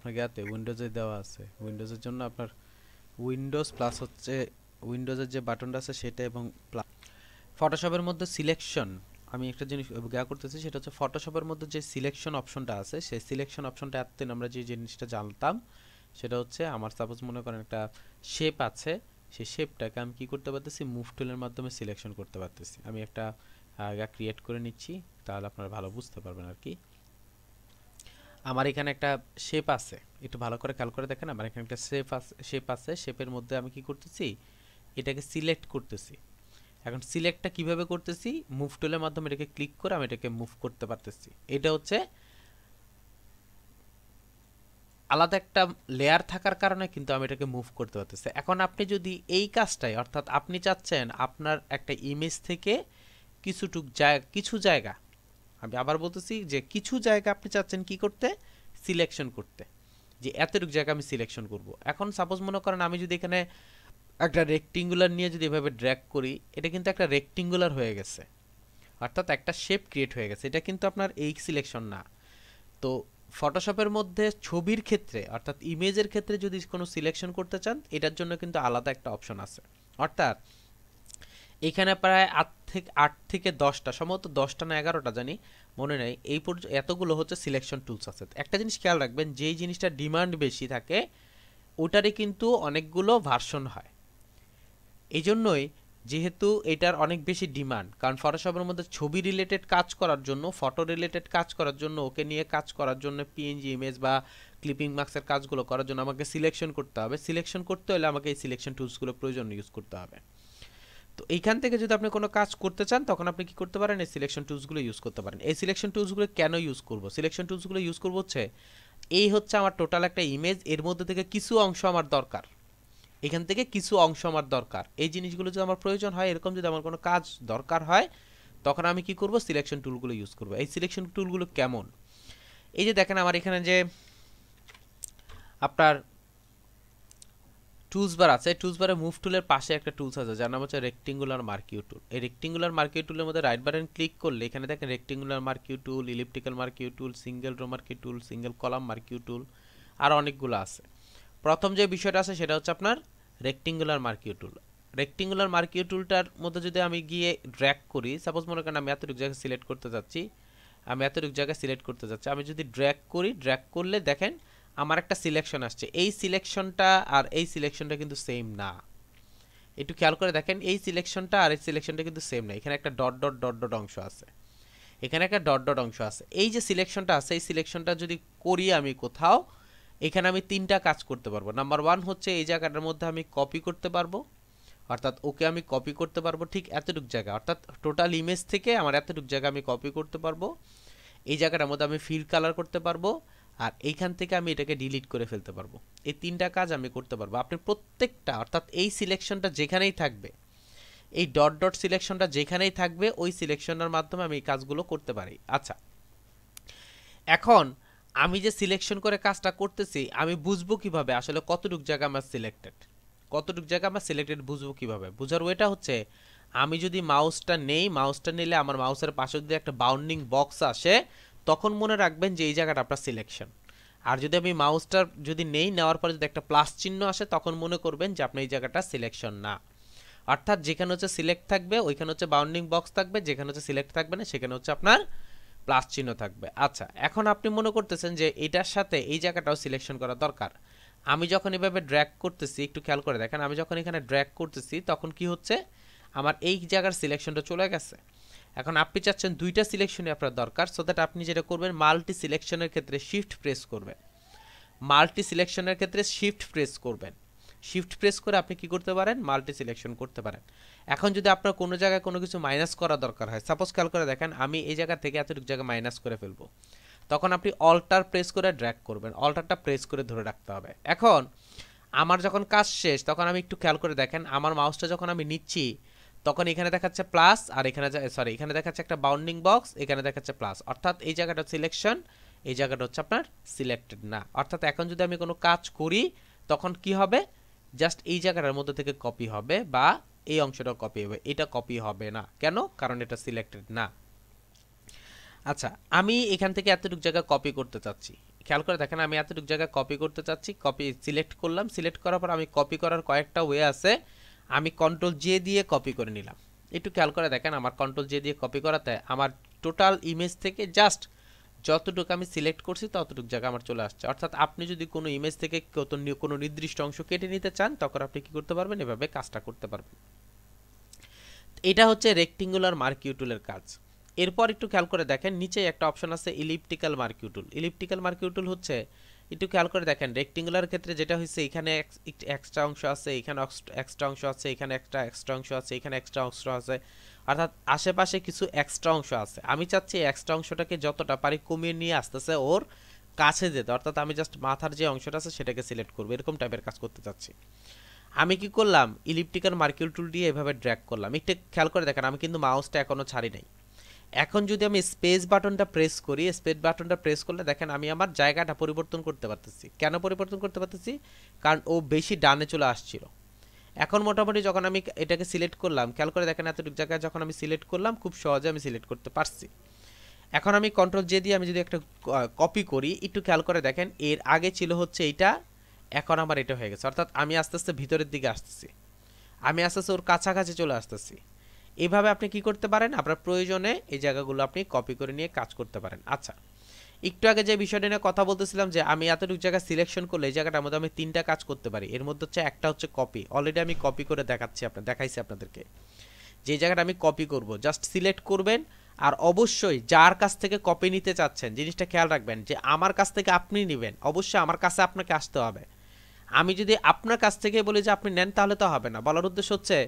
আপনার ইয়াতে উইন্ডোজে দেওয়া আছে। উইন্ডোজের জন্য আপনার উইন্ডোজ প্লাস হচ্ছে উইন্ডোজের যে বাটনটা আছে সেটা এবং ফটোশপের মধ্যে সিলেকশন, আমি একটা জিনিস করতেছি, সেটা হচ্ছে ফটোশপের মধ্যে যে সিলেকশন অপশনটা আছে সেই সিলেকশন অপশনটা এতদিন আমরা যে জিনিসটা জানতাম সেটা হচ্ছে আমার সাপোজ মনে করেন একটা শেপ আছে, সেই শেপটাকে আমি কি করতে পারতেছি, মুভ টুলের মাধ্যমে সিলেকশন করতে পারতেছি। আমি একটা ক্রিয়েট করে নিচ্ছি, তাহলে আপনারা ভালো বুঝতে পারবেন আর কি। আমার এখানে একটা শেপ আছে, একটু ভালো করে খেয়াল করে দেখেন, আমার এখানে একটা শেপ আছে, শেপের মধ্যে আমি কি করতেছি, এটাকে সিলেক্ট করতেছি। এখন সিলেক্টটা কিভাবে করতেছি, মুভ টুলের মাধ্যমে এটাকে ক্লিক করে আমি এটাকে মুভ করতে পারতেছি। এটা হচ্ছে আলাদা একটা লেয়ার থাকার কারণে কিন্তু আমি এটাকে মুভ করতে পারতেছি। এখন আপনি যদি এই কাজটাই, অর্থাৎ আপনি চাচ্ছেন আপনার একটা ইমেজ থেকে কিছু জায়গা, আমি আবার বলতেছি যে কিছু জায়গা আপনি চাচ্ছেন কি করতে, সিলেকশন করতে, যে এতটুকু জায়গা আমি সিলেকশন করব। এখন সাপোজ মনে করেন আমি যদি এখানে একটা রেক্টেঙ্গুলার নিয়ে যদি এভাবে ড্র্যাগ করি, এটা কিন্তু একটা রেক্টেঙ্গুলার হয়ে গেছে, অর্থাৎ একটা শেপ ক্রিয়েট হয়ে গেছে। এটা কিন্তু আপনার এই সিলেকশন না। তো ফটোশপের মধ্যে ছবির ক্ষেত্রে অর্থাৎ ইমেজের ক্ষেত্রে যদি কোনো সিলেকশন করতে চান, এটার জন্য কিন্তু আলাদা একটা অপশন আছে। অর্থাৎ এখানে প্রায় 8 থেকে 10টা, সম্ভবত 10টা না 11টা জানি, মনে নেই, এতগুলো হচ্ছে সিলেকশন টুলস আছে। একটা জিনিস খেয়াল রাখবেন, যেই জিনিসটা ডিমান্ড বেশি থাকে ওটারই কিন্তু অনেকগুলো ভার্সন হয়। এই জন্যই যেহেতু এটার অনেক বেশি ডিমান্ড, কারণ ফটোশপের মধ্যে ছবি রিলেটেড কাজ করার জন্য, ফটো রিলেটেড কাজ করার জন্য, ওকে নিয়ে কাজ করার জন্য, পিএনজি ইমেজ বা ক্লিপিং মার্কসের কাজগুলো করার জন্য আমাকে সিলেকশন করতে হবে। সিলেকশন করতে হলে আমাকে এই সিলেকশন টুলসগুলো প্রয়োজন ইউজ করতে হবে। তো এইখান থেকে যদি আপনি কোনো কাজ করতে চান, তখন আপনি কি করতে পারেন, এই সিলেকশন টুলসগুলো ইউজ করতে পারেন। এই সিলেকশন টুলসগুলো কেন ইউজ করব, সিলেকশন টুলসগুলো ইউজ করব হচ্ছে, এই হচ্ছে আমার টোটাল একটা ইমেজ, এর মধ্যে থেকে কিছু অংশ আমার দরকার, এখান থেকে কিছু অংশ আমার দরকার। এই জিনিসগুলো যদি আমার প্রয়োজন হয়, এরকম যদি আমার কোনো কাজ দরকার হয়, তখন আমি কি করব, সিলেকশন টুলগুলো ইউজ করব। এই সিলেকশন টুলগুলো কেমন, এই যে দেখেন আমার এখানে যে আপনার টুলস বার আছে, টুলস বারে মুভ টুলের পাশে একটা টুলস আছে যার নাম হচ্ছে রেক্টেঙ্গুলার মার্কিউ টুল। এই রেক্টেঙ্গুলার মার্কিউ টুলের মধ্যে রাইট বাটন ক্লিক করলে এখানে দেখেন rectangular marquee tool, elliptical marquee tool, single row marquee tool, single column marquee tool, আর অনেকগুলো আছে। প্রথম যে বিষয়টা আছে সেটা হচ্ছে আপনার রেক্টেঙ্গুলার মার্কিউ টুল। রেক্টেঙ্গুলার মার্কিউ টুলটার মধ্যে যদি আমি গিয়ে ড্র্যাগ করি, সাপোজ মনে করেন আমি এতটুকু জায়গা সিলেক্ট করতে যাচ্ছি, আমি যদি ড্র্যাগ করি, ড্র্যাগ করলে দেখেন আমার একটা সিলেকশন আসছে। এই সিলেকশনটা আর এই সিলেকশনটা কিন্তু সেম না, একটু খেয়াল করে দেখেন, এই সিলেকশনটা আর এই সিলেকশনটা কিন্তু সেম না। এখানে একটা ডট ডট ডট ডট অংশ আছে, এখানে একটা ডট ডট অংশ আছে। এই যে সিলেকশনটা আছে, এই সিলেকশনটা যদি করি আমি কোথাও, এখানে আমি 3টা কাজ করতে পারবো। নাম্বার 1 হচ্ছে এই জায়গাটার মধ্যে আমি কপি করতে পারবো, অর্থাৎ ওকে আমি কপি করতে পারবো ঠিক এতটুক জায়গা, অর্থাৎ টোটাল ইমেজ থেকে আমার এতটুক জায়গা আমি কপি করতে পারবো। এই জায়গাটার মধ্যে আমি ফিল কালার করতে পারবো, আর এইখান থেকে আমি এটাকে ডিলিট করে ফেলতে পারবো। এই 3টা কাজ আমি করতে পারবো। আপনি প্রত্যেকটা, অর্থাৎ এই সিলেকশনটা যেখানেই থাকবে, এই ডট ডট সিলেকশনটা যেখানেই থাকবে, ওই সিলেকশনের মাধ্যমে আমি এই কাজগুলো করতে পারি। আচ্ছা, এখন আমি যে সিলেকশন করে কাজটা করতেছি, আমি বুঝবো কিভাবে আসলে কতটুক জায়গা আমার সিলেক্টেড বুঝবো কিভাবে? বুঝার ওয়েটা হচ্ছে, আমি যদি মাউসটা নিলে আমার মাউসের পাশে যদি একটা বাউন্ডিং বক্স আসে, তখন মনে রাখবেন যে এই জায়গাটা আপনার সিলেকশন। আর যদি আমি মাউসটা যদি নেওয়ার পরে যদি একটা প্লাস চিহ্ন আসে, তখন মনে করবেন যে আপনার এই জায়গাটা সিলেকশন না। অর্থাৎ যেখানে হচ্ছে সিলেক্ট থাকবে ওইখানে হচ্ছে বাউন্ডিং বক্স থাকবে, যেখানে হচ্ছে সিলেক্ট থাকবে না সেখানে হচ্ছে আপনার প্লাস চিহ্ন থাকবে। আচ্ছা, এখন আপনি মনে করতেছেন যে এটার সাথে এই জায়গাটাও সিলেকশন করা দরকার। আমি যখন এভাবে ড্র্যাগ করতেছি, একটু খেয়াল করে দেখেন, আমি যখন এখানে ড্র্যাগ করতেছি তখন কি হচ্ছে, আমার এই জায়গার সিলেকশনটা চলে গেছে। এখন আপনি চাচ্ছেন 2টা সিলেকশনই আপনার দরকার, সো দ্যাট আপনি যেটা করবেন, মাল্টি সিলেকশনের ক্ষেত্রে শিফট প্রেস করবেন। শিফট প্রেস করে আপনি কি করতে পারেন, মাল্টি সিলেকশন করতে পারেন। এখন যদি আপনার কোনো জায়গায় কোনো কিছু মাইনাস করা দরকার হয়, সাপোজ খেয়াল করে দেখেন আমি এই জায়গা থেকে এতটুকু জায়গা মাইনাস করে ফেলবো, তখন আপনি অল্টার প্রেস করে ড্র্যাগ করবেন, অল্টারটা প্রেস করে ধরে রাখতে হবে। এখন আমার যখন কাজ শেষ, তখন আমি একটু খেয়াল করে দেখেন, আমার মাউসটা যখন আমি নিচ্ছি, তখন এখানে দেখাচ্ছে প্লাস, আর এখানে দেখাচ্ছে একটা বাউন্ডিং বক্স, এখানে দেখাচ্ছে প্লাস, অর্থাৎ এই জায়গাটা সিলেকশন, এই জায়গাটা হচ্ছে আপনার সিলেক্টেড না। অর্থাৎ এখন যদি আমি কোনো কাজ করি, তখন কি হবে, জাস্ট এই জায়গাটার মধ্যে থেকে কপি হবে, বা এই অংশটা কপি হবে, এটা কপি হবে না। কেন? কারণ এটা সিলেক্টেড না। আচ্ছা, আমি এখান থেকে এতটুকু জায়গা কপি করতে চাচ্ছি, খেয়াল করে দেখেন আমি এতটুকু জায়গায় কপি করতে চাচ্ছি, কপি সিলেক্ট করলাম, সিলেক্ট করার পর আমি কপি করার কয়েকটা ওয়ে আছে, আমি কন্ট্রোল জে দিয়ে কপি করে নিলাম। একটু খেয়াল করে দেখেন আমার কন্ট্রোল জে দিয়ে কপি করাতে আমার টোটাল ইমেজ থেকে জাস্ট যতটুকু আমি সিলেক্ট করছি ততটুকু জায়গা আমার চলে আসছে। অর্থাৎ আপনি যদি কোনো ইমেজ থেকে কোনো নির্দিষ্ট অংশ কেটে নিতে চান তখন আপনি কি করতে পারবেন, এভাবে কাজটা করতে পারবেন। এটা হচ্ছে রেক্টেঙ্গুলার মার্কিউ টুলের কাজ। এরপর একটু খেয়াল করে দেখেন নিচে একটা অপশন আছে elliptical marquee tool. Elliptical marquee টুল হচ্ছে, একটু খেয়াল করে দেখেন রেক্টেঙ্গুলার ক্ষেত্রে যেটা হচ্ছে এখানে এক্সট্রা অংশ আছে, এখানে এক্সট্রা অংশ আছে, এখানে একটা এক্সট্রা অংশ আছে, এখানে এক্সট্রা অংশ আছে, অর্থাৎ আশেপাশে কিছু এক্সট্রা অংশ আছে। আমি চাচ্ছি এক্সট্রা অংশটাকে যতটা পারি কমিয়ে নিয়ে আসতেছে ওর কাছে যেতে, অর্থাৎ আমি জাস্ট মাথার যে অংশটা আছে সেটাকে সিলেক্ট করবো, এরকম টাইপের কাজ করতে চাচ্ছি। আমি কি করলাম, ইলিপ্টিক্যাল মার্কিউ টুল দিয়ে এভাবে ড্র্যাগ করলাম। একটু খেয়াল করে দেখেন আমি কিন্তু মাউসটা এখনো ছাড়ি নাই। এখন যদি আমি স্পেস বাটনটা প্রেস করি, স্পেস বাটনটা প্রেস করলে দেখেন আমি আমার জায়গাটা পরিবর্তন করতে পারতেছি। কেন পরিবর্তন করতে পারতেছি, কারণ ও বেশি ডানে চলে আসছিল। এখন মোটামুটি যখন আমি এটাকে সিলেক্ট করলাম, খেয়াল করে দেখেন এতটুকু জায়গায় যখন আমি সিলেক্ট করলাম খুব সহজে আমি সিলেক্ট করতে পারছি। এখন আমি কন্ট্রোল জে দিয়ে আমি যদি একটা কপি করি, একটু খেয়াল করে দেখেন এর আগে ছিল হচ্ছে এইটা, এখন আমার এটা হয়ে গেছে, অর্থাৎ আমি আস্তে আস্তে ভিতরের দিকে আসতেছি, আমি আস্তে আস্তে ওর কাছাকাছি চলে আসতেছি। এইভাবে আপনি কি করতে পারেন, আপনার প্রয়োজনে এই জায়গাগুলো আপনি কপি করে নিয়ে কাজ করতে পারেন। আচ্ছা, একটু আগে যে বিষয়টা নিয়ে কথা বলতেছিলাম যে আমি এতটুকু জায়গা সিলেকশন করলে এই জায়গাটার মধ্যে আমি তিনটা কাজ করতে পারি। এর মধ্যে হচ্ছে একটা হচ্ছে কপি, অলরেডি আমি কপি করে দেখাইছি আপনাদেরকে। যে জায়গাটা আমি কপি করব জাস্ট সিলেক্ট করবেন, আর অবশ্যই যার কাছ থেকে কপি নিতে চাচ্ছেন জিনিসটা খেয়াল রাখবেন যে আমার কাছ থেকে আপনি নেবেন, অবশ্যই আমার কাছে আপনাকে আসতে হবে। আমি যদি আপনার কাছ থেকে বলি যে আপনি নেন তাহলে তো হবে না। বলার উদ্দেশ্য হচ্ছে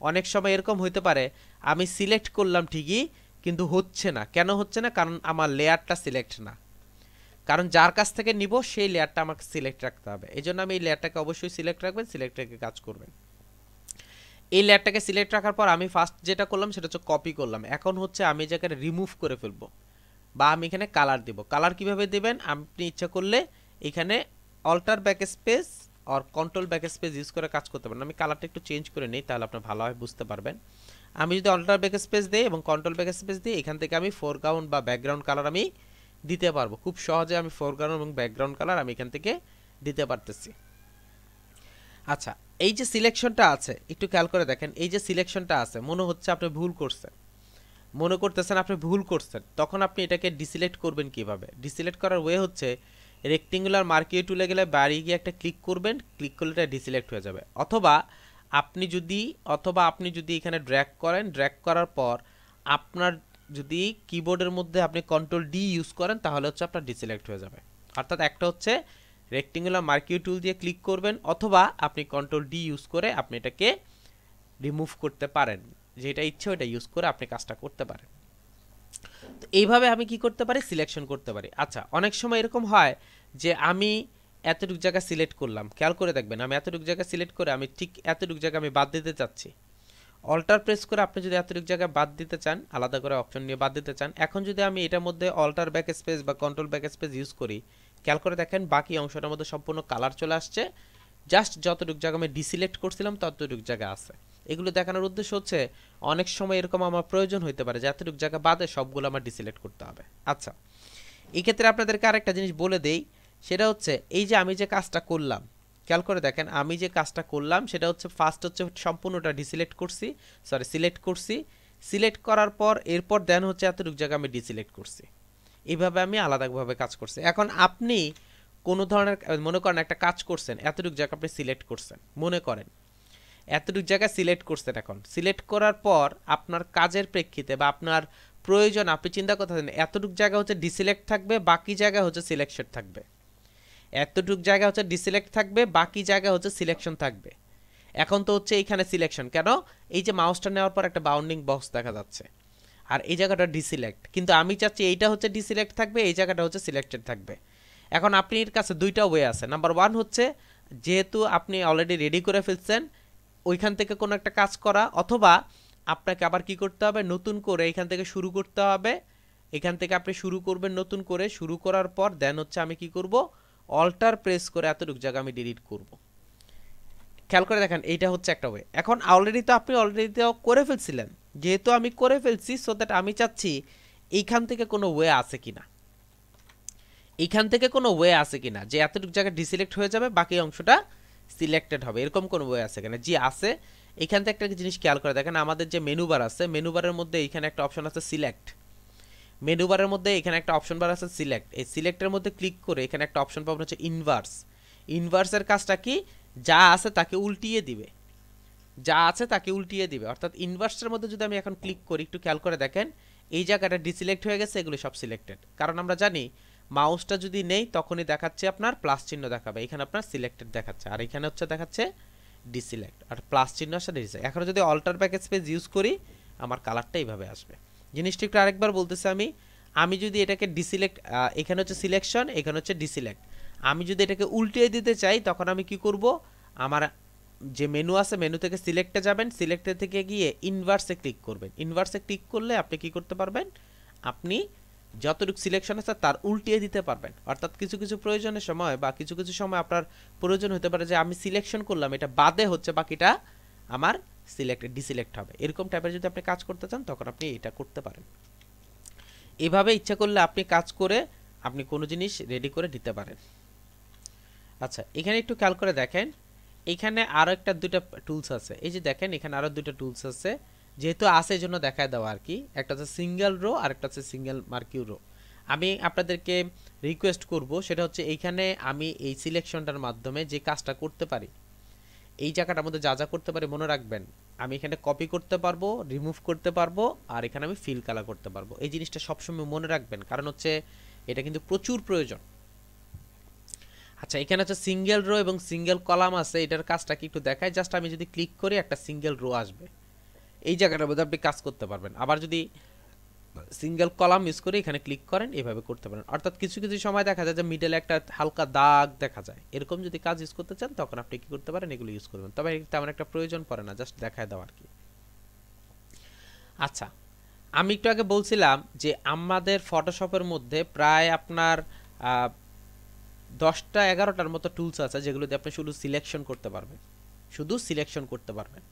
অনেক সময় এরকম হইতে পারে আমি সিলেক্ট করলাম ঠিকই কিন্তু হচ্ছে না। কেন হচ্ছে না, কারণ আমার লেয়ারটা সিলেক্ট না। কারণ যার কাছ থেকে নিব সেই লেয়ারটা আমাকে সিলেক্ট রাখতে হবে, এই জন্য আমি এই লেয়ারটাকে অবশ্যই সিলেক্ট রাখবেন, সিলেক্ট রেখে কাজ করবেন। এই লেয়ারটাকে সিলেক্ট রাখার পর আমি ফার্স্ট যেটা করলাম সেটা হচ্ছে কপি করলাম। এখন হচ্ছে আমি এই জায়গাটা রিমুভ করে ফেলবো, বা আমি এখানে কালার দিব। কালার কিভাবে দেবেন, আপনি ইচ্ছা করলে এখানে অল্টার ব্যাক স্পেস আর কন্ট্রোল ব্যাক স্পেস ইউজ করে কাজ করতে পারেন। আমি কালারটা একটু চেঞ্জ করে নিই তাহলে আপনি ভালোভাবে বুঝতে পারবেন। আমি যদি অল্টার ব্যাক স্পেস দিই এবং কন্ট্রোল ব্যাক স্পেস দিই, এখান থেকে আমি ফোরগ্রাউন্ড বা ব্যাকগ্রাউন্ড কালার আমি দিতে পারবো খুব সহজে। আমি ফোরগ্রাউন্ড এবং ব্যাকগ্রাউন্ড কালার আমি এখান থেকে দিতে পারতেছি। আচ্ছা, এই যে সিলেকশনটা আছে একটু খেয়াল করে দেখেন, এই যে সিলেকশনটা আছে মনে হচ্ছে আপনি ভুল করছেন, মনে করতেছেন আপনি ভুল করছেন, তখন আপনি এটাকে ডিসিলেক্ট করবেন কিভাবে। ডিসিলেক্ট করার ওয়ে হচ্ছে রেক্টেঙ্গুলার মার্কিউ টুলে গেলে বাড়ি গিয়ে একটা ক্লিক করবেন, ক্লিক করলে এটা ডিসিলেক্ট হয়ে যাবে। অথবা আপনি যদি এখানে ড্র্যাগ করেন, ড্র্যাগ করার পর আপনার যদি কিবোর্ডের মধ্যে আপনি কন্ট্রোল ডি ইউজ করেন তাহলে হচ্ছে আপনার ডিসিলেক্ট হয়ে যাবে। অর্থাৎ একটা হচ্ছে রেক্টেঙ্গুলার মার্কিউ টুল দিয়ে ক্লিক করবেন, অথবা আপনি কন্ট্রোল ডি ইউজ করে আপনি এটাকে রিমুভ করতে পারেন, যেটা ইচ্ছে ওটা ইউজ করে আপনি কাজটা করতে পারেন। তো এইভাবে আমি কি করতে পারি, সিলেকশন করতে পারি। আচ্ছা, অনেক সময় এরকম হয় যে আমি এতটুকু জায়গা সিলেক্ট করলাম, খেয়াল করে দেখবেন আমি এতটুকু জায়গা সিলেক্ট করে আমি ঠিক এতটুকু জায়গা আমি বাদ দিতে চাচ্ছি। অল্টার প্রেস করে আপনি যদি এতটুকু জায়গা বাদ দিতে চান, আলাদা করে অপশন নিয়ে বাদ দিতে চান, এখন যদি আমি এটার মধ্যে অল্টার ব্যাক স্পেস বা কন্ট্রোল ব্যাক স্পেস ইউজ করি, খেয়াল করে দেখেন বাকি অংশটার মধ্যে সম্পূর্ণ কালার চলে আসছে। জাস্ট যতটুকু জায়গা আমি ডিসিলেক্ট করছিলাম ততটুকু জায়গা আছে। এগুলো দেখানোর উদ্দেশ্য হচ্ছে অনেক সময় এরকম আমার প্রয়োজন হইতে পারে যে এতটুকু জায়গা বাদে সবগুলো আমার ডিসিলেক্ট করতে হবে। আচ্ছা, এই ক্ষেত্রে আপনাদেরকে আরেকটা জিনিস বলে দেই, সেটা হচ্ছে এই যে আমি যে কাজটা করলাম, খেয়াল করে দেখেন আমি যে কাজটা করলাম সেটা হচ্ছে ফার্স্ট হচ্ছে সম্পূর্ণটা সিলেক্ট করছি, সিলেক্ট করার পর এরপর দেন হচ্ছে এতটুকু জায়গা আমি ডিসিলেক্ট করছি। এইভাবে আমি আলাদাভাবে কাজ করছি। এখন আপনি কোনো ধরনের মনে করেন একটা কাজ করছেন, এতটুকু জায়গা আপনি সিলেক্ট করছেন, মনে করেন এতটুকু জায়গা সিলেক্ট করছেন। এখন সিলেক্ট করার পর আপনার কাজের প্রেক্ষিতে বা আপনার প্রয়োজন আপনি চিন্তা করতেছেন এতটুকু জায়গা হচ্ছে ডিসিলেক্ট থাকবে, বাকি জায়গা হচ্ছে সিলেকশন থাকবে। এতটুকু জায়গা হচ্ছে ডিসিলেক্ট থাকবে, বাকি জায়গা হচ্ছে সিলেকশন থাকবে। এখন তো হচ্ছে এইখানে সিলেকশন, কেন এই যে মাউসটা নেওয়ার পর একটা বাউন্ডিং বক্স দেখা যাচ্ছে, আর এই জায়গাটা ডিসিলেক্ট, কিন্তু আমি চাচ্ছি এইটা হচ্ছে ডিসিলেক্ট থাকবে, এই জায়গাটা হচ্ছে সিলেক্টেড থাকবে। এখন আপনার কাছে দুইটা ওয়ে আছে। নাম্বার ওয়ান হচ্ছে যেহেতু আপনি অলরেডি রেডি করে ফেলছেন ওইখান থেকে কোনো একটা কাজ করা, অথবা আপনাকে আবার কি করতে হবে, নতুন করে এখান থেকে শুরু করতে হবে। এখান থেকে আপনি শুরু করবেন নতুন করে, শুরু করার পর দেন হচ্ছে আমি কি করব, অল্টার প্রেস করে এতটুকু জায়গা আমি ডিলিট করব। খেয়াল করে দেখেন এইটা হচ্ছে একটা ওয়ে। এখন আপনি অলরেডি তো করে ফেলছিলেন, যেহেতু আমি করে ফেলছি সো দ্যাট আমি চাচ্ছি এইখান থেকে কোনো ওয়ে আছে কিনা। এইখান থেকে কোনো ওয়ে আছে কিনা যে এতটুকু জায়গা ডিসিলেক্ট হয়ে যাবে, বাকি অংশটা সিলেক্টেড হবে, এরকম কোনো ওয়ে আছে কিনা? জি আছে। এখান থেকে একটা জিনিস খেয়াল করে দেখেন, আমাদের যে মেনু বার আছে, মেনু বারের মধ্যে এখানে একটা অপশন আছে সিলেক্ট। মেনু বারের মধ্যে এখানে একটা অপশন বার আছে সিলেক্ট। এই সিলেক্টের মধ্যে ক্লিক করে এখানে একটা অপশন পাবেন হচ্ছে ইনভার্স। ইনভার্সের কাজটা কি? যা আছে তাকে উল্টিয়ে দিবে, যা আছে তাকে উল্টিয়ে দিবে। অর্থাৎ ইনভার্সের মধ্যে যদি আমি এখন ক্লিক করি, একটু খেয়াল করে দেখেন এই জায়গাটা ডিসিলেক্ট হয়ে গেছে, এগুলো সব সিলেক্টেড। কারণ আমরা জানি মাউসটা যদি নেই তখনই দেখাচ্ছে আপনার প্লাস চিহ্ন দেখাবে, এখানে আপনার সিলেক্টেড দেখাচ্ছে, আর এখানে হচ্ছে দেখাচ্ছে ডিসিলেক্ট, আর প্লাস চিহ্ন আসে ডিসিলেক্ট। এখন যদি অল্টার ব্যাক স্পেস ইউজ করি আমার কালারটা এইভাবে আসবে। জিনিসটা একটু আরেকবার বলতেছি আমি, আমি যদি এটাকে ডিসিলেক্ট, এখানে হচ্ছে সিলেকশন, এখানে হচ্ছে ডিসিলেক্ট, আমি যদি এটাকে উল্টিয়ে দিতে চাই তখন আমি কি করব, আমার যে মেনু আছে মেনু থেকে সিলেক্টে যাবেন, সিলেক্টে থেকে গিয়ে ইনভার্সে ক্লিক করবেন। ইনভার্সে ক্লিক করলে আপনি কি করতে পারবেন, আপনি যতটুকু সিলেকশন আছে তার উল্টিয়ে দিতে পারবেন। অর্থাৎ কিছু কিছু প্রয়োজনের সময় বা কিছু কিছু সময় আপনার প্রয়োজন হতে পারে যে আমি সিলেকশন করলাম, এটা বাদে হচ্ছে বাকিটা আমার সিলেক্টেড ডিসিলেক্ট হবে, এরকম টাইপের যদি আপনি কাজ করতে চান তখন আপনি এটা করতে পারেন। এভাবে ইচ্ছা করলে আপনি কাজ করে আপনি কোনো জিনিস রেডি করে দিতে পারেন। আচ্ছা, এখানে একটু খেয়াল করে দেখেন, এখানে আরও একটা দুইটা টুলস আছে। এই যে দেখেন এখানে আরও দুইটা টুলস আছে, যেহেতু আছে এই জন্য দেখায় দেওয়া আর কি। একটা হচ্ছে সিঙ্গেল রো আর একটা হচ্ছে সিঙ্গেল মার্কিউ রো। আমি আপনাদেরকে রিকোয়েস্ট করব, সেটা হচ্ছে এইখানে আমি এই সিলেকশনটার মাধ্যমে যে কাজটা করতে পারি, এই জায়গাটার মধ্যে যা যা করতে পারি মনে রাখবেন, আমি এখানে কপি করতে পারবো, রিমুভ করতে পারবো, আর এখানে আমি ফিল কালার করতে পারবো। এই জিনিসটা সবসময় মনে রাখবেন, কারণ হচ্ছে এটা কিন্তু প্রচুর প্রয়োজন। আচ্ছা, এখানে হচ্ছে সিঙ্গেল রো এবং সিঙ্গেল কলাম আছে, এটার কাজটা কি একটু দেখায়। জাস্ট আমি যদি ক্লিক করি একটা সিঙ্গেল রো আসবে, এই জায়গাটার মধ্যে আপনি কাজ করতে পারবেন। আবার যদি সিঙ্গেল কলাম ইউজ করে এখানে ক্লিক করেন, এভাবে করতে পারেন। অর্থাৎ কিছু কিছু সময় দেখা যায় যে মিডলে একটা হালকা দাগ দেখা যায়, এরকম যদি কাজ ইউজ করতে চান তখন আপনি কি করতে পারেন, এগুলো ইউজ করবেন। তবে তেমন একটা প্রয়োজন পড়ে না, জাস্ট দেখায় দেওয়া আর কি। আচ্ছা, আমি একটু আগে বলছিলাম যে আমাদের ফটোশপের মধ্যে প্রায় আপনার 10টা 11টার মতো টুলস আছে যেগুলো দিয়ে আপনি শুধু সিলেকশন করতে পারবেন, শুধু সিলেকশন করতে পারবেন।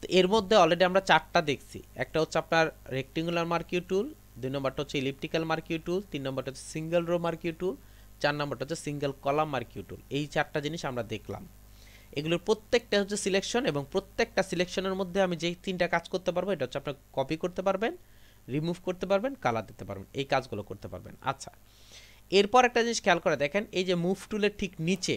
তো এর মধ্যে অলরেডি আমরা 4টা দেখছি। একটা হচ্ছে আপনার রেক্টেঙ্গুলার মার্কিউ টুল, 2 নম্বরটা হচ্ছে ইলিপ্টিক্যাল মার্কিউ টুল, 3 নম্বরটা হচ্ছে সিঙ্গেল রো মার্কিউ টুল, 4 নম্বরটা হচ্ছে সিঙ্গেল কলাম মার্কিউ টুল। এই 4টা জিনিস আমরা দেখলাম। এগুলোর প্রত্যেকটা হচ্ছে সিলেকশন, এবং প্রত্যেকটা সিলেকশনের মধ্যে আমি যেই 3টা কাজ করতে পারবো, এটা হচ্ছে আপনার কপি করতে পারবেন, রিমুভ করতে পারবেন, কালার দিতে পারবেন, এই কাজগুলো করতে পারবেন। আচ্ছা, এরপর একটা জিনিস খেয়াল করে দেখেন, এই যে মুভ টুলের ঠিক নিচে,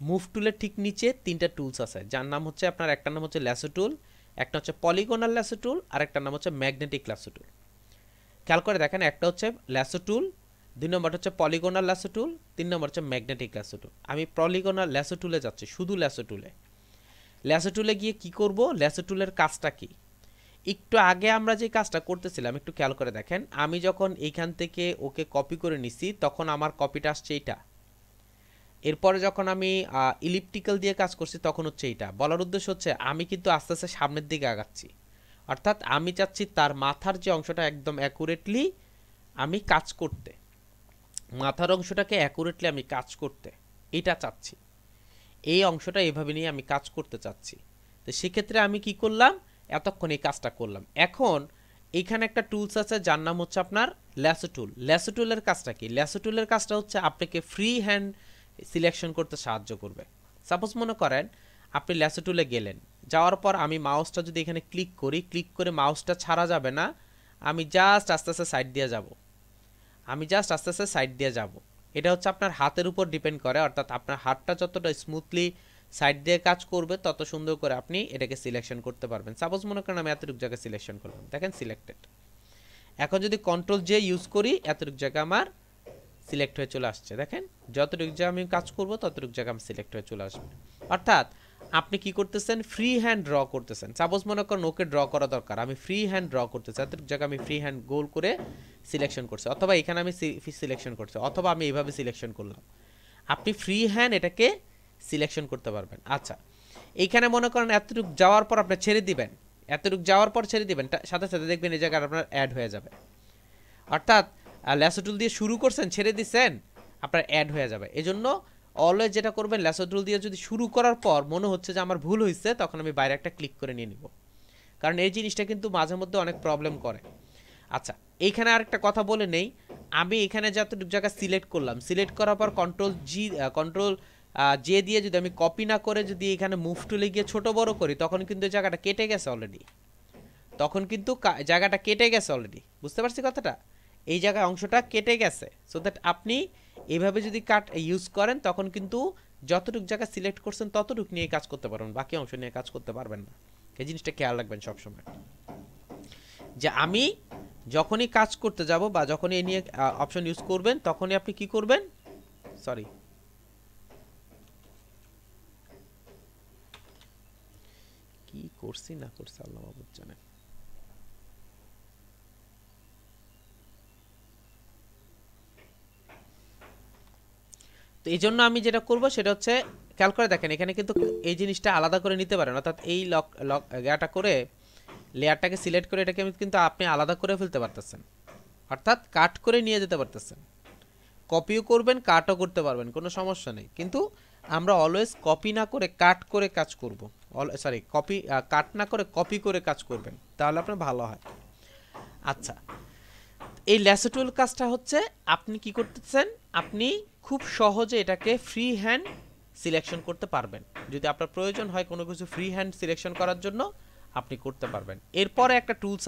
মুভ টুলের ঠিক নিচে 3টা টুলস আছে, যার নাম হচ্ছে আপনার, একটা নাম হচ্ছে ল্যাসো টুল, একটা হচ্ছে পলিগোনাল ল্যাসো টুল, আর একটা নাম হচ্ছে ম্যাগনেটিক ল্যাসো টুল। খেয়াল করে দেখেন, একটা হচ্ছে ল্যাসো টুল, 2 নম্বর হচ্ছে পলিগোনাল ল্যাসো টুল, 3 নম্বর হচ্ছে ম্যাগনেটিক ল্যাসো টুল। আমি পলিগোনাল ল্যাসো টুলে যাচ্ছি, শুধু ল্যাসো টুলে। ল্যাসো টুলে গিয়ে কি করব, ল্যাসো টুলের কাজটা কি, একটু আগে আমরা যে কাজটা করতেছিলাম একটু খেয়াল করে দেখেন, আমি যখন এইখান থেকে ওকে কপি করে নিছি তখন আমার কপিটা আসছে এইটা। এরপরে যখন আমি ইলিপ্টিক্যাল দিয়ে কাজ করছি তখন হচ্ছে এইটা। বলার উদ্দেশ্য হচ্ছে আমি কিন্তু আস্তে আস্তে সামনের দিকে আগাচ্ছি, অর্থাৎ আমি চাচ্ছি তার মাথার যে অংশটা একদম অ্যাকুরেটলি আমি কাজ করতে, মাথার অংশটাকে অ্যাকুরেটলি আমি কাজ করতে, এটা চাচ্ছি। এই অংশটা এভাবে নিয়ে আমি কাজ করতে চাচ্ছি। তো সেক্ষেত্রে আমি কি করলাম, এতক্ষণ এই কাজটা করলাম। এখন এইখানে একটা টুলস আছে যার নাম হচ্ছে আপনার ল্যাসো টুল। ল্যাসো টুলের কাজটা কি, ল্যাসো টুলের কাজটা হচ্ছে আপনাকে ফ্রি হ্যান্ড সিলেকশন করতে সাহায্য করবে। সাপোজ মনে করেন আপনি ল্যাসো টুলে গেলেন, যাওয়ার পর আমি মাউসটা যদি এখানে ক্লিক করি, ক্লিক করে মাউসটা ছাড়া যাবে না, আমি জাস্ট আস্তে আস্তে সাইড দিয়ে যাব, আমি জাস্ট আস্তে আস্তে সাইড দিয়ে যাব। এটা হচ্ছে আপনার হাতের উপর ডিপেন্ড করে, অর্থাৎ আপনার হাতটা যতটা স্মুথলি সাইড দিয়ে কাজ করবে তত সুন্দর করে আপনি এটাকে সিলেকশন করতে পারবেন। সাপোজ মনে করেন আমি এতটুকু জায়গায় সিলেকশন করলাম, দেখেন সিলেক্টেড। এখন যদি কন্ট্রোল জে ইউজ করি, এতটুকু জায়গা আমার সিলেক্ট হয়ে চলে আসছে, দেখেন যতটুকু জায়গা আমি কাজ করব ততটুকু জায়গা আমি সিলেক্ট হয়ে চলে আসবে। অর্থাৎ আপনি কি করতেছেন, ফ্রি হ্যান্ড ড্র করতেছেন। সাপোজ মনে করেন ওকে ড্র করা দরকার, আমি ফ্রি হ্যান্ড ড্র করতেছি, এতটুকু জায়গা আমি ফ্রি হ্যান্ড গোল করে সিলেকশন করছি, অথবা এখানে আমি সিলেকশন করছি, অথবা আমি এইভাবে সিলেকশন করলাম। আপনি ফ্রি হ্যান্ড এটাকে সিলেকশন করতে পারবেন। আচ্ছা, এইখানে মনে করেন এতটুকু যাওয়ার পর আপনি ছেড়ে দিবেন, এতটুকু যাওয়ার পর ছেড়ে দিবেন, সাথে সাথে দেখবেন এই জায়গায় আপনার অ্যাড হয়ে যাবে। অর্থাৎ ল্যাসো টুল দিয়ে শুরু করছেন, ছেড়ে দিচ্ছেন, আপনার অ্যাড হয়ে যাবে। এজন্য অলওয়েজ যেটা করবেন, ল্যাসো টুল দিয়ে যদি শুরু করার পর মনে হচ্ছে যে আমার ভুল হয়েছে, তখন আমি বাইরে একটা ক্লিক করে নিয়ে নিব, কারণ এই জিনিসটা কিন্তু মাঝে মধ্যে অনেক প্রবলেম করে। আচ্ছা, এইখানে আরেকটা কথা বলে নেই, আমি এখানে যতটুকু জায়গা সিলেক্ট করলাম, সিলেক্ট করার পর কন্ট্রোল জে দিয়ে যদি আমি কপি না করে যদি এখানে মুভ টুলে গিয়ে ছোট বড় করি, তখন কিন্তু এই জায়গাটা কেটে গেছে অলরেডি। তখন কিন্তু জায়গাটা কেটে গেছে অলরেডি, বুঝতে পারছি কথাটা? এই জায়গায় অংশটা কেটে গেছে। সো দ্যাট আপনি এইভাবে যদি কাট ইউজ করেন, তখন কিন্তু যতটুকু জায়গা সিলেক্ট করছেন ততটুকু নিয়ে কাজ করতে পারবেন, বাকি অংশ নিয়ে কাজ করতে পারবেন না। এই জিনিসটা খেয়াল রাখবেন সবসময়, যে আমি যখনই কাজ করতে যাব বা যখনই এই নিয়ে অপশন ইউজ করবেন, তখনই আপনি কি করবেন, সরি কি করছি না করছি আল্লাহ মাবুদ জানে। তো এই জন্য আমি যেটা করব সেটা হচ্ছে, খেয়াল করে দেখেন এখানে কিন্তু এই জিনিসটা আলাদা করে নিতে পারেন, অর্থাৎ এই লকটা করে লেয়ারটাকে সিলেক্ট করে এটাকে কিন্তু আপনি আলাদা করে ফেলতে পারতেছেন, অর্থাৎ কাট করে নিয়ে যেতে পারতেছেন। কপিও করবেন, কাটও করতে পারবেন, কোনো সমস্যা নেই। কিন্তু আমরা অলওয়েজ কপি না করে কাট করে কাজ করব, সরি কপি কাট না করে কপি করে কাজ করবেন, তাহলে আপনার ভালো হয়। আচ্ছা, এই ল্যাসো টুল কাজটা হচ্ছে আপনি কি করতেছেন, আপনি খুব সহজে এটাকে ফ্রি হ্যান্ড সিলেকশন করতে পারবেন। যদি আপনার প্রয়োজন হয় কোনো কিছু ফ্রি হ্যান্ড সিলেকশন করার জন্য, আপনি করতে পারবেন। এরপরে একটা টুলস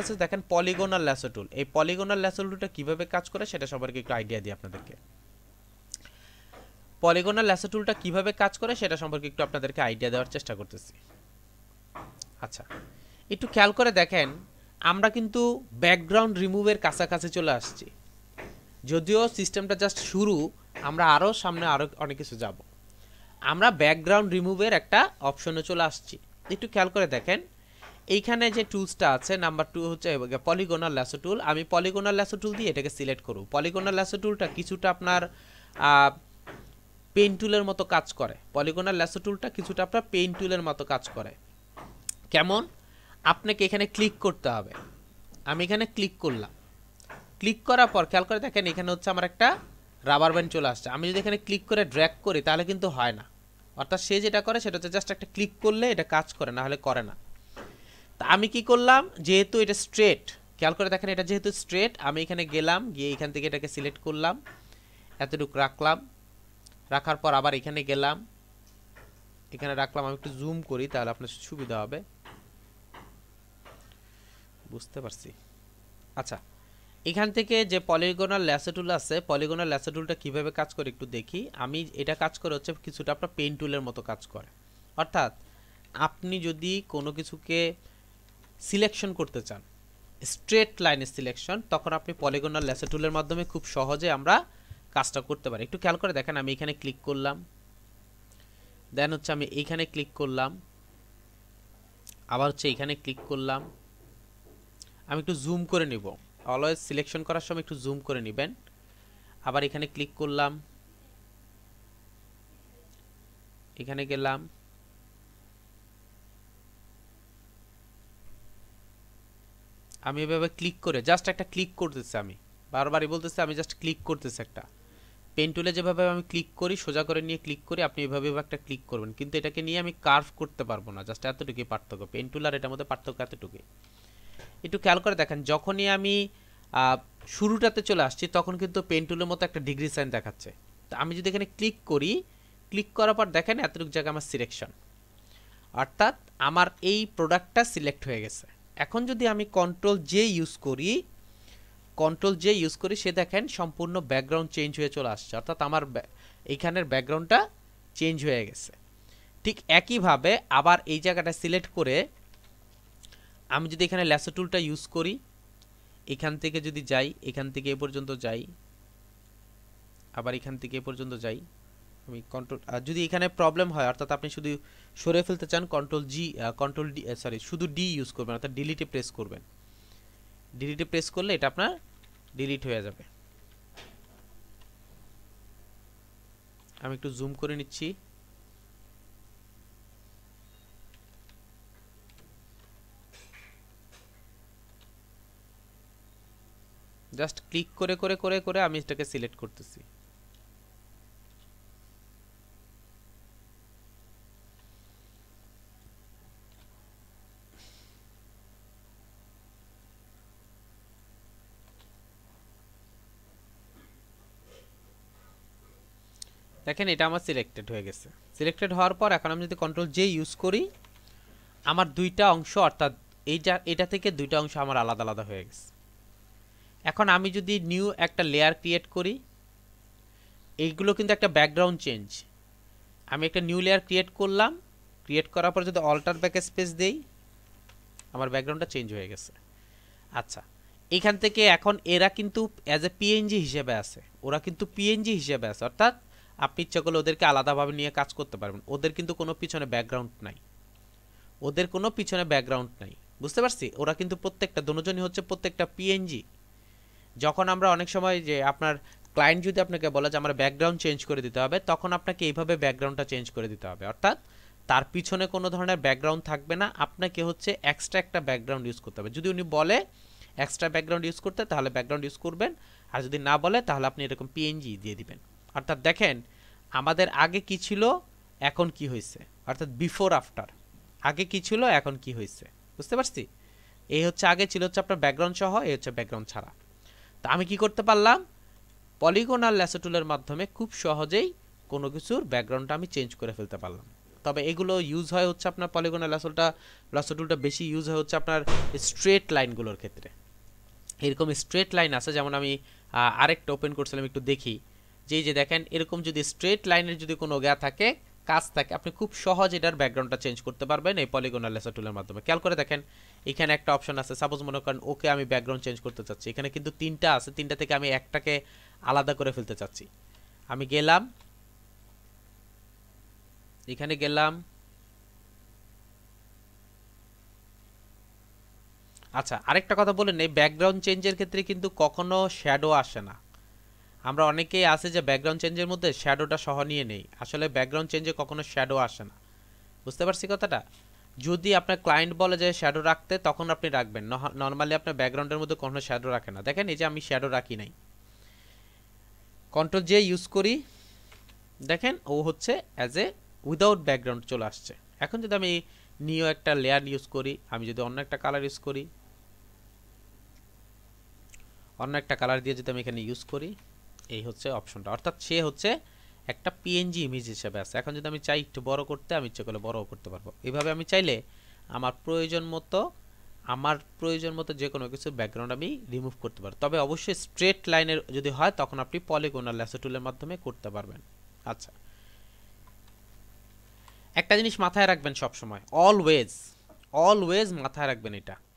আছে, দেখেন পলিগোনাল ল্যাসো টুল। এই পলিগোনাল ল্যাসো টুলটা কীভাবে কাজ করে সেটা সম্পর্কে একটু আইডিয়া দিই আপনাদেরকে। পলিগোনাল ল্যাসো টুলটা কীভাবে কাজ করে সেটা সম্পর্কে একটু আপনাদেরকে আইডিয়া দেওয়ার চেষ্টা করতেছি। আচ্ছা, একটু খেয়াল করে দেখেন, আমরা কিন্তু ব্যাকগ্রাউন্ড রিমুভের কাছাকাছি চলে আসছি। যদিও সিস্টেমটা জাস্ট শুরু, আমরা আরও সামনে আরও অনেক কিছু যাব। আমরা ব্যাকগ্রাউন্ড রিমুভের একটা অপশনে চলে আসছি। একটু খেয়াল করে দেখেন, এইখানে যে টুলসটা আছে নাম্বার 2 হচ্ছে পলিগোনাল ল্যাসো টুল। আমি পলিগোনাল ল্যাসো টুল দিয়ে এটাকে সিলেক্ট করব। পলিগোনাল ল্যাসো টুলটা কিছুটা আপনার পেন টুলের মতো কাজ করে। পলিগোনাল ল্যাসো টুলটা কিছুটা আপনার পেন টুলের মতো কাজ করে। কেমন? আপনাকে এখানে ক্লিক করতে হবে। আমি এখানে ক্লিক করলাম, ক্লিক করার পর খেয়াল করে দেখেন এখানে হচ্ছে আমার একটা রাবার ব্যান্ড চলে আসছে। আমি যদি এখানে ক্লিক করে ড্র্যাগ করি তাহলে কিন্তু হয় না, অর্থাৎ সে যেটা করে সেটা হচ্ছে জাস্ট একটা ক্লিক করলে এটা কাজ করে, না হলে করে না। তা আমি কি করলাম, যেহেতু এটা স্ট্রেট, খেয়াল করে দেখেন এটা যেহেতু স্ট্রেট, আমি এখানে গেলাম, গিয়ে এখান থেকে এটাকে সিলেক্ট করলাম, এতটুকু রাখলাম, রাখার পর আবার এখানে গেলাম, এখানে রাখলাম। আমি একটু জুম করি তাহলে আপনার সুবিধা হবে, বুঝতে পারছি। আচ্ছা, এখান থেকে যে পলিগোনাল ল্যাসো টুল আছে, পলিগোনাল ল্যাসো টুলটা কীভাবে কাজ করে একটু দেখি। আমি এটা কাজ করে হচ্ছে কিছুটা আপনার পেন টুলের মতো কাজ করে। অর্থাৎ আপনি যদি কোনো কিছুকে সিলেকশন করতে চান, স্ট্রেট লাইনের সিলেকশন, তখন আপনি পলিগোনাল ল্যাসো টুলের মাধ্যমে খুব সহজে আমরা কাজটা করতে পারি। একটু খেয়াল করে দেখেন, আমি এখানে ক্লিক করলাম, দেন হচ্ছে আমি এইখানে ক্লিক করলাম, আবার হচ্ছে এইখানে ক্লিক করলাম। আমি একটু জুম করে নিব, অলওয়েজ সিলেকশন করার সময় একটু জুম করে নেবেন। আবার এখানে ক্লিক করলাম, এখানে গেলাম, আমি এভাবে ক্লিক করে জাস্ট একটা ক্লিক করতেছি, আমি বারবারই বলতেছি আমি জাস্ট ক্লিক করতেছি একটা। পেন টুলে যেভাবে আমি ক্লিক করি, সোজা করে নিয়ে ক্লিক করি, আপনি এভাবে একটা ক্লিক করবেন, কিন্তু এটাকে নিয়ে আমি কার্ভ করতে পারবো না। জাস্ট এতটুকুই পার্থক্য, পেন টুল আর এটার মধ্যে পার্থক্য এতটুকুই। একটু খেয়াল করে দেখেন, যখনই আমি শুরুটাতে চলে আসছি তখন কিন্তু পেন টুলের মতো একটা ডিগ্রি সাইন দেখাচ্ছে। তো আমি যদি এখানে ক্লিক করি, ক্লিক করার পর দেখেন এতটুকু জায়গা আমার সিলেকশন, অর্থাৎ আমার এই প্রোডাক্টটা সিলেক্ট হয়ে গেছে। এখন যদি আমি কন্ট্রোল জে ইউজ করি, সে দেখেন সম্পূর্ণ ব্যাকগ্রাউন্ড চেঞ্জ হয়ে চলে আসছে, অর্থাৎ আমার এইখানের ব্যাকগ্রাউন্ডটা চেঞ্জ হয়ে গেছে। ঠিক একইভাবে আবার এই জায়গাটা সিলেক্ট করে আমি যদি এখানে ল্যাসো টুলটা ইউজ করি, এখান থেকে যদি যাই, এখান থেকে এ পর্যন্ত যাই, আবার এখান থেকে এ পর্যন্ত যাই, আমি কন্ট্রোল, যদি এখানে প্রবলেম হয় অর্থাৎ আপনি শুধু সরে ফেলতে চান, কন্ট্রোল ডি, সরি শুধু ডি ইউজ করবেন, অর্থাৎ ডিলিটে প্রেস করবেন। ডিলিটে প্রেস করলে এটা আপনার ডিলিট হয়ে যাবে। আমি একটু জুম করে নিচ্ছি, জাস্ট ক্লিক করে করে করে করে আমি এটাকে সিলেক্ট করতেছি। দেখেন এটা আমার সিলেক্টেড হয়ে গেছে। সিলেক্টেড হওয়ার পর এখন আমি যদি কন্ট্রোল জে ইউজ করি, আমার দুইটা অংশ অর্থাৎ এটা থেকে দুইটা অংশ আমার আলাদা আলাদা হয়ে গেছে। এখন আমি যদি নিউ একটা লেয়ার ক্রিয়েট করি, এইগুলো কিন্তু একটা ব্যাকগ্রাউন্ড চেঞ্জ। আমি একটা নিউ লেয়ার ক্রিয়েট করলাম, ক্রিয়েট করার পর যদি অল্টার ব্যাক স্পেস দেই, আমার ব্যাকগ্রাউন্ডটা চেঞ্জ হয়ে গেছে। আচ্ছা, এখান থেকে এখন এরা কিন্তু অ্যাজ এ পিএনজি হিসেবে আছে, ওরা কিন্তু পিএনজি হিসেবে আছে, অর্থাৎ আপনি ইচ্ছা করলে ওদেরকে আলাদাভাবে নিয়ে কাজ করতে পারবেন। ওদের কিন্তু কোনো পিছনে ব্যাকগ্রাউন্ড নাই, ওদের কোনো পিছনে ব্যাকগ্রাউন্ড নাই, বুঝতে পারছি? ওরা কিন্তু প্রত্যেকটা দুজনই হচ্ছে প্রত্যেকটা পিএনজি। যখন আমরা অনেক সময় যে আপনার ক্লায়েন্ট যদি আপনাকে বলে যে আমার ব্যাকগ্রাউন্ড চেঞ্জ করে দিতে হবে, তখন আপনাকে এইভাবে ব্যাকগ্রাউন্ডটা চেঞ্জ করে দিতে হবে, অর্থাৎ তার পিছনে কোনো ধরনের ব্যাকগ্রাউন্ড থাকবে না, আপনাকে হচ্ছে এক্সট্রা একটা ব্যাকগ্রাউন্ড ইউজ করতে হবে। যদি উনি বলে এক্সট্রা ব্যাকগ্রাউন্ড ইউজ করতে, তাহলে ব্যাকগ্রাউন্ড ইউজ করবেন, আর যদি না বলে তাহলে আপনি এরকম পিএনজি দিয়ে দিবেন। অর্থাৎ দেখেন আমাদের আগে কি ছিল, এখন কি হয়েছে, অর্থাৎ বিফোর আফটার। আগে কি ছিল, এখন কি হয়েছে, বুঝতে পারছি? এই হচ্ছে আগে ছিল হচ্ছে আপনার ব্যাকগ্রাউন্ড সহ, এই হচ্ছে ব্যাকগ্রাউন্ড ছাড়া। তো আমি কি করতে পারলাম, পলিগনাল ল্যাসো টুলের মাধ্যমে খুব সহজেই কোনো কিছুর ব্যাকগ্রাউন্ডটা আমি চেঞ্জ করে ফেলতে পারলাম। তবে এগুলো ইউজ হয় হচ্ছে আপনার পলিগনাল ল্যাসো টুলটা বেশি ইউজ হয় হচ্ছে আপনার স্ট্রেট লাইনগুলোর ক্ষেত্রে। এরকম স্ট্রেট লাইন আছে, যেমন আমি আরেকটা ওপেন করছিলাম, একটু দেখি। যে দেখেন এরকম যদি স্ট্রেট লাইনের যদি কোনো থাকে, কাজ থাকে, আপনি খুব সহজ এটার ব্যাকগ্রাউন্ডটা চেঞ্জ করতে পারবেন এই পলিগনাল ল্যাসো টুলের মাধ্যমে। খেয়াল করে দেখেন এখানে একটা অপশন আছে, সাপোজ মনে করেন ওকে আমি ব্যাকগ্রাউন্ড চেঞ্জ করতে চাচ্ছি, এখানে কিন্তু তিনটা আছে, তিনটা থেকে আমি একটাকে আলাদা করে ফেলতে চাচ্ছি। আমি গেলাম, এখানে গেলাম। আচ্ছা, আরেকটা কথা বলেন, এই ব্যাকগ্রাউন্ড চেঞ্জের ক্ষেত্রে কিন্তু কখনো শ্যাডো আসে না। আমরা অনেকেই আছে যে ব্যাকগ্রাউন্ড চেঞ্জের মধ্যে শ্যাডোটা সহ নিয়ে নেই, আসলে ব্যাকগ্রাউন্ড চেঞ্জে কখনো শ্যাডো আসে না, বুঝতে পারছি কথাটা? যদি আপনার ক্লায়েন্ট বলে যে শ্যাডো রাখতে, তখন আপনি রাখবেন, নর্মালি আপনার ব্যাকগ্রাউন্ডের মধ্যে কোনো শ্যাডো রাখে না। দেখেন এই যে আমি শ্যাডো রাখি নাই, কন্ট্রোল জে ইউজ করি, দেখেন ও হচ্ছে অ্যাজ এ উইদাউট ব্যাকগ্রাউন্ড চলে আসছে। এখন যদি আমি নিউ একটা লেয়ার ইউজ করি, আমি যদি অন্য একটা কালার ইউজ করি, অন্য একটা কালার দিয়ে যদি আমি এখানে ইউজ করি, এই হচ্ছে অপশনটা, অর্থাৎ সে হচ্ছে একটা পিএনজি ইমেজ হিসেবে আছে। এখন যদি আমি চাই একটু বড় করতে, আমি ইচ্ছে করলে বড়ও করতে পারবো। এইভাবে আমি চাইলে আমার প্রয়োজন মতো যে কোনো কিছু ব্যাকগ্রাউন্ড আমি রিমুভ করতে পারবো। তবে অবশ্যই স্ট্রেট লাইনের যদি হয়, তখন আপনি পলিগনাল ল্যাসো টুলের মাধ্যমে করতে পারবেন। আচ্ছা, একটা জিনিস মাথায় রাখবেন সব সময়, অলওয়েজ মাথায় রাখবেন,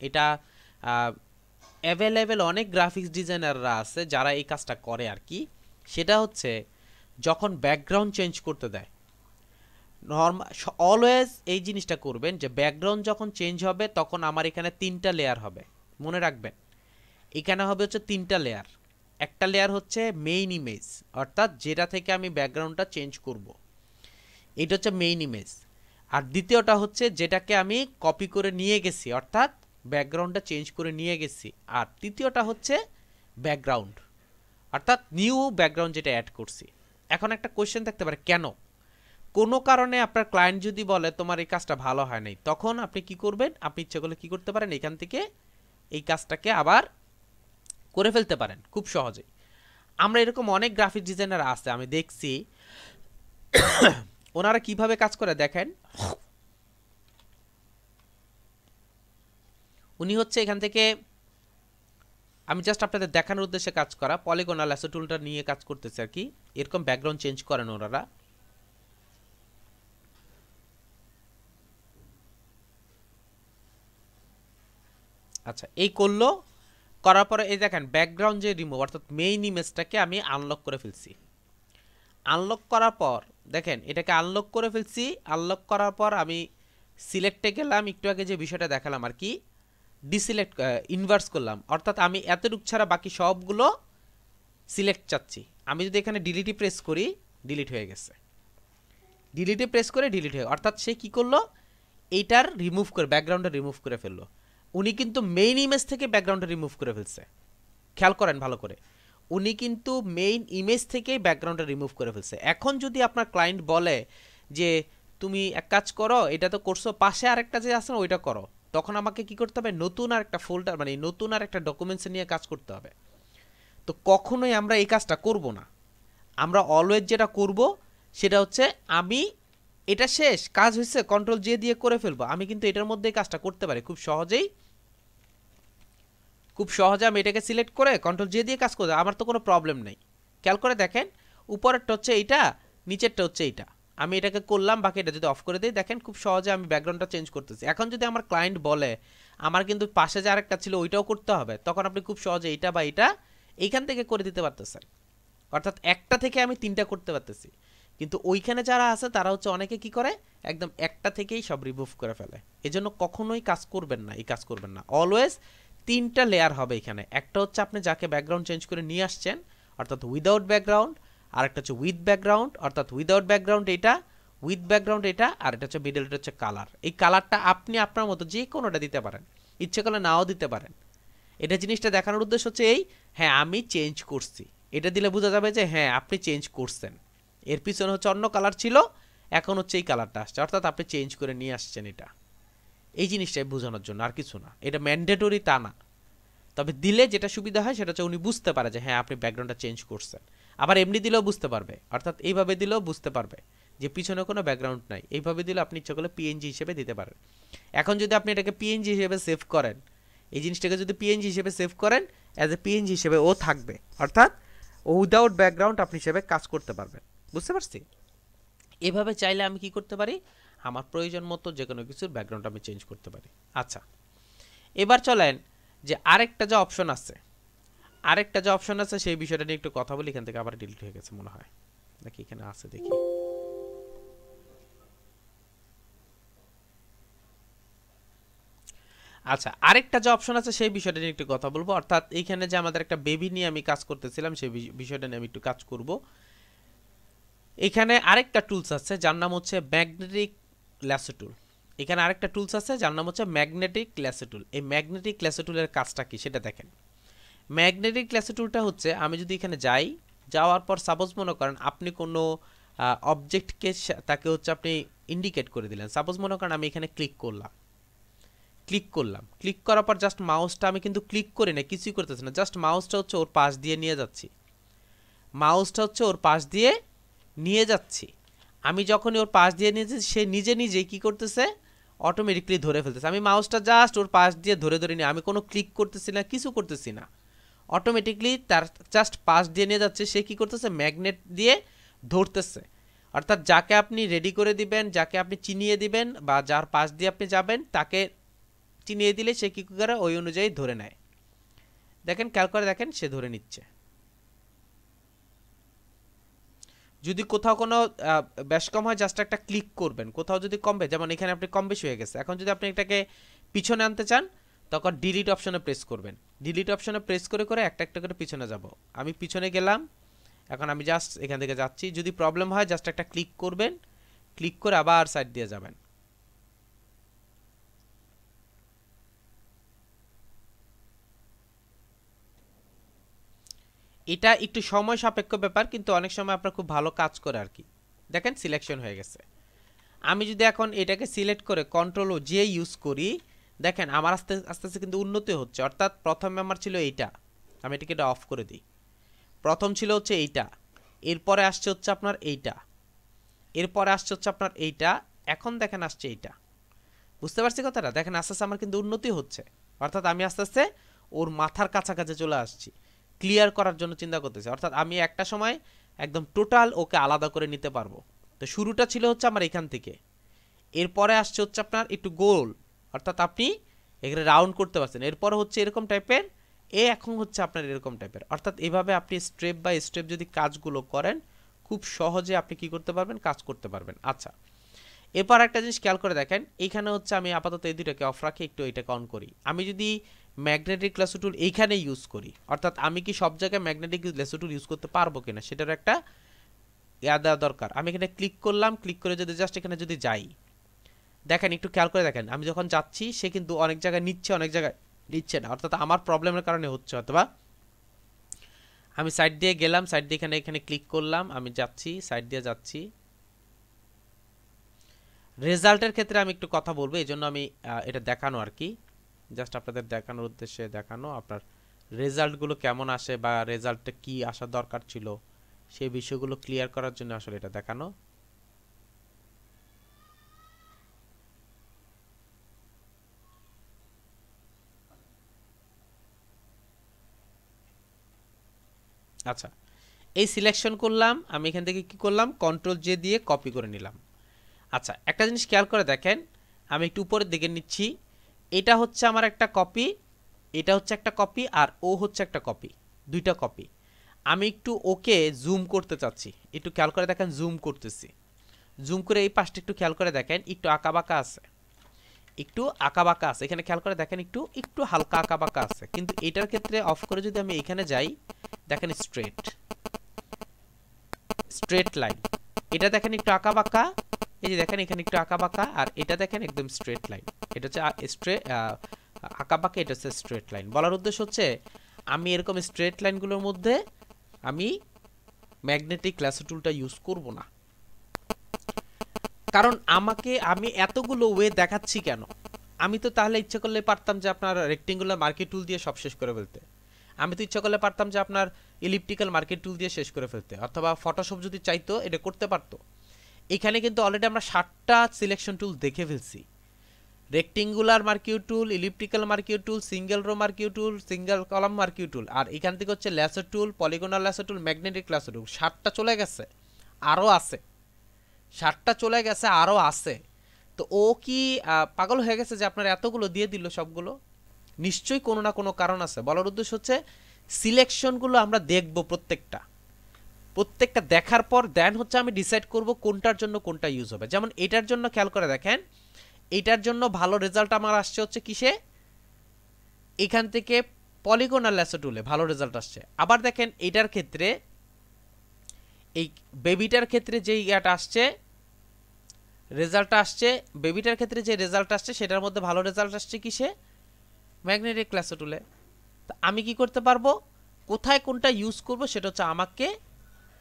এটা অ্যাভেলেবেল অনেক গ্রাফিক্স ডিজাইনাররা আছে যারা এই কাজটা করে আর কি। সেটা হচ্ছে যখন ব্যাকগ্রাউন্ড চেঞ্জ করতে দেয়, অলওয়েজ এই জিনিসটা করবেন যে ব্যাকগ্রাউন্ড যখন চেঞ্জ হবে, তখন আমার এখানে তিনটা লেয়ার হবে, মনে রাখবেন। এখানে হবে হচ্ছে তিনটা লেয়ার। একটা লেয়ার হচ্ছে মেইন ইমেজ, অর্থাৎ যেটা থেকে আমি ব্যাকগ্রাউন্ডটা চেঞ্জ করব, এটা হচ্ছে মেইন ইমেজ। আর দ্বিতীয়টা হচ্ছে যেটাকে আমি কপি করে নিয়ে গেছি, অর্থাৎ ব্যাকগ্রাউন্ডটা চেঞ্জ করে নিয়ে গেছি। আর তৃতীয়টা হচ্ছে ব্যাকগ্রাউন্ড, অর্থাৎ নিউ ব্যাকগ্রাউন্ড যেটা অ্যাড করছি। এখন একটা কোয়েশ্চেন থাকতে পারে, কেন? কোনো কারণে আপনার ক্লায়েন্ট যদি বলে তোমার এই কাজটা ভালো হয় নাই, তখন আপনি কি করবেন? আপনি ইচ্ছে করলে কি করতে পারেন, এখান থেকে এই কাজটাকে আবার করে ফেলতে পারেন খুব সহজেই। আমরা এরকম অনেক গ্রাফিক ডিজাইনার আছে, আমি দেখছি ওনারা কিভাবে কাজ করে দেখেন। উনি হচ্ছে এখান থেকে, আমি জাস্ট আপনাদের দেখানোর উদ্দেশ্যে কাজ করা, পলিগনাল ল্যাসো টুলটা নিয়ে কাজ করতেছে আর কি। এরকম ব্যাকগ্রাউন্ড চেঞ্জ করেন ওনারা। আচ্ছা, এই করলো, করার পরে এই দেখেন ব্যাকগ্রাউন্ড যে রিমুভ, অর্থাৎ মেইন ইমেজটাকে আমি আনলক করে ফেলছি। আনলক করার পর দেখেন এটাকে আনলক করে ফেলছি। আনলক করার পর আমি সিলেক্টে গেলাম, একটু আগে যে বিষয়টা দেখালাম আর কি, ডিসিলেক্ট ইনভার্স করলাম, অর্থাৎ আমি এতটুক ছাড়া বাকি সবগুলো সিলেক্ট চাচ্ছি। আমি যদি এখানে ডিলিটে প্রেস করি, ডিলিট হয়ে গেছে। ডিলিটে প্রেস করে ডিলিট হয়ে, অর্থাৎ সে কি করলো, এইটার রিমুভ করে ব্যাকগ্রাউন্ডটা রিমুভ করে ফেললো। উনি কিন্তু মেইন ইমেজ থেকে ব্যাকগ্রাউন্ডটা রিমুভ করে ফেলছে, খেয়াল করেন ভালো করে, উনি কিন্তু মেইন ইমেজ থেকেই ব্যাকগ্রাউন্ডটা রিমুভ করে ফেলছে। এখন যদি আপনার ক্লায়েন্ট বলে যে তুমি এক কাজ করো, এটা তো করছো, পাশে আরেকটা যে আছে না ওইটা করো, তখন আমাকে কি করতে হবে, নতুন আর একটা ফোল্ডার মানে নতুন আর একটা ডকুমেন্টস নিয়ে কাজ করতে হবে। তো কখনোই আমরা এই কাজটা করব না। আমরা অলওয়েজ যেটা করব, সেটা হচ্ছে আমি এটা শেষ, কাজ হয়েছে, কন্ট্রোল জে দিয়ে করে ফেলবো, আমি কিন্তু এটার মধ্যেই কাজটা করতে পারি খুব সহজেই। খুব সহজে আমি এটাকে সিলেক্ট করে কন্ট্রোল জে দিয়ে কাজ করতে, আমার তো কোনো প্রবলেম নেই। খেয়াল করে দেখেন, উপরেরটা হচ্ছে এইটা, নিচেরটা হচ্ছে এইটা। আমি এটাকে করলাম, বাকি এটা যদি অফ করে দিই, দেখেন খুব সহজে আমি ব্যাকগ্রাউন্ডটা চেঞ্জ করতেছি। এখন যদি আমার ক্লায়েন্ট বলে আমার কিন্তু পাশে যে আরেকটা ছিল ওইটাও করতে হবে, তখন আপনি খুব সহজে এইটা বা এইটা এইখান থেকে করে দিতে পারতেছেন। অর্থাৎ একটা থেকে আমি তিনটা করতে পারতেছি। কিন্তু ওইখানে যারা আছে তারা হচ্ছে অনেকে কি করে, একদম একটা থেকেই সব রিমুভ করে ফেলে। এজন্য কখনোই কাজ করবেন না, এই কাজ করবেন না। অলওয়েজ তিনটা লেয়ার হবে এখানে। একটা হচ্ছে আপনি যাকে ব্যাকগ্রাউন্ড চেঞ্জ করে নিয়ে আসছেন, অর্থাৎ উইদাউট ব্যাকগ্রাউন্ড। আর একটা হচ্ছে উইথ ব্যাকগ্রাউন্ড, অর্থাৎ উইদাউট ব্যাকগ্রাউন্ড এটা, উইথ ব্যাকগ্রাউন্ড এটা, আর এটা হচ্ছে মিডলটা হচ্ছে কালার। এই কালারটা আপনি আপনার মতো যে কোনোটা দিতে পারেন, ইচ্ছে করলে নাও দিতে পারেন। এটা জিনিসটা দেখানোর উদ্দেশ্য হচ্ছে এই, হ্যাঁ আমি চেঞ্জ করছি। এটা দিলে বোঝা যাবে যে হ্যাঁ আপনি চেঞ্জ করছেন। এর পিছনে হচ্ছে অন্য কালার ছিল, এখন হচ্ছে এই কালারটা আসছে, অর্থাৎ আপনি চেঞ্জ করে নিয়ে আসছেন। এটা এই জিনিসটাই বোঝানোর জন্য, আর কিছু না। এটা ম্যান্ডেটরি তা না, তবে দিলে যেটা সুবিধা হয় সেটা হচ্ছে উনি বুঝতে পারে যে হ্যাঁ আপনি ব্যাকগ্রাউন্ডটা চেঞ্জ করছেন। আবার এমনি দিলেও বুঝতে পারবে, অর্থাৎ এইভাবে দিলেও বুঝতে পারবে যে পিছনে কোনো ব্যাকগ্রাউন্ড নাই। এইভাবে দিলে আপনি ইচ্ছা করলে পিএনজি হিসেবে দিতে পারেন। এখন যদি আপনি এটাকে পিএনজি হিসেবে সেভ করেন, এই জিনিসটাকে যদি পিএনজি হিসেবে সেভ করেন, অ্যাজ এ পিএনজি হিসেবে ও থাকবে, অর্থাৎ উইদাউট ব্যাকগ্রাউন্ড আপনি হিসেবে কাজ করতে পারবেন। বুঝতে পারছি? এভাবে চাইলে আমি কি করতে পারি, আমার প্রয়োজন মতো যে কোনো কিছুর ব্যাকগ্রাউন্ড আমি চেঞ্জ করতে পারি। আচ্ছা, এবার চলেন যে আরেকটা যে অপশন আছে, আরেকটা যে অপশন আছে সেই বিষয়টা নিয়ে একটু কথা বলি। এখান থেকে আবার ডিলিট হয়ে গেছে মনে হয়, নাকি এখানে আছে দেখি। আচ্ছা, আরেকটা যে অপশন আছে সেই বিষয়টা নিয়ে একটু কথা বলবো। অর্থাৎ এইখানে যে আমাদের একটা বেবি নিয়ে আমি কাজ করতেছিলাম, সেই বিষয়টা নিয়ে আমি একটু কাজ করব। এখানে আরেকটা টুলস আছে যার নাম হচ্ছে ম্যাগনেটিক ল্যাসো টুল। এখানে আরেকটা টুলস আছে যার নাম হচ্ছে ম্যাগনেটিক ল্যাসো টুল। এই ম্যাগনেটিক ল্যাসো টুলের কাজটা কি সেটা দেখেন। ম্যাগনেটিক ল্যাসো টুলটা হচ্ছে, আমি যদি এখানে যাই, যাওয়ার পর সাপোজ মনে করেন আপনি কোনো অবজেক্টকে তাকে হচ্ছে আপনি ইন্ডিকেট করে দিলেন। সাপোজ মনে করেন আমি এখানে ক্লিক করলাম, ক্লিক করার পর জাস্ট মাউসটা আমি কিন্তু ক্লিক করি না, কিছুই করতেছি না, জাস্ট মাউসটা হচ্ছে ওর পাশ দিয়ে নিয়ে যাচ্ছি। মাউসটা হচ্ছে ওর পাশ দিয়ে নিয়ে যাচ্ছি। আমি যখনই ওর পাশ দিয়ে নিয়ে যাচ্ছি, সে নিজে নিজেই কী করতেছে, অটোমেটিকলি ধরে ফেলতেছে। আমি মাউসটা জাস্ট ওর পাশ দিয়ে ধরে ধরে নিয়ে, আমি কোনো ক্লিক করতেছি না, কিছু করতেছি না, অটোমেটিকলি তার জাস্ট পাশ দিয়ে নিয়ে যাচ্ছে। সে কী করতেছে, ম্যাগনেট দিয়ে ধরতেছে। অর্থাৎ যাকে আপনি রেডি করে দিবেন, যাকে আপনি চিনিয়ে দিবেন, বা যার পাশ দিয়ে আপনি যাবেন তাকে চিনিয়ে দিলে সে কী করে ওই অনুযায়ী ধরে নেয়। দেখেন, খেয়াল করে দেখেন, সে ধরে নিচ্ছে। যদি কোথাও কোনো বেশ কম হয়, জাস্ট একটা ক্লিক করবেন। কোথাও যদি কমবে, যেমন এখানে আপনি কম বেশি হয়ে গেছে, এখন যদি আপনি এটাকে পিছনে আনতে চান, তখন ডিলিট অপশনে প্রেস করবেন। ডিলিট অপশনে প্রেস করে করে একটা একটা করে পিছনে যাব। আমি পিছনে গেলাম, এখন আমি জাস্ট এখান থেকে যাচ্ছি। যদি প্রবলেম হয় জাস্ট একটা ক্লিক করবেন, ক্লিক করে আবার সাইড দিয়ে যাবেন। এটা একটু সময় সাপেক্ষ ব্যাপার, কিন্তু অনেক সময় আপনার খুব ভালো কাজ করে আর কি। দেখেন সিলেকশন হয়ে গেছে। আমি যদি এখন এটাকে সিলেক্ট করে কন্ট্রোল ও জে ইউজ করি, দেখেন আমার আস্তে আস্তে আস্তে কিন্তু উন্নতি হচ্ছে। অর্থাৎ প্রথমে আমার ছিল এইটা, আমি এটাকে এটা অফ করে দিই। প্রথম ছিল হচ্ছে এইটা, এরপরে আসছে হচ্ছে আপনার এইটা, এরপরে আসছে হচ্ছে আপনার এইটা, এখন দেখেন আসছে এইটা। বুঝতে পারছি কথাটা? দেখেন আস্তে আস্তে আমার কিন্তু উন্নতি হচ্ছে। অর্থাৎ আমি আস্তে আস্তে ওর মাথার কাছাকাছি চলে আসছি, ক্লিয়ার করার জন্য চিন্তা করতেছি। অর্থাৎ আমি একটা সময় একদম টোটাল ওকে আলাদা করে নিতে পারবো। তো শুরুটা ছিল হচ্ছে আমার এখান থেকে, এরপরে আসছে হচ্ছে আপনার একটু গোল, অর্থাৎ আপনি এখানে রাউন্ড করতে পারছেন। এরপরে হচ্ছে এরকম টাইপের, এখন হচ্ছে আপনার এরকম টাইপের। অর্থাৎ এভাবে আপনি স্টেপ বাই স্টেপ যদি কাজগুলো করেন, খুব সহজে আপনি কি করতে পারবেন, কাজ করতে পারবেন। আচ্ছা, এরপর একটা জিনিস খেয়াল করে দেখেন, এইখানে হচ্ছে আমি আপাতত এই দুটাকে অফ রাখি, একটু এটাকে অন করি। আমি যদি ম্যাগনেটিক ল্যাসো টুল এইখানে ইউজ করি, অর্থাৎ আমি কি সব জায়গায় ম্যাগনেটিক ল্যাসো টুল ইউজ করতে পারবো কিনা সেটার একটা ইয়া দেওয়া দরকার। আমি এখানে ক্লিক করলাম, ক্লিক করে যদি জাস্ট এখানে যদি যাই, দেখেন একটু খেয়াল করে দেখেন, আমি যখন যাচ্ছি সে কিন্তু অনেক জায়গায় নিচ্ছে, অনেক জায়গায় নিচ্ছে না। অর্থাৎ আমার প্রবলেমের কারণে হচ্ছে। অথবা আমি সাইড দিয়ে গেলাম, সাইড দিয়ে এখানে এখানে ক্লিক করলাম, আমি যাচ্ছি, সাইড দিয়ে যাচ্ছি। রেজাল্টের ক্ষেত্রে আমি একটু কথা বলবো, এই জন্য আমি এটা দেখানো আর কি, জাস্ট আপনাদের দেখানোর উদ্দেশ্যে দেখানো। আপনার রেজাল্টগুলো কেমন আসে বা রেজাল্টে কি আসা দরকার ছিল সেই বিষয়গুলো ক্লিয়ার করার জন্য আসলে এটা দেখানো। আচ্ছা, এই সিলেকশন করলাম, আমি এখান থেকে কি করলাম, কন্ট্রোল জে দিয়ে কপি করে নিলাম। আচ্ছা, একটা জিনিস খেয়াল করে দেখেন, আমি একটু উপরের দিকে নিচ্ছি, এটা হচ্ছে আমার একটা কপি, এটা হচ্ছে একটা কপি, আর ও হচ্ছে একটা কপি, দুইটা কপি। আমি একটু ওকে জুম করতে চাচ্ছি, একটু খেয়াল করে দেখেন, জুম করতেছি, জুম করে এই পাশটা একটু খেয়াল করে দেখেন, একটু আঁকাবাঁকা আছে, একটু আঁকাবাঁকা আছে, এখানে খেয়াল করে দেখেন, একটু একটু হালকা আঁকাবাঁকা আছে। কিন্তু এটার ক্ষেত্রে অফ করে যদি আমি এখানে যাই, দেখেন স্ট্রেট স্ট্রেট লাইন, এটা দেখেন একটু আঁকাবাঁকা, এই যে দেখেন এখানে একটু আঁকাবাঁকা, আর এটা দেখেন একদম স্ট্রেট লাইন। এটা হচ্ছে আঁকাবাঁকা, এটা হচ্ছে স্ট্রেট লাইন। বলার উদ্দেশ্য হচ্ছে আমি এরকম স্ট্রেট লাইনগুলোর মধ্যে আমি ম্যাগনেটিক ল্যাসো টুলটা ইউজ করব না, কারণ আমি এতগুলো ওয়ে দেখাচ্ছি কেন? আমি তো তাহলে ইচ্ছা করলে পারতাম যে আপনার রেক্টেঙ্গুলার মার্কেট টুল দিয়ে সব শেষ করে ফেলতে, আমি তো ইচ্ছা করলে পারতাম যে আপনার ইলিপ্টিক্যাল মার্কেট টুল দিয়ে শেষ করে ফেলতে, অথবা ফটোশপ যদি চাইতো এটা করতে পারতো। এখানে কিন্তু অলরেডি আমরা 7টা সিলেকশন টুল দেখে ফেলছি, rectangular marquee tool, elliptical marquee tool, single row marquee tool, single column marquee tool, আর এখান থেকে হচ্ছে lasso tool, polygonal lasso tool, magnetic lasso tool. 7টা চলে গেছে, আরও আছে, 7টা চলে গেছে, আরও আছে। তো ও কি পাগল হয়ে গেছে যে আপনার এতগুলো দিয়ে দিল সবগুলো? নিশ্চয়ই কোনো না কোনো কারণ আছে। বলার উদ্দেশ্য হচ্ছে সিলেকশনগুলো আমরা দেখব, প্রত্যেকটা দেখার পর দেন হচ্ছে আমি ডিসাইড করব কোনটার জন্য কোনটা ইউজ হবে। যেমন এটার জন্য খেয়াল করে দেখেন, এটার জন্য ভালো রেজাল্ট আমার আসছে হচ্ছে কিসে, এখান থেকে পলিগোনাল ল্যাসো টুলে ভালো রেজাল্ট আসছে। আবার দেখেন এটার ক্ষেত্রে, এই বেবিটার ক্ষেত্রে যে ইয়াটা আসছে, রেজাল্ট আসছে, বেবিটার ক্ষেত্রে যে রেজাল্ট আসছে সেটার মধ্যে ভালো রেজাল্ট আসছে কিসে, ম্যাগনেটিক ল্যাসো টুলে। তা আমি কি করতে পারবো, কোথায় কোনটা ইউজ করব সেটা হচ্ছে আমাকে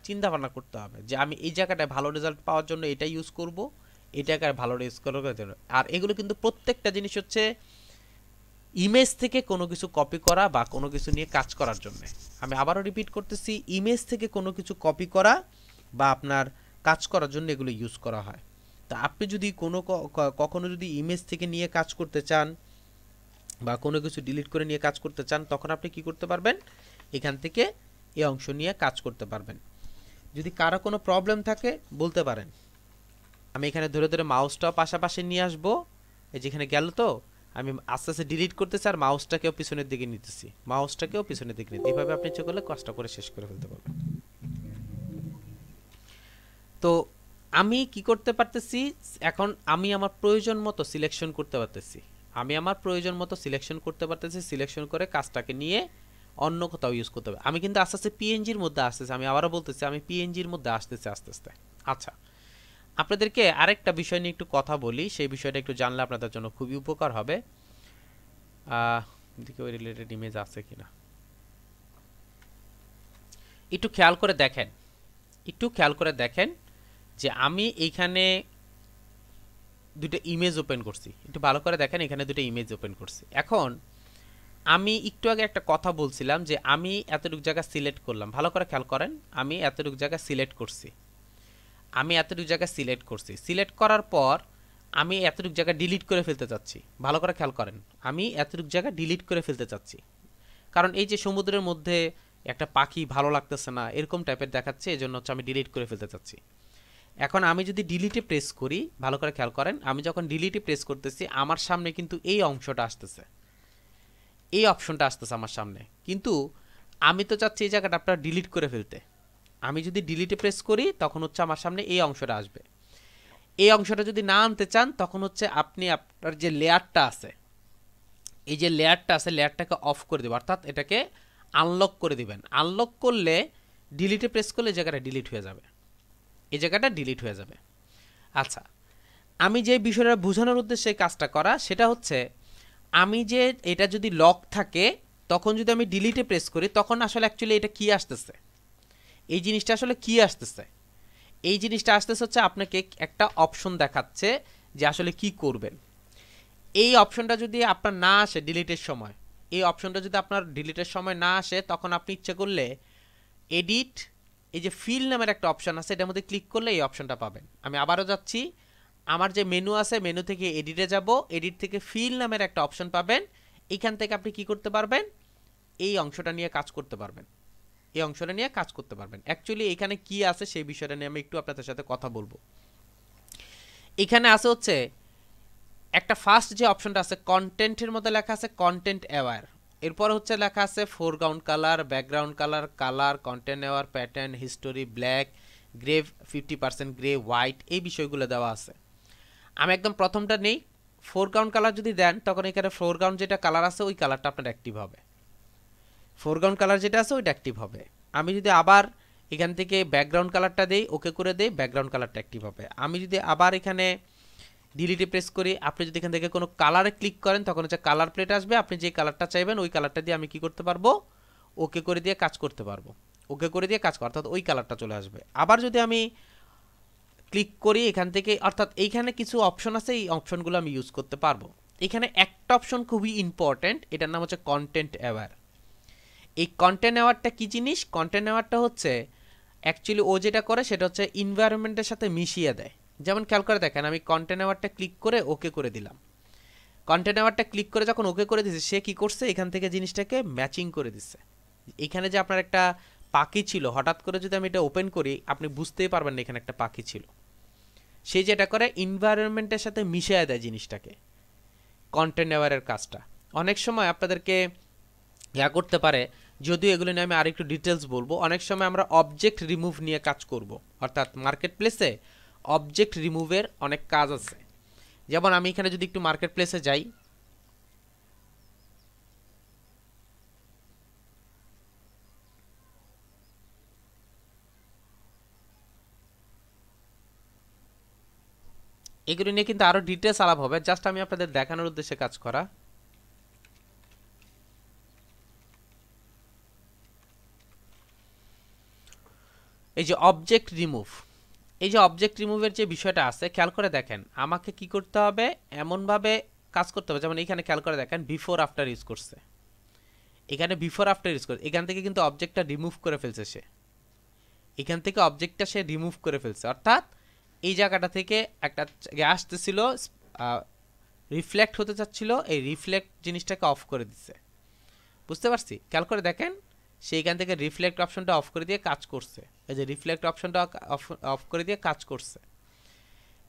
চিন্তা ভাবনা করতে হবে, যে আমি এই জায়গাটায় ভালো রেজাল্ট পাওয়ার জন্য এটা ইউজ করব, এই জায়গায় ভালো রেজাল্ট করার জন্য। আর এগুলো কিন্তু প্রত্যেকটা জিনিস হচ্ছে ইমেজ থেকে কোনো কিছু কপি করা বা কোনো কিছু নিয়ে কাজ করার জন্য। আমি আবারও রিপিট করতেছি, ইমেজ থেকে কোনো কিছু কপি করা বা আপনার কাজ করার জন্য এগুলো ইউজ করা হয়। তা আপনি যদি কখনো যদি ইমেজ থেকে নিয়ে কাজ করতে চান বা কোনো কিছু ডিলিট করে নিয়ে কাজ করতে চান, তখন আপনি কি করতে পারবেন, এখান থেকে এই অংশ নিয়ে কাজ করতে পারবেন। যদি কারো কোনো প্রবলেম থাকে বলতে পারেন। আমি এখানে ধরে ধরে মাউসটাও পাশাপাশি নিয়ে আসবো, এই যেখানে গেল তো আমি আস্তে আস্তে ডিলিট করতেছি, আর মাউসটাকেও পিছনের দিকে নিতেছি, মাউসটাকেও পিছনের দিকে নিতে, এইভাবে আপনি ইচ্ছে করলে কাজটা করে শেষ করে ফেলতে পারবেন। তো আমি কি করতে পারতেছি এখন, আমি আমার প্রয়োজন মতো সিলেকশন করতে পারতেছি, আমি আমার প্রয়োজন মতো সিলেকশন করতে পারতেছি, সিলেকশন করে কাজটাকে নিয়ে অন্য কোথাও ইউজ করতে হবে। আমি কিন্তু আস্তে আস্তে পিএনজির মধ্যে আসতেছি, আমি আবারও বলতেছি আমি পিএনজির মধ্যে আসতেছি আস্তে আস্তে। আচ্ছা, আপনাদেরকে আরেকটা বিষয় নিয়ে একটু কথা বলি, সেই বিষয়টা একটু জানলে আপনাদের জন্য খুবই উপকার হবে। দেখি ওই রিলেটেড ইমেজ আছে কিনা, একটু খেয়াল করে দেখেন, একটু খেয়াল করে দেখেন যে আমি এইখানে দুটো ইমেজ ওপেন করছি, একটু ভালো করে দেখেন, এখানে দুটো ইমেজ ওপেন করছি। এখন আমি একটু আগে একটা কথা বলছিলাম যে আমি এতটুকু জায়গা সিলেক্ট করলাম, ভালো করে খেয়াল করেন, আমি এতটুকু জায়গা সিলেক্ট করছি, আমি এতটুকু জায়গা সিলেক্ট করছি, সিলেক্ট করার পর আমি এতটুকু জায়গা ডিলিট করে ফেলতে চাচ্ছি। ভালো করে খেয়াল করেন, আমি এতটুকু জায়গা ডিলিট করে ফেলতে চাচ্ছি, কারণ এই যে সমুদ্রের মধ্যে একটা পাখি ভালো লাগতেছে না এরকম টাইপের দেখাচ্ছে, এই জন্য হচ্ছে আমি ডিলিট করে ফেলতে চাচ্ছি। এখন আমি যদি ডিলিটে প্রেস করি, ভালো করে খেয়াল করেন, আমি যখন ডিলিটে প্রেস করতেছি আমার সামনে কিন্তু এই অংশটা আসতেছে, এই অপশনটা আসতেছে আমার সামনে, কিন্তু আমি তো চাচ্ছি এই জায়গাটা আপনার ডিলিট করে ফেলতে। আমি যদি ডিলিটে প্রেস করি তখন হচ্ছে আমার সামনে এই অংশটা আসবে। এই অংশটা যদি না আনতে চান তখন হচ্ছে আপনি আপনার যে লেয়ারটা আছে, এই যে লেয়ারটা আছে, লেয়ারটাকে অফ করে দেবেন, অর্থাৎ এটাকে আনলক করে দিবেন। আনলক করলে ডিলিটে প্রেস করলে জায়গাটা ডিলিট হয়ে যাবে, এই জায়গাটা ডিলিট হয়ে যাবে। আচ্ছা, আমি যে বিষয়টা বোঝানোর উদ্দেশ্যে কাজটা করা সেটা হচ্ছে, আমি যে এটা যদি লক থাকে তখন যদি আমি ডিলিটে প্রেস করি তখন আসলে অ্যাকচুয়ালি এটা কি আসতেছে, এই জিনিসটা আসলে কি আসতেছে, এই জিনিসটা আসতেছে হচ্ছে আপনাকে একটা অপশন দেখাচ্ছে যে আসলে কি করবেন। এই অপশনটা যদি আপনার না আসে ডিলিটের সময়, এই অপশনটা যদি আপনার ডিলিটের সময় না আসে তখন আপনি ইচ্ছে করলে এডিট এই যে ফিল নামের একটা অপশন আছে, এটার মধ্যে ক্লিক করলে এই অপশনটা পাবেন। আমি আবারও যাচ্ছি, আমার যে মেনু আছে মেনু থেকে এডিটে যাব, এডিট থেকে ফিল নামের একটা অপশন পাবেন। এখান থেকে আপনি কি করতে পারবেন, এই অংশটা নিয়ে কাজ করতে পারবেন, এই অংশটা নিয়ে কাজ করতে পারবেন। অ্যাকচুয়ালি এখানে কি আছে সেই বিষয়টা নিয়ে আমি একটু আপনাদের সাথে কথা বলবো। এখানে আছে হচ্ছে একটা ফার্স্ট যে অপশনটা আছে কন্টেন্টের মধ্যে লেখা আছে কন্টেন্ট অ্যাওয়ার, এরপর হচ্ছে লেখা আছে foreground colour, background colour, colour, content aware, pattern, history, black, grey, 50% grey, white, এই বিষয়গুলো দেওয়া আছে। আমি একদম প্রথমটা নেই, ফোরগ্রাউন্ড কালার যদি দেন তখন এখানে ফোরগ্রাউন্ড যেটা কালার আছে ওই কালারটা আপনার অ্যাক্টিভ হবে, ফোরগ্রাউন্ড কালার যেটা আছে ওইটা অ্যাক্টিভ হবে। আমি যদি আবার এখান থেকে ব্যাকগ্রাউন্ড কালারটা দেই, ওকে করে দেই, ব্যাকগ্রাউন্ড কালারটা অ্যাক্টিভ হবে। আমি যদি আবার এখানে ডিলিটে প্রেস করি, আপনি যদি এখান থেকে কোনো কালারে ক্লিক করেন তখন হচ্ছে কালার প্লেট আসবে, আপনি যে কালারটা চাইবেন ওই কালারটা দিয়ে আমি কি করতে পারবো, ওকে করে দিয়ে কাজ করতে পারবো, ওকে করে দিয়ে কাজ করা, অর্থাৎ ওই কালারটা চলে আসবে। আবার যদি আমি ক্লিক করি এখান থেকে, অর্থাৎ এইখানে কিছু অপশন আছে, এই অপশনগুলো আমি ইউজ করতে পারবো। এখানে একটা অপশন খুবই ইম্পর্টেন্ট, এটার নাম হচ্ছে কন্টেন্ট অ্যাওয়ার। এই কন্টেন্ট অ্যাওয়ারটা কি জিনিস, কন্টেন্ট অ্যাওয়ারটা হচ্ছে অ্যাকচুয়ালি ও যেটা করে সেটা হচ্ছে এনভায়রনমেন্টের সাথে মিশিয়ে দেয়। যেমন খেয়াল করে দেখেন, আমি কন্টেন্ট অ্যাওয়ারটা ক্লিক করে ওকে করে দিলাম, কন্টেন্ট অ্যাওয়ারটা ক্লিক করে যখন ওকে করে দিচ্ছে সে কি করছে, এখান থেকে জিনিসটাকে ম্যাচিং করে দিচ্ছে। এখানে যে আপনার একটা পাখি ছিল, হঠাৎ করে যদি আমি এটা ওপেন করি আপনি বুঝতেই পারবেন না এখানে একটা পাখি ছিল। সে যেটা করে এনভায়রনমেন্টের সাথে মিশিয়ে দেয় জিনিসটাকে, কন্টেন্ট অ্যাওয়ারের কাজটা। অনেক সময় আপনাদেরকে ইয়া করতে পারে, যদিও এগুলো নিয়ে আমি আরেকটু ডিটেলস বলবো। অনেক সময় আমরা অবজেক্ট রিমুভ নিয়ে কাজ করব, অর্থাৎ মার্কেট প্লেসে অবজেক্ট রিমুভের অনেক কাজ আছে। যেমন আমি এখানে যদি একটু মার্কেট প্লেসে যাই, এগুলো নিয়ে কিন্তু আরো ডিটেলস আলাপ হবে, জাস্ট আমি আপনাদের দেখানোর উদ্দেশ্যে কাজ করা। এই যে অবজেক্ট রিমুভ, এই যে অবজেক্ট রিমুভের যে বিষয়টা আছে খেয়াল করে দেখেন, আমাকে কি করতে হবে, এমনভাবে কাজ করতে হবে। যেমন এখানে খেয়াল করে দেখেন বিফোর আফটার ইউজ করছে, এখানে বিফোর আফটার ইউজ করছে, এখান থেকে কিন্তু অবজেক্টটা রিমুভ করে ফেলছে সে, এখান থেকে অবজেক্টটা সে রিমুভ করে ফেলছে। অর্থাৎ এই জায়গাটা থেকে একটা আসতেছিল, রিফ্লেক্ট হতে চাচ্ছিল, এই রিফ্লেক্ট জিনিসটাকে অফ করে দিচ্ছে। বুঝতে পারছি, খেয়াল করে দেখেন সেইখান থেকে রিফ্লেক্ট অপশনটা অফ করে দিয়ে কাজ করছে, এই যে রিফ্লেক্ট অপশনটা অফ করে দিয়ে কাজ করছে।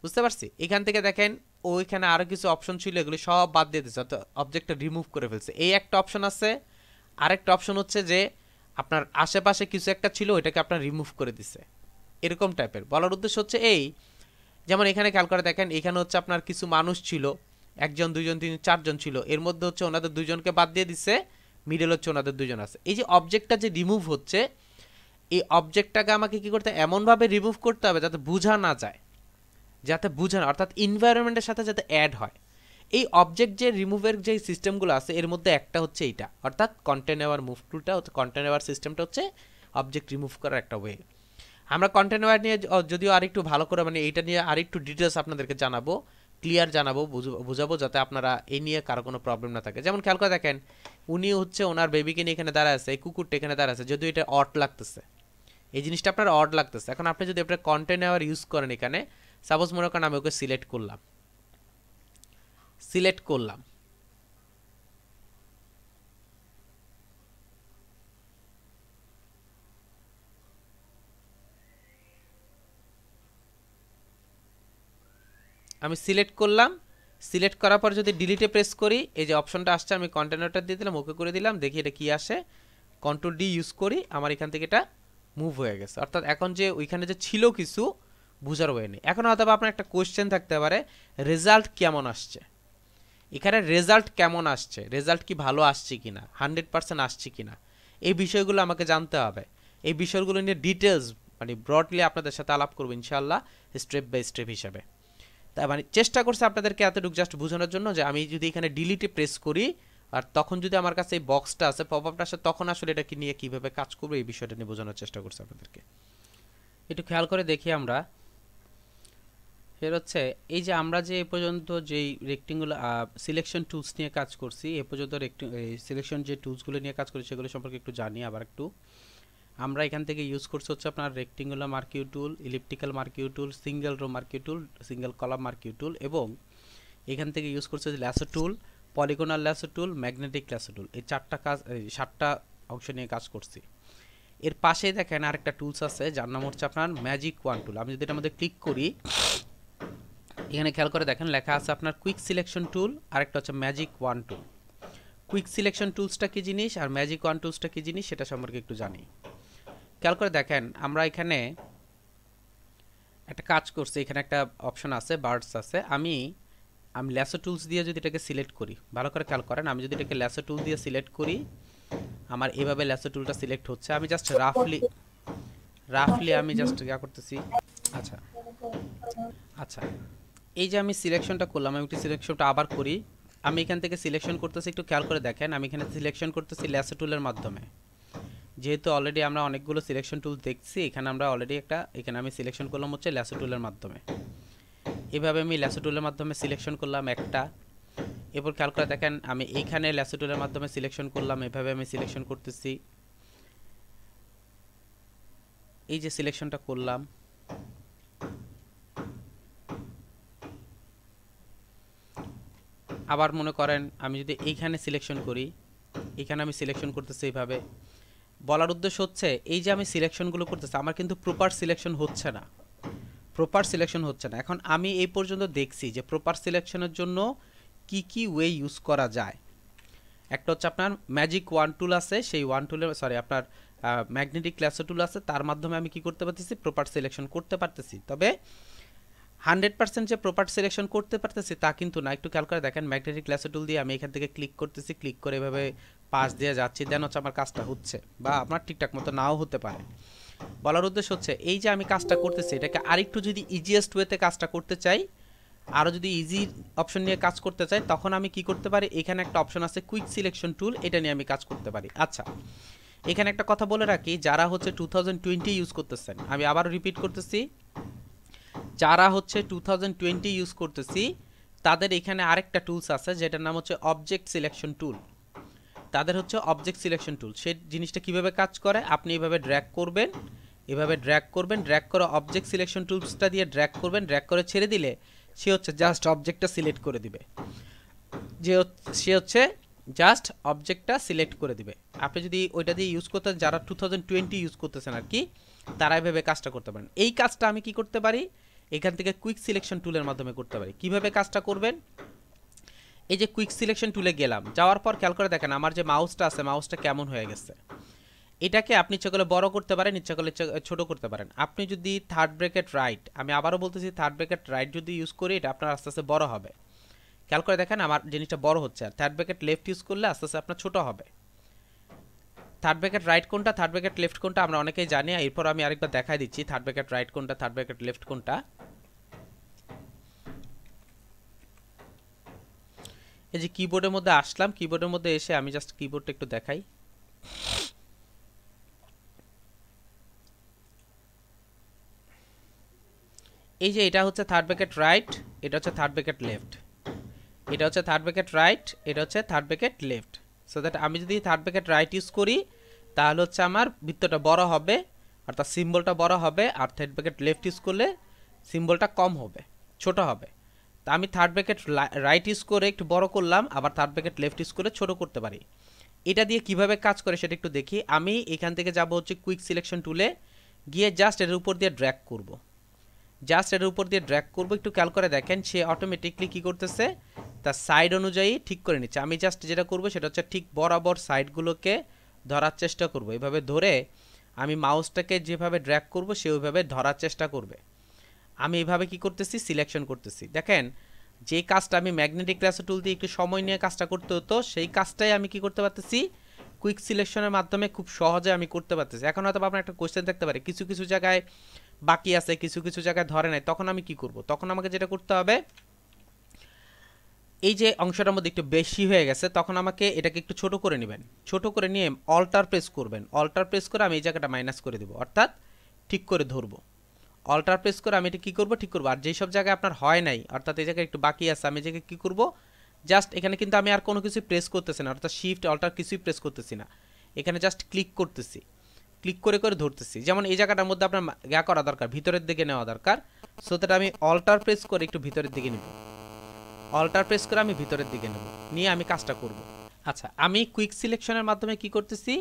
বুঝতে পারছি, এখান থেকে দেখেন ওইখানে আরো কিছু অপশন ছিল, এগুলো সব বাদ দিয়ে দিচ্ছে, অর্থাৎ অবজেক্টটা রিমুভ করে ফেলছে। এই একটা অপশন আছে, আরেকটা অপশন হচ্ছে যে আপনার আশেপাশে কিছু একটা ছিল ওইটাকে আপনার রিমুভ করে দিচ্ছে, এরকম টাইপের। বলার উদ্দেশ্য হচ্ছে এই, যেমন এখানে খেয়াল করে দেখেন, এখানে হচ্ছে আপনার কিছু মানুষ ছিল, একজন, দুইজন, তিনজন, চারজন ছিল, এর মধ্যে হচ্ছে ওনাদের দুইজনকে বাদ দিয়ে দিচ্ছে, মিডল হচ্ছে ওনাদের দুইজন আছে। এই যে অবজেক্টটা যে রিমুভ হচ্ছে, এই অবজেক্টটাকে আমাকে কি করতে, এমনভাবে রিমুভ করতে হবে যাতে বোঝা না যায়, যাতে বোঝা না, অর্থাৎ এনভায়রনমেন্টের সাথে যাতে অ্যাড হয়। এই অবজেক্ট যে রিমুভের যে সিস্টেমগুলো আছে এর মধ্যে একটা হচ্ছে এইটা, অর্থাৎ কন্টেন্ট অ্যাওয়ার মুভ টুলটা হচ্ছে, কন্টেন্ট অ্যাওয়ার সিস্টেমটা হচ্ছে অবজেক্ট রিমুভ করার একটা ওয়ে। আমরা কন্টেন্ট অ্যাওয়ার নিয়ে যদিও আরেকটু ভালো করে, মানে এইটা নিয়ে আরেকটু ডিটেলস আপনাদেরকে জানাবো, ক্লিয়ার জানাবো, বুঝাবো, যাতে আপনারা এই নিয়ে কারো কোনো প্রবলেম না থাকে। যেমন খেয়াল করে দেখেন, উনি হচ্ছে ওনার বেবিকে নিয়ে এখানে দাঁড়ায় আছে, এই কুকুরটা এখানে দাঁড়ায় আছে, যদিও এটা অড লাগতেছে, এই জিনিসটা আপনার অড লাগতেছে। এখন আপনি যদি আপনার কন্টেন্ট অ্যাওয়ার ইউজ করেন, এখানে সাপোজ মনে করেন আমি ওকে সিলেক্ট করলাম, সিলেক্ট করলাম, আমি সিলেক্ট করলাম, সিলেক্ট করার পর যদি ডিলিটে প্রেস করি, এই যে অপশনটা আসছে, আমি কন্টেনারটা দিয়ে দিলাম, ওকে করে দিলাম, দেখি এটা কি আসে, কন্ট্রোল ডি ইউজ করি, আমার এখান থেকে এটা মুভ হয়ে গেছে। অর্থাৎ এখন যে ওইখানে যে ছিল কিছু বুঝার ওয়ে নেই। এখন হয়তো আপনার একটা কোয়েশ্চেন থাকতে পারে, রেজাল্ট কেমন আসছে, এখানে রেজাল্ট কেমন আসছে, রেজাল্ট কি ভালো আসছে কিনা, 100% আসছে কিনা, এই বিষয়গুলো আমাকে জানতে হবে। এই বিষয়গুলো নিয়ে ডিটেলস মানে ব্রডলি আপনাদের সাথে আলাপ করবো ইনশাআল্লাহ, স্টেপ বাই স্টেপ হিসাবে। তাই মানে চেষ্টা করছে আপনাদেরকে এতটুকু জাস্ট বোঝানোর জন্য যে আমি যদি এখানে ডিলিটে প্রেস করি আর তখন যদি আমার কাছে এই বক্সটা আছে, পপ আপটা আসে, তখন আসলে এটা কি নিয়ে কিভাবে কাজ করবে এই বিষয়টা নিয়ে বোঝানোর চেষ্টা করছে আপনাদেরকে। একটু খেয়াল করে দেখি আমরা, এর হচ্ছে এই যে আমরা যে এ পর্যন্ত যেই রেক্টেঙ্গুলার সিলেকশন টুলস নিয়ে কাজ করছি, এ পর্যন্ত সিলেকশন যে টুলসগুলো নিয়ে কাজ করি সেগুলো সম্পর্কে একটু জানি আবার একটু। আমরা এখান থেকে ইউজ করছি হচ্ছে আপনার rectangular marquee tool, elliptical marquee tool, single row marquee tool, single column marquee টুল, এবং এখান থেকে ইউজ করছে lasso tool, polygonal lasso tool, magnetic lasso টুল। এই 7টা অংশ নিয়ে কাজ করছি। এর পাশেই দেখেন আরেকটা টুলস আছে যার নাম হচ্ছে আপনার ম্যাজিক ওয়ান টুল। আমি যদি এটার মধ্যে ক্লিক করি, এখানে খেয়াল করে দেখেন লেখা আছে আপনার কুইক সিলেকশন টুল, আরেকটা হচ্ছে ম্যাজিক ওয়ান টুল। কুইক সিলেকশন টুলসটা কী জিনিস আর ম্যাজিক ওয়ান টুলসটা কী জিনিস সেটা সম্পর্কে একটু জানি। খেয়াল করে দেখেন আমরা এখানে একটা কাজ করছি, এখানে একটা অপশন আছে বার্ডস আছে। আমি ল্যাসো টুলস দিয়ে যদি এটাকে সিলেক্ট করি, ভালো করে খেয়াল করেন, আমি যদি এটাকে ল্যাসো টুল দিয়ে সিলেক্ট করি, আমার এভাবে ল্যাসো টুলটা সিলেক্ট হচ্ছে। আমি জাস্ট রাফলি আমি জাস্ট ইয়া করতেছি। আচ্ছা আচ্ছা, এই যে আমি সিলেকশনটা করলাম, আমি একটু সিলেকশনটা আবার করি। আমি এখান থেকে সিলেকশন করতেছি, একটু খেয়াল করে দেখেন আমি এখানে সিলেকশন করতেছি ল্যাসো টুলের মাধ্যমে। যেহেতু অলরেডি আমরা অনেকগুলো সিলেকশন টুল দেখছি, এখানে আমরা অলরেডি এখানে আমি সিলেকশন করলাম হচ্ছে ল্যাসো টুলের মাধ্যমে। এভাবে আমি ল্যাসো টুলের মাধ্যমে সিলেকশন করলাম একটা। এরপর খেয়াল করে দেখেন আমি এইখানে ল্যাসো টুলের মাধ্যমে সিলেকশন করলাম, এভাবে আমি সিলেকশন করতেছি। এই যে সিলেকশনটা করলাম, আবার মনে করেন আমি যদি এইখানে সিলেকশন করি, এখানে আমি সিলেকশন করতেছি এইভাবে। বলার উদ্দেশ্য হচ্ছে এই যে আমি সিলেকশনগুলো করতেছি আমার কিন্তু প্রপার সিলেকশন হচ্ছে না, এখন আমি এই পর্যন্ত দেখছি যে প্রপার সিলেকশনের জন্য কি কি ওয়ে ইউজ করা যায়। একটা হচ্ছে আপনার ম্যাজিক ওয়ান টুল আছে, সেই ওয়ান টুলের আপনার ম্যাগনেটিক ল্যাসো টুল আছে, তার মাধ্যমে আমি কি করতে পারতেছি, প্রপার সিলেকশন করতে পারতেছি। তবে 100% যে প্রপার সিলেকশন করতে পারতেছি তা কিন্তু না। একটু খেয়াল করে দেখেন ম্যাগনেটিক ল্যাসো টুল দিয়ে আমি এখান থেকে ক্লিক করতেছি, ক্লিক করে এভাবে পাশ দিয়ে যাচ্ছি, দেন হচ্ছে আমার কাজটা হচ্ছে, বা আপনার ঠিকঠাক মতো নাও হতে পারে। বলার উদ্দেশ্য হচ্ছে এই যে আমি কাজটা করতেছি এটাকে আরেকটু যদি ইজিয়েস্ট ওয়েতে কাজটা করতে চাই, আরও যদি ইজি অপশন নিয়ে কাজ করতে চাই, তখন আমি কি করতে পারি, এখানে একটা অপশন আছে কুইক সিলেকশন টুল, এটা নিয়ে আমি কাজ করতে পারি। আচ্ছা, এখানে একটা কথা বলে রাখি, যারা হচ্ছে 2020 ইউজ করতেছেন, আমি আবার রিপিট করতেছি, যারা হচ্ছে 2020 ইউজ করতেছি তাদের এখানে আরেকটা টুলস আছে যেটার নাম হচ্ছে অবজেক্ট সিলেকশন টুল। তাদের হচ্ছে অবজেক্ট সিলেকশন টুল, সেই জিনিসটা কিভাবে কাজ করে, আপনি এভাবে ড্র্যাগ করবেন, ড্র্যাগ করে অবজেক্ট সিলেকশন টুলসটা দিয়ে ড্র্যাগ করবেন, ড্র্যাগ করে ছেড়ে দিলে সে হচ্ছে জাস্ট অবজেক্টটা সিলেক্ট করে দিবে, সে হচ্ছে জাস্ট অবজেক্টটা সিলেক্ট করে দিবে। আপনি যদি ওইটা দিয়ে ইউজ করতেন, যারা 2020 ইউজ করতেছেন আর কি, তারা এভাবে কাজটা করতে পারেন। এই কাজটা আমি কি করতে পারি, এখান থেকে কুইক সিলেকশন টুলের মাধ্যমে করতে পারি। কিভাবে কাজটা করবেন, এই যে কুইক সিলেকশন টুলে গেলাম, যাওয়ার পর খেয়াল করে দেখেন আমার যে মাউসটা আছে, মাউসটা কেমন হয়ে গেছে। এটাকে আপনি ইচ্ছা করলে বড় করতে পারেন, ইচ্ছা করলে ছোট করতে পারেন। আপনি যদি থার্ড ব্র্যাকেট রাইট, আমি আবারও বলতেছি থার্ড ব্র্যাকেট রাইট যদি ইউজ করি, এটা আপনার আস্তে আস্তে বড় হবে। খেয়াল করে দেখেন আমার জিনিসটা বড় হচ্ছে। আর থার্ড ব্র্যাকেট লেফট ইউজ করলে আস্তে আস্তে আপনার ছোট হবে। থার্ড ব্র্যাকেট রাইট কোনটা, থার্ড ব্র্যাকেট লেফট কোনটা আমরা অনেকেই জানি, এরপর আমি আরেকবার দেখাই দিচ্ছি থার্ড ব্র্যাকেট রাইট কোনটা, থার্ড ব্র্যাকেট লেফট কোনটা। এই যে কিবোর্ডের মধ্যে আসলাম, কিবোর্ডের মধ্যে এসে আমি জাস্ট কিবোর্ডটা একটু দেখাই। এই যে এটা হচ্ছে থার্ড ব্র্যাকেট রাইট, এটা হচ্ছে থার্ড ব্র্যাকেট লেফট, এটা হচ্ছে থার্ড ব্র্যাকেট রাইট, এটা হচ্ছে third bracket left. So that আমি যদি থার্ড ব্র্যাকেট রাইট ইউজ করি তাহলে হচ্ছে আমার বৃত্তটা বড় হবে, অর্থাৎ সিম্বলটা বড় হবে। আর থার্ড ব্র্যাকেট লেফট ইউজ করলে সিম্বলটা কম হবে, ছোট হবে। তা আমি থার্ড ব্র্যাকেট রাইট ইউজ করে একটু বড় করলাম, আবার থার্ড ব্র্যাকেট লেফট ইউজ করে ছোট করতে পারি। এটা দিয়ে কিভাবে কাজ করে সেটা একটু দেখি। আমি এখান থেকে যাব হচ্ছে কুইক সিলেকশন টুলে, গিয়ে জাস্ট এর উপর দিয়ে ড্র্যাগ করব, একটু খেয়াল করে দেখেন সে অটোমেটিকলি কি করতেছে, তার সাইড অনুযায়ী ঠিক করে নিচ্ছে। আমি জাস্ট যেটা করব সেটা হচ্ছে ঠিক বরাবর সাইডগুলোকে ধরার চেষ্টা করব। এভাবে ধরে আমি মাউসটাকে যেভাবে ড্র্যাগ করব সে ওইভাবে ধরার চেষ্টা করবে। আমি এইভাবে কি করতেছি, সিলেকশন করতেছি। দেখেন যে কাজটা আমি ম্যাগনেটিক ল্যাসো টুল দিয়ে একটু সময় নিয়ে কাজটা করতে হতো, সেই কাজটাই আমি কি করতে পারতেছি, কুইক সিলেকশনের মাধ্যমে খুব সহজে আমি করতে পারতেছি। এখন হয়তো আপনার একটা কোয়েশ্চেন থাকতে পারে, কিছু কিছু জায়গায় বাকি আছে, কিছু কিছু জায়গায় ধরে নাই, তখন আমি কি করব? তখন আমাকে যেটা করতে হবে, এই যে অংশটার মধ্যে একটু বেশি হয়ে গেছে, তখন আমাকে এটাকে একটু ছোট করে নেবেন। ছোট করে নিয়ে অল্টার প্রেস করবেন, অল্টার প্রেস করে আমি এই জায়গাটা মাইনাস করে দেবো, অর্থাৎ ঠিক করে ধরবো। অল্টার প্রেস করে আমি এটা কী করবো, ঠিক করবো। আর যেই সব জায়গায় আপনার হয় নাই, অর্থাৎ এই জায়গায় একটু বাকি আছে, আমি এই জায়গায় কী করবো, জাস্ট এখানে কিন্তু আমি আর কোনো কিছু প্রেস করতেছি না, অর্থাৎ শিফট অল্টার কিছুই প্রেস করতেছি না, এখানে জাস্ট ক্লিক করতেছি। ক্লিক করে করে ধরতেছি। যেমন এই জায়গাটার মধ্যে আপনার ইয়া করা দরকার, ভিতরের দিকে নেওয়া দরকার। সো দ্যাট আমি অল্টার প্রেস করে একটু ভিতরের দিকে নেব, অল্টার প্রেস করে আমি ভিতরের দিকে নেব, নিয়ে আমি কাজটা করব। আচ্ছা, আমি কুইক সিলেকশনের মাধ্যমে কি করতেছি,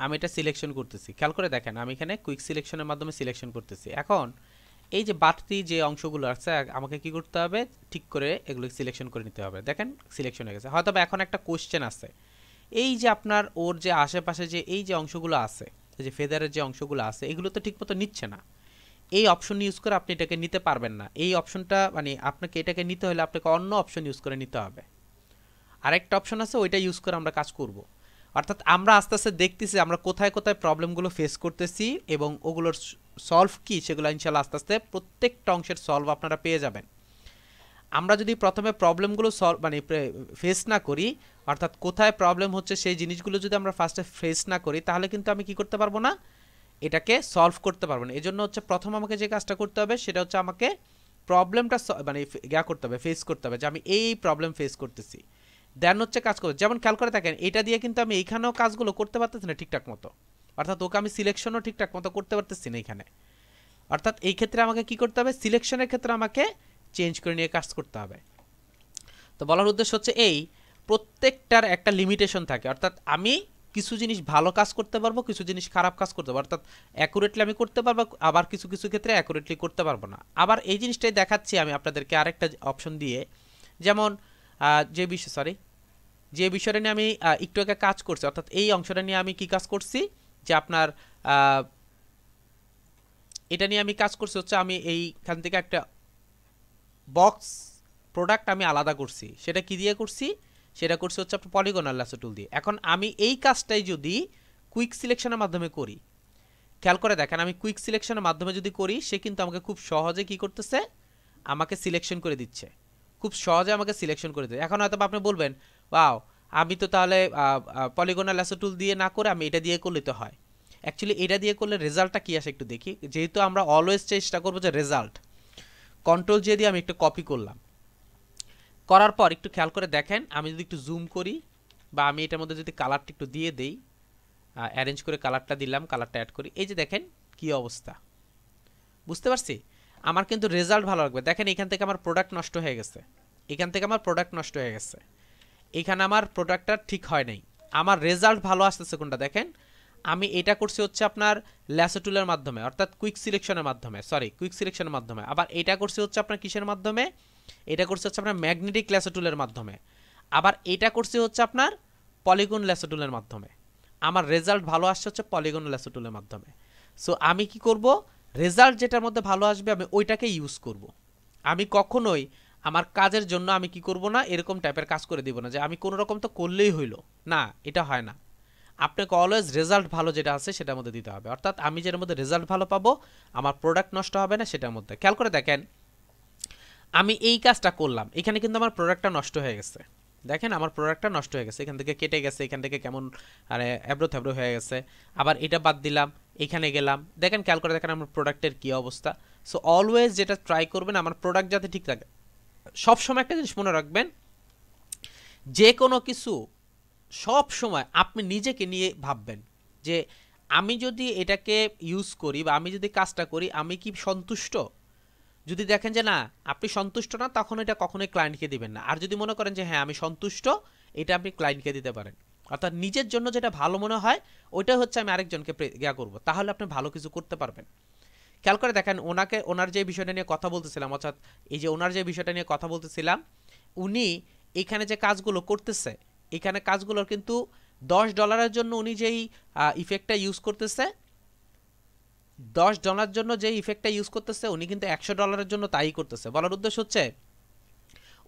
আমি এটা সিলেকশন করতেছি। খেয়াল করে দেখেন, আমি এখানে কুইক সিলেকশনের মাধ্যমে সিলেকশন করতেছি। এখন এই যে বাড়তি যে অংশগুলো আছে আমাকে কি করতে হবে, ঠিক করে এগুলো সিলেকশন করে নিতে হবে। দেখেন সিলেকশন হয়ে গেছে। হয়তো এখন একটা কোশ্চেন আছে, এই যে আপনার ওর যে আশেপাশে যে এই যে অংশগুলো আছে, এই যে ফেদারের যে অংশগুলো আছে, এগুলো তো ঠিকমতো নিচ্ছে না। এই অপশন ইউজ করে আপনি এটাকে নিতে পারবেন না। এই অপশনটা মানে আপনাকে এটাকে নিতে হলে আপনাকে অন্য অপশন ইউজ করে নিতে হবে। আরেকটা অপশন আছে, ওইটা ইউজ করে আমরা কাজ করব। অর্থাৎ আমরা আস্তে আস্তে দেখতেছি আমরা কোথায় কোথায় প্রবলেমগুলো ফেস করতেছি এবং ওগুলোর সলভ কি, সেগুলো ইনশাল্লাহ আস্তে আস্তে প্রত্যেকটা অংশের সলভ আপনারা পেয়ে যাবেন। আমরা যদি প্রথমে প্রবলেমগুলো সলভ মানে ফেস না করি, অর্থাৎ কোথায় প্রবলেম হচ্ছে সেই জিনিসগুলো যদি আমরা ফার্স্টে ফেস না করি, তাহলে কিন্তু আমি কি করতে পারবো না, এটাকে সলভ করতে পারবো না। এই জন্য হচ্ছে প্রথম আমাকে যে কাজটা করতে হবে সেটা হচ্ছে আমাকে প্রবলেমটা মানে করতে হবে, ফেস করতে হবে যে আমি এই প্রবলেম ফেস করতেছি, দেন হচ্ছে কাজ করবে। যেমন খেয়াল করে দেখেন, এটা দিয়ে কিন্তু আমি এইখানেও কাজগুলো করতে পারতেছি না ঠিকঠাক মতো, অর্থাৎ ওকে আমি সিলেকশনও ঠিকঠাক মতো করতে পারতেছি না এখানে। অর্থাৎ এই ক্ষেত্রে আমাকে কি করতে হবে, সিলেকশনের ক্ষেত্রে আমাকে চেঞ্জ করে নিয়ে কাজ করতে হবে। তো বলার উদ্দেশ্য হচ্ছে এই প্রত্যেকটার একটা লিমিটেশন থাকে, অর্থাৎ আমি কিছু জিনিস ভালো কাজ করতে পারবো, কিছু জিনিস খারাপ কাজ করতে পারবো, অর্থাৎ অ্যাকুরেটলি আমি করতে পারবো, আবার কিছু কিছু ক্ষেত্রে অ্যাকুরেটলি করতে পারবো না। আবার এই জিনিসটাই দেখাচ্ছি আমি আপনাদেরকে আরেকটা অপশন দিয়ে। যেমন যে বিষয়টা নিয়ে আমি একটু আগে কাজ করছি, অর্থাৎ এই অংশটা নিয়ে আমি কি কাজ করছি, যে আপনার এটা নিয়ে আমি কাজ করছি হচ্ছে আমি এইখান থেকে একটা বক্স প্রোডাক্ট আমি আলাদা করছি। সেটা কি দিয়ে করছি, সেটা করছি হচ্ছে আপনার পলিগনাল ল্যাসো টুল দিয়ে। এখন আমি এই কাজটাই যদি কুইক সিলেকশনের মাধ্যমে করি, খেয়াল করে দেখেন, আমি কুইক সিলেকশনের মাধ্যমে যদি করি, সে কিন্তু আমাকে খুব সহজে কি করতেছে, আমাকে সিলেকশন করে দিচ্ছে, খুব সহজে আমাকে সিলেকশন করে দিচ্ছে। এখন হয়তো আপনি বলবেন, ওয়াও, আমি তো তাহলে পলিগনাল ল্যাসো টুল দিয়ে না করে আমি এটা দিয়ে করলে তো হয়। অ্যাকচুয়ালি এটা দিয়ে করলে রেজাল্টটা কি আসে একটু দেখি। যেহেতু আমরা অলওয়েজ চেষ্টা করবো যে রেজাল্ট, কন্ট্রোল জে দিয়ে আমি একটু কপি করলাম, করার পর একটু খেয়াল করে দেখেন, আমি যদি একটু জুম করি বা আমি এটার মধ্যে যদি কালারটা একটু দিয়ে দেই, অ্যারেঞ্জ করে কালারটা দিলাম, কালারটা অ্যাড করি, এই যে দেখেন কি অবস্থা, বুঝতে পারছি। আমার কিন্তু রেজাল্ট ভালো লাগবে। দেখেন এখান থেকে আমার প্রোডাক্ট নষ্ট হয়ে গেছে, এখান থেকে আমার প্রোডাক্ট নষ্ট হয়ে গেছে, এখানে আমার প্রোডাক্টটা ঠিক হয় নাই, আমার রেজাল্ট ভালো আসতেছে কোনটা দেখেন। আমি এটা করছি হচ্ছে আপনার ল্যাসো টুলের মাধ্যমে, অর্থাৎ কুইক সিলেকশনের মাধ্যমে, কুইক সিলেকশনের মাধ্যমে। আবার এটা করছি হচ্ছে আপনার কিসের মাধ্যমে, এটা করছি হচ্ছে আপনার ম্যাগনেটিক ল্যাসো টুলের মাধ্যমে। আবার এটা করছি হচ্ছে আপনার পলিগন ল্যাসো টুলের মাধ্যমে। আমার রেজাল্ট ভালো আসছে হচ্ছে পলিগন ল্যাসো টুলের মাধ্যমে। সো আমি কি করব, রেজাল্ট যেটার মধ্যে ভালো আসবে আমি ওইটাকে ইউজ করব। আমি কখনোই আমার কাজের জন্য আমি কি করব না, এরকম টাইপের কাজ করে দিব না যে আমি কোনো রকম তো করলেই হইলো না, এটা হয় না। আপনাকে অলওয়েজ রেজাল্ট ভালো যেটা আছে সেটার মধ্যে দিতে হবে, অর্থাৎ আমি যেটার মধ্যে রেজাল্ট ভালো পাবো, আমার প্রোডাক্ট নষ্ট হবে না সেটার মধ্যে। খেয়াল করে দেখেন, আমি এই কাজটা করলাম, এখানে কিন্তু আমার প্রোডাক্টটা নষ্ট হয়ে গেছে। দেখেন আমার প্রোডাক্টটা নষ্ট হয়ে গেছে, এখান থেকে কেটে গেছে, এখান থেকে কেমন আরে এবড়ো থেবড়ো হয়ে গেছে। আবার এটা বাদ দিলাম, এখানে গেলাম, দেখেন খেয়াল করে দেখেন আমার প্রোডাক্টের কী অবস্থা। সো অলওয়েজ যেটা ট্রাই করবেন আমার প্রোডাক্ট যাতে ঠিক থাকে। সবসময় একটা জিনিস মনে রাখবেন, যে কোনো কিছু সব সময় আপনি নিজেকে নিয়ে ভাববেন যে আমি যদি এটাকে ইউজ করি বা আমি যদি কাজটা করি আমি কি সন্তুষ্ট। যদি দেখেন যে না আপনি সন্তুষ্ট না, তখন এটা কখনোই ক্লায়েন্টকে দিবেন না। আর যদি মনে করেন যে হ্যাঁ আমি সন্তুষ্ট, এটা আপনি ক্লায়েন্টকে দিতে পারেন। অর্থাৎ নিজের জন্য যেটা ভালো মনে হয় ওইটা হচ্ছে আমি আরেকজনকে করব, তাহলে আপনি ভালো কিছু করতে পারবেন। খেয়াল করে দেখেন, ওনার যে বিষয়টা নিয়ে কথা বলতেছিলাম, অর্থাৎ এই যে ওনার যে বিষয়টা নিয়ে কথা বলতেছিলাম, উনি এখানে যে কাজগুলো করতেছে, এখানে কাজগুলোর কিন্তু $10 জন্য উনি যেই ইফেক্টটা ইউজ করতেছে, $10 জন্য যে ইফেক্টটা ইউজ করতেছে, উনি কিন্তু $100 জন্য তাই করতেছে। বলার উদ্দেশ্য হচ্ছে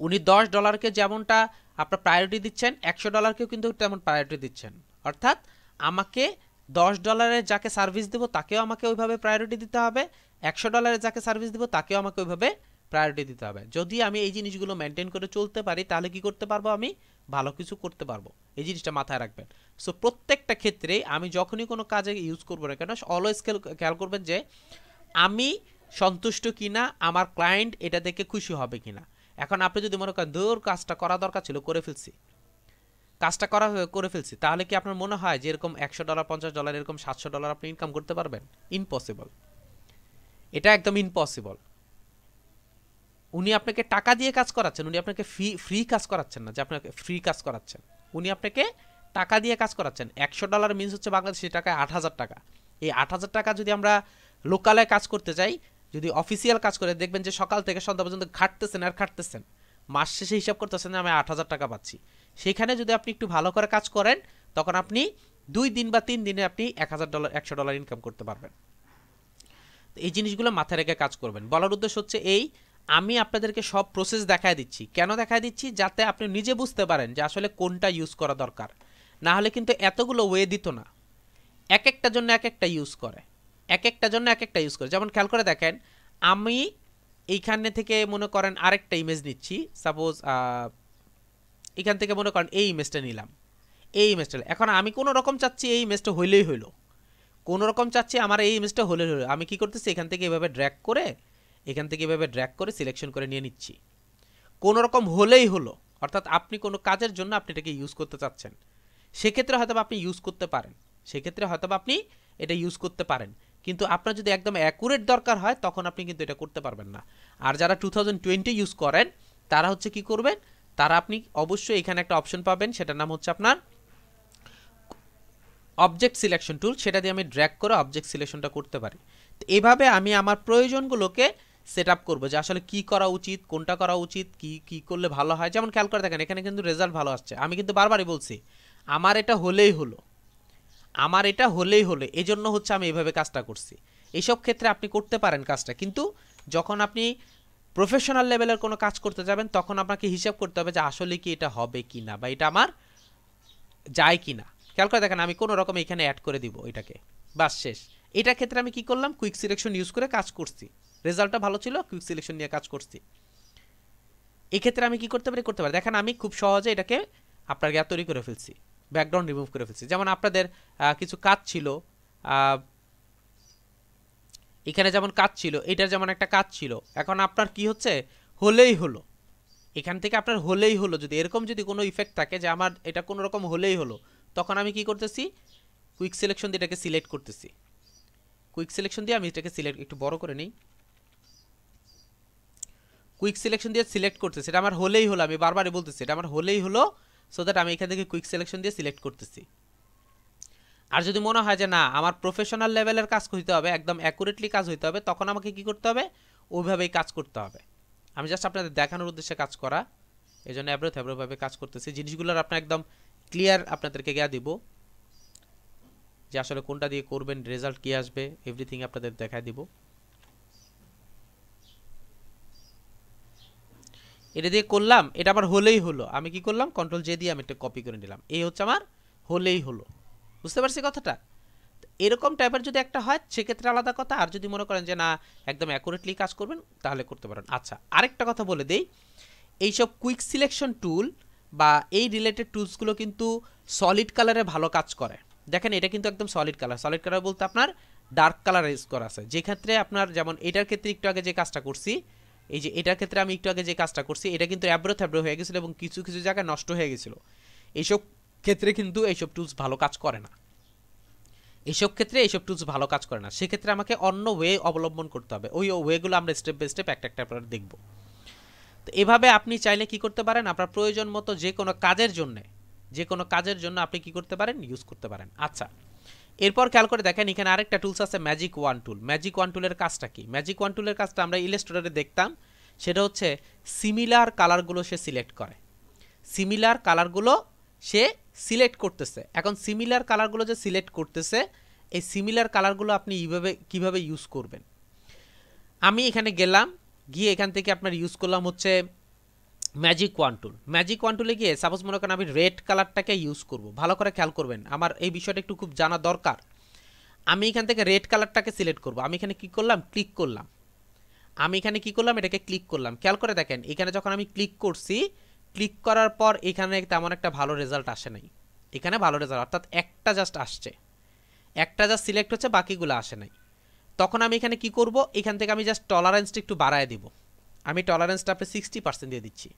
উনি $10কে যেমনটা আপনার প্রায়োরিটি দিচ্ছেন, $100কেও কিন্তু তেমন প্রায়োরিটি দিচ্ছেন। অর্থাৎ আমাকে $10 যাকে সার্ভিস দেবো তাকেও আমাকে ওইভাবে প্রায়োরিটি দিতে হবে, $100 যাকে সার্ভিস দেবো তাকেও আমাকে ওইভাবে প্রায়োরিটি দিতে হবে। যদি আমি এই জিনিসগুলো মেনটেন করে চলতে পারি, তাহলে কি করতে পারবো, আমি ভালো কিছু করতে পারবো। এই জিনিসটা মাথায় রাখবেন। সো প্রত্যেকটা ক্ষেত্রে আমি যখনই কোনো কাজে ইউজ করবো না কেন, অলওয়েজ খেয়াল করবেন যে আমি সন্তুষ্ট কিনা, আমার ক্লায়েন্ট এটা দেখে খুশি হবে কিনা। এখন আপনি যদি মনে করেন দূর কাজটা করা দরকার ছিল, করে ফেলছি, কাজটা করে ফেলছি, তাহলে কি আপনার মনে হয় যে এরকম $100 $50 এরকম $700 আপনি ইনকাম করতে পারবেন? ইম্পসিবল, এটা একদম ইম্পসিবল। উনি আপনাকে টাকা দিয়ে কাজ করাচ্ছেন, উনি আপনাকে ফ্রি কাজ করাচ্ছেন না যে আপনাকে ফ্রি কাজ করাচ্ছেন, উনি আপনাকে টাকা দিয়ে কাজ করাচ্ছেন। $100 মিনস হচ্ছে বাংলাদেশি টাকায় 8,000 টাকা। এই 8,000 টাকা যদি আমরা লোকালে কাজ করতে যাই, যদি অফিসিয়াল কাজ করে, দেখবেন যে সকাল থেকে সন্ধ্যা পর্যন্ত খাটতেছেন আর খাটতেছেন, মাস শেষে হিসাব করতেছেন যে আমি 8,000 টাকা পাচ্ছি। সেখানে যদি আপনি একটু ভালো করে কাজ করেন, তখন আপনি 2 দিন বা 3 দিনে আপনি $1,000 ইনকাম করতে পারবেন। এই জিনিসগুলো মাথায় রেখে কাজ করবেন। বলার উদ্দেশ্য হচ্ছে এই, আমি আপনাদেরকে সব প্রসেস দেখায় দিচ্ছি। কেন দেখায় দিচ্ছি? যাতে আপনি নিজে বুঝতে পারেন যে আসলে কোনটা ইউজ করা দরকার। না হলে কিন্তু এতগুলো ওয়ে দিত না, এক একটার জন্য এক একটা ইউজ করে, এক একটার জন্য এক একটা ইউজ করে। যেমন খেয়াল করে দেখেন, আমি এইখানে থেকে মনে করেন আরেকটা ইমেজ নিচ্ছি, সাপোজ এখান থেকে মনে করেন এই ইমেজটা নিলাম, এই ইমেজটা। এখন আমি কোনো রকম চাচ্ছি এই ইমেজটা হইলেই হইলো, কোনো রকম চাচ্ছি আমার এই ইমেজটা হলেই হলো। আমি কি করতেছি, এখান থেকে এভাবে ড্র্যাগ করে, এখান থেকে এভাবে ড্র্যাগ করে সিলেকশন করে নিয়ে নিচ্ছি, কোনো রকম হলেই হলো। অর্থাৎ আপনি কোনো কাজের জন্য আপনি এটাকে ইউজ করতে চাচ্ছেন, সেক্ষেত্রে হয়তো আপনি ইউজ করতে পারেন, সেক্ষেত্রে হয়তো আপনি এটা ইউজ করতে পারেন। কিন্তু আপনার যদি একদম অ্যাকুরেট দরকার হয়, তখন আপনি কিন্তু এটা করতে পারবেন না। আর যারা 2020 ইউজ করেন, তারা হচ্ছে কি করবেন, তারা আপনি অবশ্যই এখানে একটা অপশন পাবেন, সেটার নাম হচ্ছে আপনার অবজেক্ট সিলেকশন টুল। সেটা দিয়ে আমি ড্র্যাগ করে অবজেক্ট সিলেকশনটা করতে পারি। তো এইভাবে আমি আমার প্রয়োজনগুলোকে সেট আপ করবো, যে আসলে কি করা উচিত, কোনটা করা উচিত, কি কি করলে ভালো হয়। যেমন খেয়াল করে দেখেন, এখানে কিন্তু রেজাল্ট ভালো আসছে। আমি কিন্তু বারবারই বলছি আমার এটা হলেই হলো, আমার এটা হলেই হলো, এই জন্য হচ্ছে আমি এইভাবে কাজটা করছি। এইসব ক্ষেত্রে আপনি করতে পারেন কাজটা, কিন্তু যখন আপনি প্রফেশনাল লেভেলের কোনো কাজ করতে যাবেন, তখন আপনাকে হিসাব করতে হবে যে আসলে কি এটা হবে কি না, বা এটা আমার যায় কি না। খেয়াল করে দেখেন, আমি কোনো রকম এখানে অ্যাড করে দিব এটাকে, বাস শেষ। এটার ক্ষেত্রে আমি কি করলাম, কুইক সিলেকশন ইউজ করে কাজ করছি, রেজাল্টটা ভালো ছিল, কুইক সিলেকশন নিয়ে কাজ করছি। এক্ষেত্রে আমি কি করতে পারি, দেখেন আমি খুব সহজে এটাকে আপনার গ্যাপ তৈরি করে ফেলছি, ব্যাকগ্রাউন্ড রিমুভ করে ফেলছি। যেমন আপনাদের কিছু কাজ ছিল, এখানে যেমন কাজ ছিল, এটার যেমন একটা কাজ ছিল, এখন আপনার কি হচ্ছে, হলেই হলো, এখান থেকে আপনার হলেই হলো। যদি এরকম যদি কোনো ইফেক্ট থাকে যে আমার এটা কোনো রকম হলেই হলো, তখন আমি কি করতেছি, কুইক সিলেকশন দিয়ে এটাকে সিলেক্ট করতেছি। কুইক সিলেকশন দিয়ে আমি এটাকে সিলেক্ট, একটু বড় করে নিই, কুইক সিলেকশন দিয়ে সিলেক্ট করতেছি, এটা আমার হলেই হলো। আমি বারবারই বলতেছি এটা আমার হলেই হলো, সো দ্যাট আমি এখান থেকে কুইক সিলেকশন দিয়ে সিলেক্ট করতেছি। আর যদি মনে হয় যে না, আমার প্রফেশনাল লেভেলের কাজ হইতে হবে, একদম অ্যাকুরেটলি কাজ হইতে হবে, তখন আমাকে কি করতে হবে, ওইভাবেই কাজ করতে হবে। আমি জাস্ট আপনাদের দেখানোর উদ্দেশ্যে কাজ করা, এই জন্য অ্যাব্রোভাবে কাজ করতেছি। জিনিসগুলোর আপনার একদম ক্লিয়ার আপনাদেরকে গিয়ে দিব, যে আসলে কোনটা দিয়ে করবেন, রেজাল্ট কি আসবে, এভরিথিং আপনাদের দেখায় দিব। এটা দিয়ে করলাম, এটা আমার হলেই হলো। আমি কি করলাম, কন্ট্রোল জে দিয়ে আমি একটা কপি করে নিলাম, এই হচ্ছে আমার হলেই হলো। বুঝতে পারছি কথাটা? এরকম টাইপের যদি একটা হয়, সেক্ষেত্রে আলাদা কথা। আর যদি মনে করেন যে না, একদম অ্যাকুরেটলি কাজ করবেন, তাহলে করতে পারেন। আচ্ছা, আরেকটা কথা বলে দেই, এইসব কুইক সিলেকশন টুল বা এই রিলেটেড টুলসগুলো কিন্তু সলিড কালারে ভালো কাজ করে। দেখেন, এটা কিন্তু একদম সলিড কালার। সলিড কালার বলতে আপনার ডার্ক কালার ইউজ করা আছে, যে ক্ষেত্রে আপনার, যেমন এটার ক্ষেত্রে একটু আগে যে কাজটা করছি, এই যে এটার ক্ষেত্রে আমি একটু আগে যে কাজটা করছি, এটা কিন্তু থ্যাব্রো হয়ে গেছিলো এবং কিছু কিছু জায়গায় নষ্ট হয়ে গেছিলো। এইসব ক্ষেত্রে কিন্তু এইসব টুলস ভালো কাজ করে না, এইসব ক্ষেত্রে এইসব টুলস ভালো কাজ করে না। সেক্ষেত্রে আমাকে অন্য ওয়ে অবলম্বন করতে হবে, ওই ওয়েগুলো আমরা স্টেপ বাই স্টেপ একটা একটা দেখব। তো এভাবে আপনি চাইলে কি করতে পারেন, আপনার প্রয়োজন মতো যে কোনো কাজের জন্য আপনি কি করতে পারেন, ইউজ করতে পারেন। আচ্ছা, এরপর খেয়াল করে দেখেন, এখানে আরেকটা টুলস আছে, ম্যাজিক ওয়ান টুল। ম্যাজিক ওয়ান টুলের কাজটা কি? ম্যাজিক ওয়ান টুলের কাজটা আমরা ইলাস্ট্রেটরে দেখতাম, সেটা হচ্ছে সিমিলার কালারগুলো সে সিলেক্ট করে, সিমিলার কালারগুলো সে সিলেক্ট করতেছে। এখন সিমিলার কালারগুলো যে সিলেক্ট করতেছে, এই সিমিলার কালারগুলো আপনি কিভাবে ইউজ করবেন। আমি এখানে গেলাম, গিয়ে এখান থেকে আপনার ইউজ করলাম হচ্ছে ম্যাজিক ওয়ান টুল। ম্যাজিক ওয়ান টুলে গিয়ে সাপোজ মনে করেন আমি রেড কালারটাকে ইউজ করব। ভালো করে খেয়াল করবেন, আমার এই বিষয়টা একটু খুব জানা দরকার। আমি এখান থেকে রেড কালারটাকে সিলেক্ট করব। আমি এখানে কি করলাম, ক্লিক করলাম। এটাকে ক্লিক করলাম। খেয়াল করে দেখেন, এখানে যখন আমি ক্লিক করছি, ক্লিক করার পর এখানে তেমন একটা ভালো রেজাল্ট আসে নাই। এখানে ভালো রেজাল্ট, অর্থাৎ একটা জাস্ট আসছে, একটা জাস্ট সিলেক্ট হচ্ছে, বাকিগুলো আসে নাই। তখন আমি এখানে কি করব, এখান থেকে আমি জাস্ট টলারেন্সটা একটু বাড়ায় দিব। আমি টলারেন্সটা আপনি 60% দিয়ে দিচ্ছি।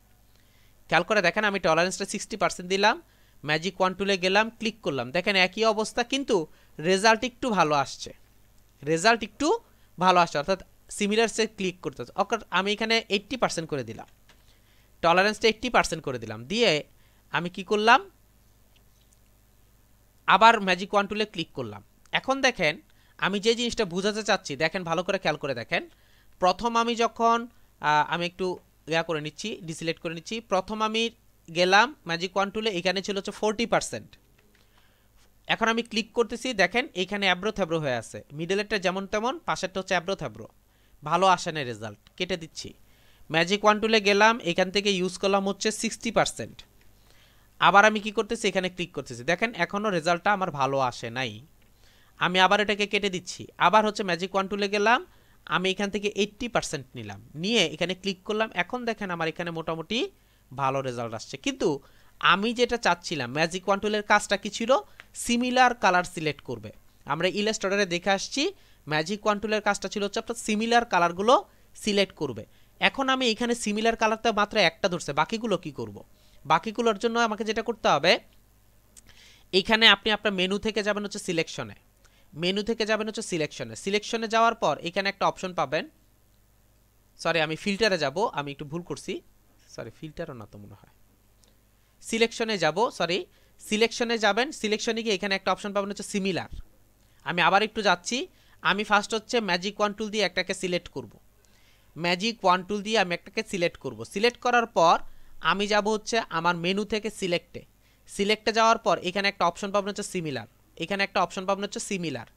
খেয়াল করে দেখেন, আমি টলারেন্সটা 60% দিলাম, ম্যাজিক ওয়ান টুলে গেলাম, ক্লিক করলাম, দেখেন একই অবস্থা, কিন্তু রেজাল্ট একটু ভালো আসছে, রেজাল্ট একটু ভালো আসছে, অর্থাৎ সিমিলারসে ক্লিক করতে হচ্ছে। আমি এখানে 80% করে দিলাম, টলারেন্সটা 80% করে দিলাম, দিয়ে আমি কি করলাম, আবার ম্যাজিক ওয়ান টুলে ক্লিক করলাম। এখন দেখেন আমি যে জিনিসটা বোঝাতে চাচ্ছি, দেখেন ভালো করে খেয়াল করে দেখেন। প্রথম আমি যখন আমি একটু করে নিচ্ছি, ডিসিলেক্ট করে নিচ্ছি, প্রথম আমি গেলাম ম্যাজিক ওয়ান টুলে, এখানে ছিল হচ্ছে 40%। এখন আমি ক্লিক করতেছি, দেখেন এইখানে অ্যাব্রো থ্যাব্রো হয়ে আছে, মিডলেরটা যেমন তেমন, পাশেরটা হচ্ছে অ্যাব্রো থ্যাব্রো, ভালো আসে না রেজাল্ট, কেটে দিচ্ছি। ম্যাজিক ওয়ান টুলে গেলাম, এখান থেকে ইউজ করলাম হচ্ছে 60%। আবার আমি কি করতেছি, এখানে ক্লিক করতেছি, দেখেন এখনও রেজাল্টটা আমার ভালো আসে নাই। আমি আবার এটাকে কেটে দিচ্ছি, আবার হচ্ছে ম্যাজিক ওয়ান টুলে গেলাম, আমি এখান থেকে 80% নিলাম, নিয়ে এখানে ক্লিক করলাম। এখন দেখেন আমার এখানে মোটামুটি ভালো রেজাল্ট আসছে। কিন্তু আমি যেটা চাচ্ছিলাম, ম্যাজিক ওয়ান টুলের কাজটা কি ছিল, সিমিলার কালার সিলেক্ট করবে। আমরা ইলাস্ট্রেটরে দেখে আসছি ম্যাজিক ওয়ান টুলের কাজটা ছিল হচ্ছে আপনার সিমিলার কালারগুলো সিলেক্ট করবে। এখন আমি এখানে সিমিলার কালারটা মাত্র একটা ধরছে, বাকিগুলো কি করব? বাকিগুলোর জন্য আমাকে যেটা করতে হবে, এইখানে আপনি আপনার মেনু থেকে যাবেন হচ্ছে সিলেকশনে, মেনু থেকে যাবেন হচ্ছে সিলেকশনে, সিলেকশনে যাওয়ার পর এখানে একটা অপশন পাবেন, সরি আমি ফিল্টারে যাব, আমি একটু ভুল করছি, সরি ফিল্টারও না তো মনে হয়, সিলেকশনে যাব, সরি সিলেকশনে যাবেন, সিলেকশনে গিয়ে এখানে একটা অপশন পাবেন হচ্ছে সিমিলার। আমি আবার একটু যাচ্ছি, আমি ফার্স্ট হচ্ছে ম্যাজিক ওয়ান টুল দিয়ে একটাকে সিলেক্ট করব, ম্যাজিক ওয়ান টুল দিয়ে আমি একটাকে সিলেক্ট করব। সিলেক্ট করার পর আমি যাব হচ্ছে আমার মেনু থেকে সিলেক্টে, সিলেক্টে যাওয়ার পর এখানে একটা অপশন পাবেন হচ্ছে সিমিলার, এখানে একটা অপশন পাবেন হচ্ছে সিমিলার।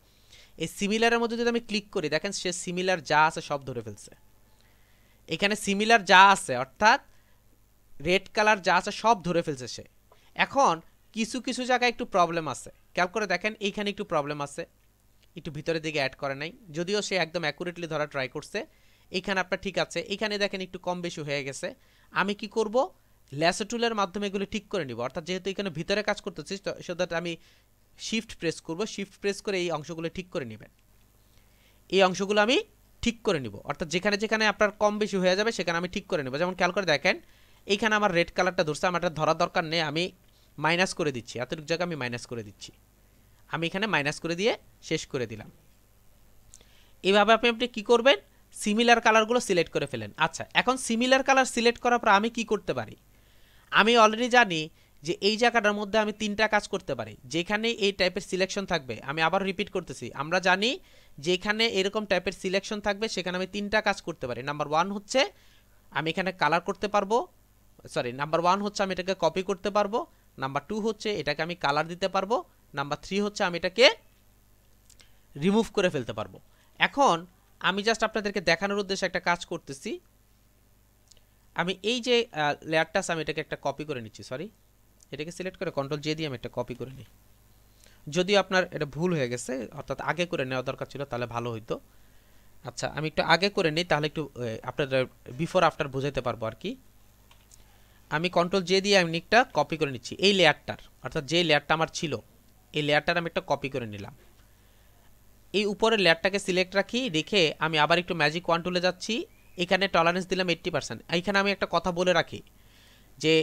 এই সিমিলারের মধ্যে যদি আমি ক্লিক করি, দেখেন সে সিমিলার যা আছে সব ধরে ফেলছে। এখানে সিমিলার যা আছে অর্থাৎ রেড কালার যা আছে সব ধরে ফেলছে সে। এখন কিছু কিছু জায়গায় একটু প্রবলেম আছে, খেয়াল করে দেখেন এইখানে একটু প্রবলেম আছে, একটু ভিতরের দিকে অ্যাড করে নাই, যদিও সে একদম অ্যাকুরেটলি ধরা ট্রাই করছে। এখানে আপনার ঠিক আছে, এখানে দেখেন একটু কম বেশি হয়ে গেছে। আমি কি করব, ল্যাসো টুলের মাধ্যমে এগুলো ঠিক করে নিব, অর্থাৎ যেহেতু এখানে ভিতরে কাজ করতেছি সো দ্যাট আমি শিফট প্রেস করব, শিফট প্রেস করে এই অংশগুলো ঠিক করে নেবেন, এই অংশগুলো আমি ঠিক করে নিব, অর্থাৎ যেখানে যেখানে আপনার কম বেশি হয়ে যাবে সেখানে আমি ঠিক করে নেব। যেমন খেয়াল করে দেখেন এইখানে আমার রেড কালারটা ধরছে, আমার এটা ধরার দরকার নেই, আমি মাইনাস করে দিচ্ছি, এতটুকু জায়গা আমি মাইনাস করে দিচ্ছি, আমি এখানে মাইনাস করে দিয়ে শেষ করে দিলাম। এইভাবে আপনি কি করবেন, সিমিলার কালারগুলো সিলেক্ট করে ফেলেন। আচ্ছা, এখন সিমিলার কালার সিলেক্ট করার পর আমি কি করতে পারি, আমি অলরেডি জানি যে এই জায়গাটার মধ্যে আমি তিনটা কাজ করতে পারি, যেখানে এই টাইপের সিলেকশন থাকবে। আমি আবার রিপিট করতেছি, আমরা জানি যেখানে এরকম টাইপের সিলেকশন থাকবে সেখানে আমি তিনটা কাজ করতে পারি। নাম্বার ওয়ান হচ্ছে আমি এখানে কালার করতে পারবো, সরি নাম্বার ওয়ান হচ্ছে আমি এটাকে কপি করতে পারবো, নাম্বার টু হচ্ছে এটাকে আমি কালার দিতে পারবো, নাম্বার থ্রি হচ্ছে আমি এটাকে রিমুভ করে ফেলতে পারবো। এখন আমি জাস্ট আপনাদেরকে দেখানোর উদ্দেশ্যে একটা কাজ করতেছি, আমি এই যে লেয়ারটা আছে আমি এটাকে একটা কপি করে নিচ্ছি, সরি এটাকে সিলেক্ট করে কন্ট্রোল জে দিয়ে আমি একটা কপি করে নিই, যদিও আপনার এটা ভুল হয়ে গেছে, অর্থাৎ আগে করে নেওয়া দরকার ছিল, তাহলে ভালো হইতো। আচ্ছা আমি একটু আগে করে নিই, তাহলে একটু আপনাদের বিফোর আফটার বোঝাতে পারবো আর কি। আমি কন্ট্রোল জে দিয়ে আমি একটা কপি করে নিচ্ছি এই লেয়ারটার, অর্থাৎ যে লেয়ারটা আমার ছিল এই লেয়ারটার আমি একটা কপি করে নিলাম। এই উপরের লেয়ারটাকে সিলেক্ট রাখি, রেখে আমি আবার একটু ম্যাজিক ওয়ান টুলে যাচ্ছি, এখানে টলারেন্স দিলাম 80%। এইখানে আমি একটা কথা বলে রাখি যে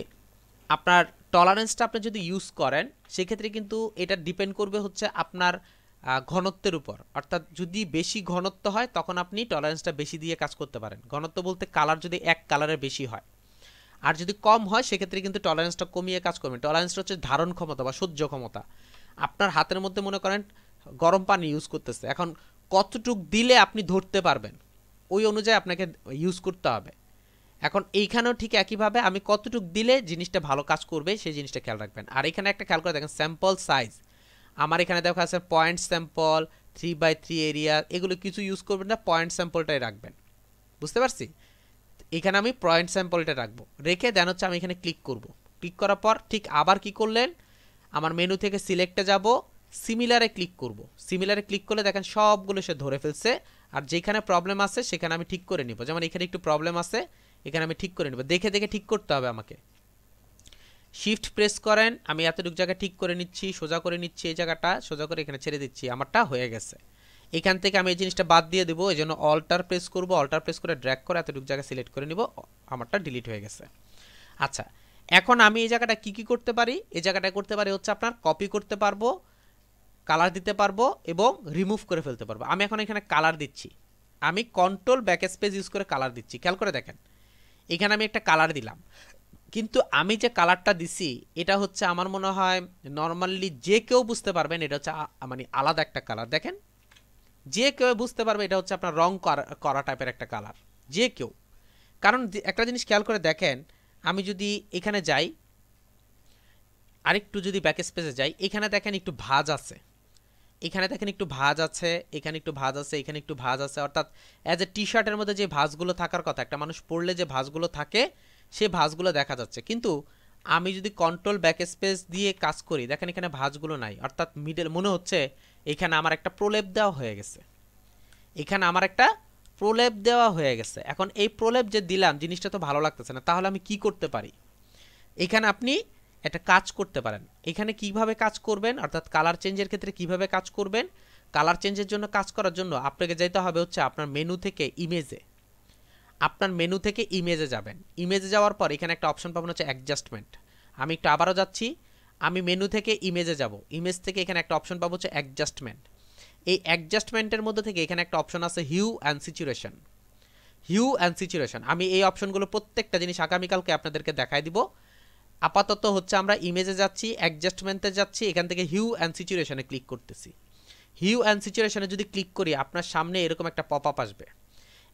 আপনার টলারেন্সটা আপনি যদি ইউজ করেন সেক্ষেত্রে কিন্তু এটা ডিপেন্ড করবে হচ্ছে আপনার ঘনত্বের উপর, অর্থাৎ যদি বেশি ঘনত্ব হয় তখন আপনি টলারেন্সটা বেশি দিয়ে কাজ করতে পারেন, ঘনত্ব বলতে কালার যদি এক কালারের বেশি হয়, আর যদি কম হয় সেক্ষেত্রে কিন্তু টলারেন্সটা কমিয়ে কাজ করবেন। টলারেন্সটা হচ্ছে ধারণ ক্ষমতা বা সহ্য ক্ষমতা। আপনার হাতের মধ্যে মনে করেন গরম পানি ইউজ করতেছে, এখন কতটুক দিলে আপনি ধরতে পারবেন ওই অনুযায়ী আপনাকে ইউজ করতে হবে। এখন এইখানেও ঠিক একইভাবে আমি কতটুক দিলে জিনিসটা ভালো কাজ করবে সেই জিনিসটা খেয়াল রাখবেন। আর এখানে একটা খেয়াল করে দেখেন স্যাম্পল সাইজ, আমার এখানে দেখা আছে পয়েন্ট স্যাম্পল 3x3 এরিয়া, এগুলো কিছু ইউজ করবেন না, পয়েন্ট স্যাম্পলটাই রাখবেন, বুঝতে পারছি। এখানে আমি পয়েন্ট স্যাম্পলটা রাখবো, রেখে দেন হচ্ছে আমি এখানে ক্লিক করব। ক্লিক করার পর ঠিক আবার কি করলেন, আমার মেনু থেকে সিলেক্টে যাব, সিমিলারে ক্লিক করব। সিমিলারে ক্লিক করলে দেখেন সবগুলো সে ধরে ফেলছে, আর যেখানে প্রবলেম আছে সেখানে আমি ঠিক করে নিব। যেমন এখানে একটু প্রবলেম আছে, এখানে আমি ঠিক করে নিব, দেখে দেখে ঠিক করতে হবে আমাকে। শিফট প্রেস করেন, আমি এতটুকু জায়গা ঠিক করে নিচ্ছি, সোজা করে নিচ্ছি, এই জায়গাটা সোজা করে এখানে ছেড়ে দিচ্ছি, আমারটা হয়ে গেছে। এখান থেকে আমি এই জিনিসটা বাদ দিয়ে দেবো, এই জন্য অল্টার প্রেস করবো, অল্টার প্রেস করে ড্র্যাগ করে এতটুকু জায়গা সিলেক্ট করে নিব, আমারটা ডিলিট হয়ে গেছে। আচ্ছা এখন আমি এই জায়গাটা কি করতে পারি, এই জায়গাটা করতে পারি হচ্ছে আপনার কপি করতে পারবো, কালার দিতে পারবো এবং রিমুভ করে ফেলতে পারবো। আমি এখন এখানে কালার দিচ্ছি, আমি কন্ট্রোল ব্যাকস্পেস ইউজ করে কালার দিচ্ছি। খেয়াল করে দেখেন এখানে আমি একটা কালার দিলাম, কিন্তু আমি যে কালারটা দিছি এটা হচ্ছে আমার মনে হয় নর্মালি যে কেউ বুঝতে পারবেন এটা হচ্ছে মানে আলাদা একটা কালার। দেখেন যে কেউ বুঝতে পারবে এটা হচ্ছে আপনার রং করা টাইপের একটা কালার, যে কেউ। কারণ একটা জিনিস খেয়াল করে দেখেন, আমি যদি এখানে যাই আরেকটু, যদি ব্যাক স্পেসে যাই, এখানে দেখেন একটু ভাঁজ আছে, এখানে দেখেন একটু ভাঁজ আছে, এখানে একটু ভাঁজ আছে, এখানে একটু ভাঁজ আছে। অর্থাৎ অ্যাজ এ টি শার্টের মধ্যে যে ভাঁজগুলো থাকার কথা, একটা মানুষ পরলে যে ভাঁজগুলো থাকে সেই ভাঁজগুলো দেখা যাচ্ছে। কিন্তু আমি যদি কন্ট্রোল ব্যাক স্পেস দিয়ে কাজ করি, দেখেন এখানে ভাঁজগুলো নাই। অর্থাৎ মিডল মনে হচ্ছে এখানে আমার একটা প্রলেপ দেওয়া হয়ে গেছে, এখানে আমার একটা প্রলেপ দেওয়া হয়ে গেছে। এখন এই প্রলেপ যে দিলাম জিনিসটা তো ভালো লাগতেছে না, তাহলে আমি কি করতে পারি? এখানে আপনি একটা কাজ করতে পারেন। এখানে কিভাবে কাজ করবেন, অর্থাৎ কালার চেঞ্জের ক্ষেত্রে কিভাবে কাজ করবেন? কালার চেঞ্জের জন্য, কাজ করার জন্য আপনাকে যেতে হবে হচ্ছে আপনার মেনু থেকে ইমেজে, আপনার মেনু থেকে ইমেজে যাবেন। ইমেজে যাওয়ার পর এখানে একটা অপশন পাবেন হচ্ছে অ্যাডজাস্টমেন্ট। আমি একটু আবারও যাচ্ছি, আমি মেনু থেকে ইমেজে যাব, ইমেজ থেকে এখানে একটা অপশন পাবো হচ্ছে অ্যাডজাস্টমেন্ট। এই অ্যাডজাস্টমেন্টের মধ্যে থেকে এখানে একটা অপশন আছে hue and situation. Hue and situation, আমি এই অপশনগুলো প্রত্যেকটা জিনিস আগামীকালকে আপনাদেরকে দেখাই দিব। আপাতত হচ্ছে আমরা ইমেজে যাচ্ছি, অ্যাডজাস্টমেন্টে যাচ্ছি, এখান থেকে হিউ অ্যান্ড সিচুয়েশনে ক্লিক করতেছি। হিউ অ্যান্ড সিচুয়েশনে যদি ক্লিক করি আপনার সামনে এরকম একটা পপ আপ আসবে।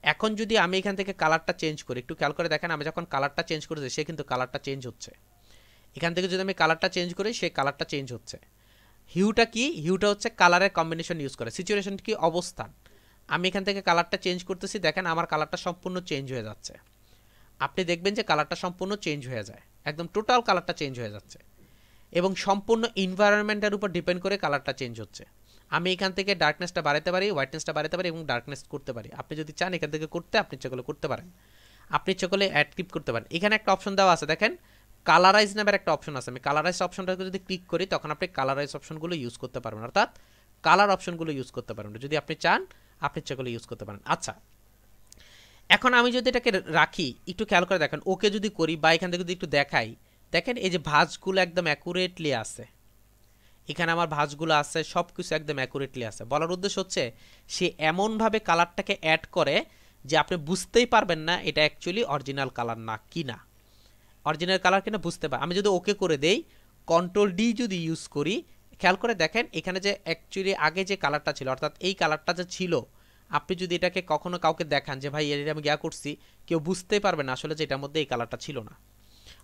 এখন যদি আমি এখান থেকে কালারটা চেঞ্জ করি, একটু খেয়াল করে দেখেন, আমি যখন কালারটা চেঞ্জ করেছি সে কিন্তু কালারটা চেঞ্জ হচ্ছে। এখান থেকে যদি আমি কালারটা চেঞ্জ করি সেই কালারটা চেঞ্জ হচ্ছে। হিউটা কি? হিউটা হচ্ছে কালারের কম্বিনেশন ইউজ করে। সিচুয়েশন কি? অবস্থান। আমি এখান থেকে কালারটা চেঞ্জ করতেছি, দেখেন আমার কালারটা সম্পূর্ণ চেঞ্জ হয়ে যাচ্ছে। আপনি দেখবেন যে কালারটা সম্পূর্ণ চেঞ্জ হয়ে যায়, একদম টোটাল কালারটা চেঞ্জ হয়ে যাচ্ছে এবং সম্পূর্ণ এনভায়রনমেন্টের উপর ডিপেন্ড করে কালারটা চেঞ্জ হচ্ছে। আমি এখান থেকে ডার্কনেসটা বাড়াতে পারি, হোয়াইটনেসটা বাড়াতে পারি এবং ডার্কনেস করতে পারি। আপনি যদি চান এখান থেকে করতে, আপনি ইচ্ছা করলে করতে পারেন, আপনি ইচ্ছা করলে অ্যাক্টিভ করতে পারেন। এখানে একটা অপশন দেওয়া আছে, দেখেন কালারাইজ নামের একটা অপশন আছে। আমি কালারাইজ অপশনটাকে যদি ক্লিক করি তখন আপনি কালারাইজ অপশনগুলো ইউজ করতে পারবেন, অর্থাৎ কালার অপশনগুলো ইউজ করতে পারবেন। যদি আপনি চান আপনি ইচ্ছা করলে ইউজ করতে পারেন। আচ্ছা, এখন আমি যদি এটাকে রাখি, একটু খেয়াল করে দেখেন, ওকে যদি করি বা এখান থেকে যদি একটু দেখাই, দেখেন এই যে ভাঁজগুলো একদম অ্যাকুরেটলি আছে, এখানে আমার ভাঁজগুলো আছে, সব কিছু একদম অ্যাকুরেটলি আছে। বলার উদ্দেশ্য হচ্ছে সে এমনভাবে কালারটাকে অ্যাড করে যে আপনি বুঝতেই পারবেন না এটা অ্যাকচুয়ালি অরিজিনাল কালার না কি না, অরিজিনাল কালার কিনা বুঝতে পার। আমি যদি ওকে করে দেই, কন্ট্রোল ডি যদি ইউজ করি, খেয়াল করে দেখেন এখানে যে অ্যাকচুয়ালি আগে যে কালারটা ছিল, অর্থাৎ এই কালারটা যে ছিল, আপনি যদি এটাকে কখনো কাউকে দেখান যে ভাই এটা আমি গিয়া করছি, কেউ বুঝতেই পারবে না আসলে যে এটার মধ্যে এই কালারটা ছিল না।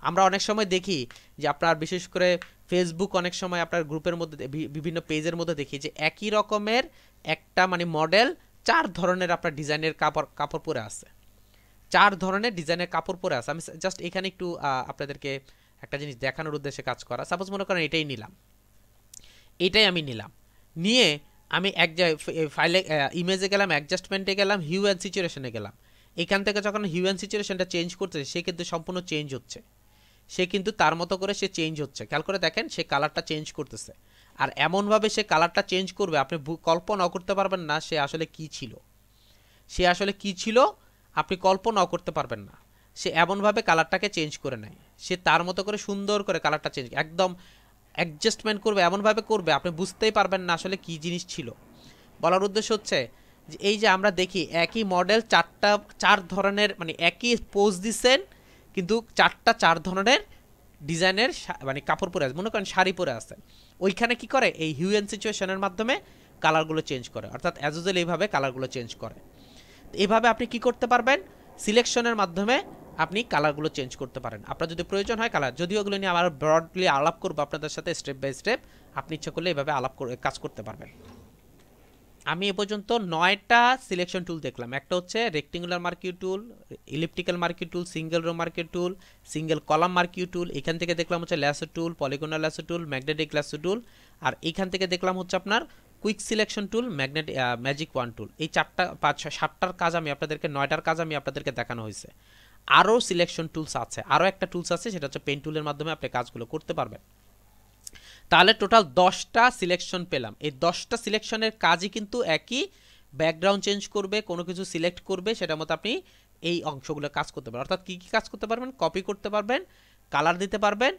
আমরা অনেক সময় দেখি যে আপনার বিশেষ করে ফেসবুক, অনেক সময় আপনার গ্রুপের মধ্যে বিভিন্ন পেজের মধ্যে দেখি যে একই রকমের একটা মানে মডেল 4 ধরনের আপনার ডিজাইনের কাপড় পরে আছে, 4 ধরনের ডিজাইনের কাপড় পরে আছে। আমি জাস্ট এখানে একটু আপনাদেরকে একটা জিনিস দেখানোর উদ্দেশ্যে কাজ করা। সাপোজ মনে করেন এটাই নিলাম, এটাই আমি নিলাম, নিয়ে আমি এক জায়গায় ফাইলে ইমেজে গেলাম, অ্যাডজাস্টমেন্টে গেলাম, হিউ অ্যান্ড সিচুয়েশনে গেলাম। এখান থেকে যখন হিউ অ্যান্ড সিচুয়েশনটা চেঞ্জ করতেছে সে কিন্তু সম্পূর্ণ চেঞ্জ হচ্ছে, সে কিন্তু তার মতো করে সে চেঞ্জ হচ্ছে। খেয়াল করে দেখেন সে কালারটা চেঞ্জ করতেছে, আর এমনভাবে সে কালারটা চেঞ্জ করবে আপনি কল্পনাও করতে পারবেন না সে আসলে কি ছিল, সে আসলে কি ছিল আপনি কল্পনাও করতে পারবেন না। সে এমনভাবে কালারটাকে চেঞ্জ করে নেয়, সে তার মতো করে সুন্দর করে কালারটা চেঞ্জ একদম অ্যাডজাস্টমেন্ট করবে, এমনভাবে করবে আপনি বুঝতেই পারবেন না আসলে কি জিনিস ছিল। বলার উদ্দেশ্য হচ্ছে যে এই যে আমরা দেখি একই মডেল 4 ধরনের মানে একই পোজ দিচ্ছেন, কিন্তু 4 ধরনের ডিজাইনের মানে কাপড় পরে আছে, মনে করেন শাড়ি পরে আছে, ওইখানে কি করে এই হিউ অ্যান্ড সিচুয়েশনের মাধ্যমে কালারগুলো চেঞ্জ করে, অর্থাৎ অ্যাজ ইউজুয়াল এইভাবে কালারগুলো চেঞ্জ করে। এইভাবে আপনি কি করতে পারবেন, সিলেকশনের মাধ্যমে আপনি কালারগুলো চেঞ্জ করতে পারেন। আপনার যদি প্রয়োজন হয় কালার, যদিও ওগুলো নিয়ে আমার ব্রডলি আলাপ করবো আপনাদের সাথে স্টেপ বাই স্টেপ, আপনি ইচ্ছা করলে এইভাবে আলাপ করে কাজ করতে পারবেন। আমি এ পর্যন্ত 9টা সিলেকশন টুল দেখলাম। একটা হচ্ছে rectangular marquee tool, elliptical marquee tool, single row marquee tool, single column marquee tool. এখান থেকে দেখলাম হচ্ছে lasso tool, polygonal lasso tool, magnetic lasso tool, আর এখান থেকে দেখলাম হচ্ছে আপনার quick selection tool, magic wand tool. এই 4টা 7টার কাজ আমি আপনাদেরকে, 9টার কাজ আমি আপনাদেরকে দেখানো হয়েছে। আরও সিলেকশন টুলস আছে, আরও একটা টুলস আছে সেটা হচ্ছে পেন টুলের মাধ্যমে আপনি কাজগুলো করতে পারবেন। তাহলে টোটাল 10টা সিলেকশন পেলাম। এই 10টা সিলেকশনের কাজই কিন্তু একই, ব্যাকগ্রাউন্ড চেঞ্জ করবে, কোনো কিছু সিলেক্ট করবে, সেটার মতো আপনি এই অংশগুলো কাজ করতে পারবেন। অর্থাৎ কী কী কাজ করতে পারবেন, কপি করতে পারবেন, কালার দিতে পারবেন,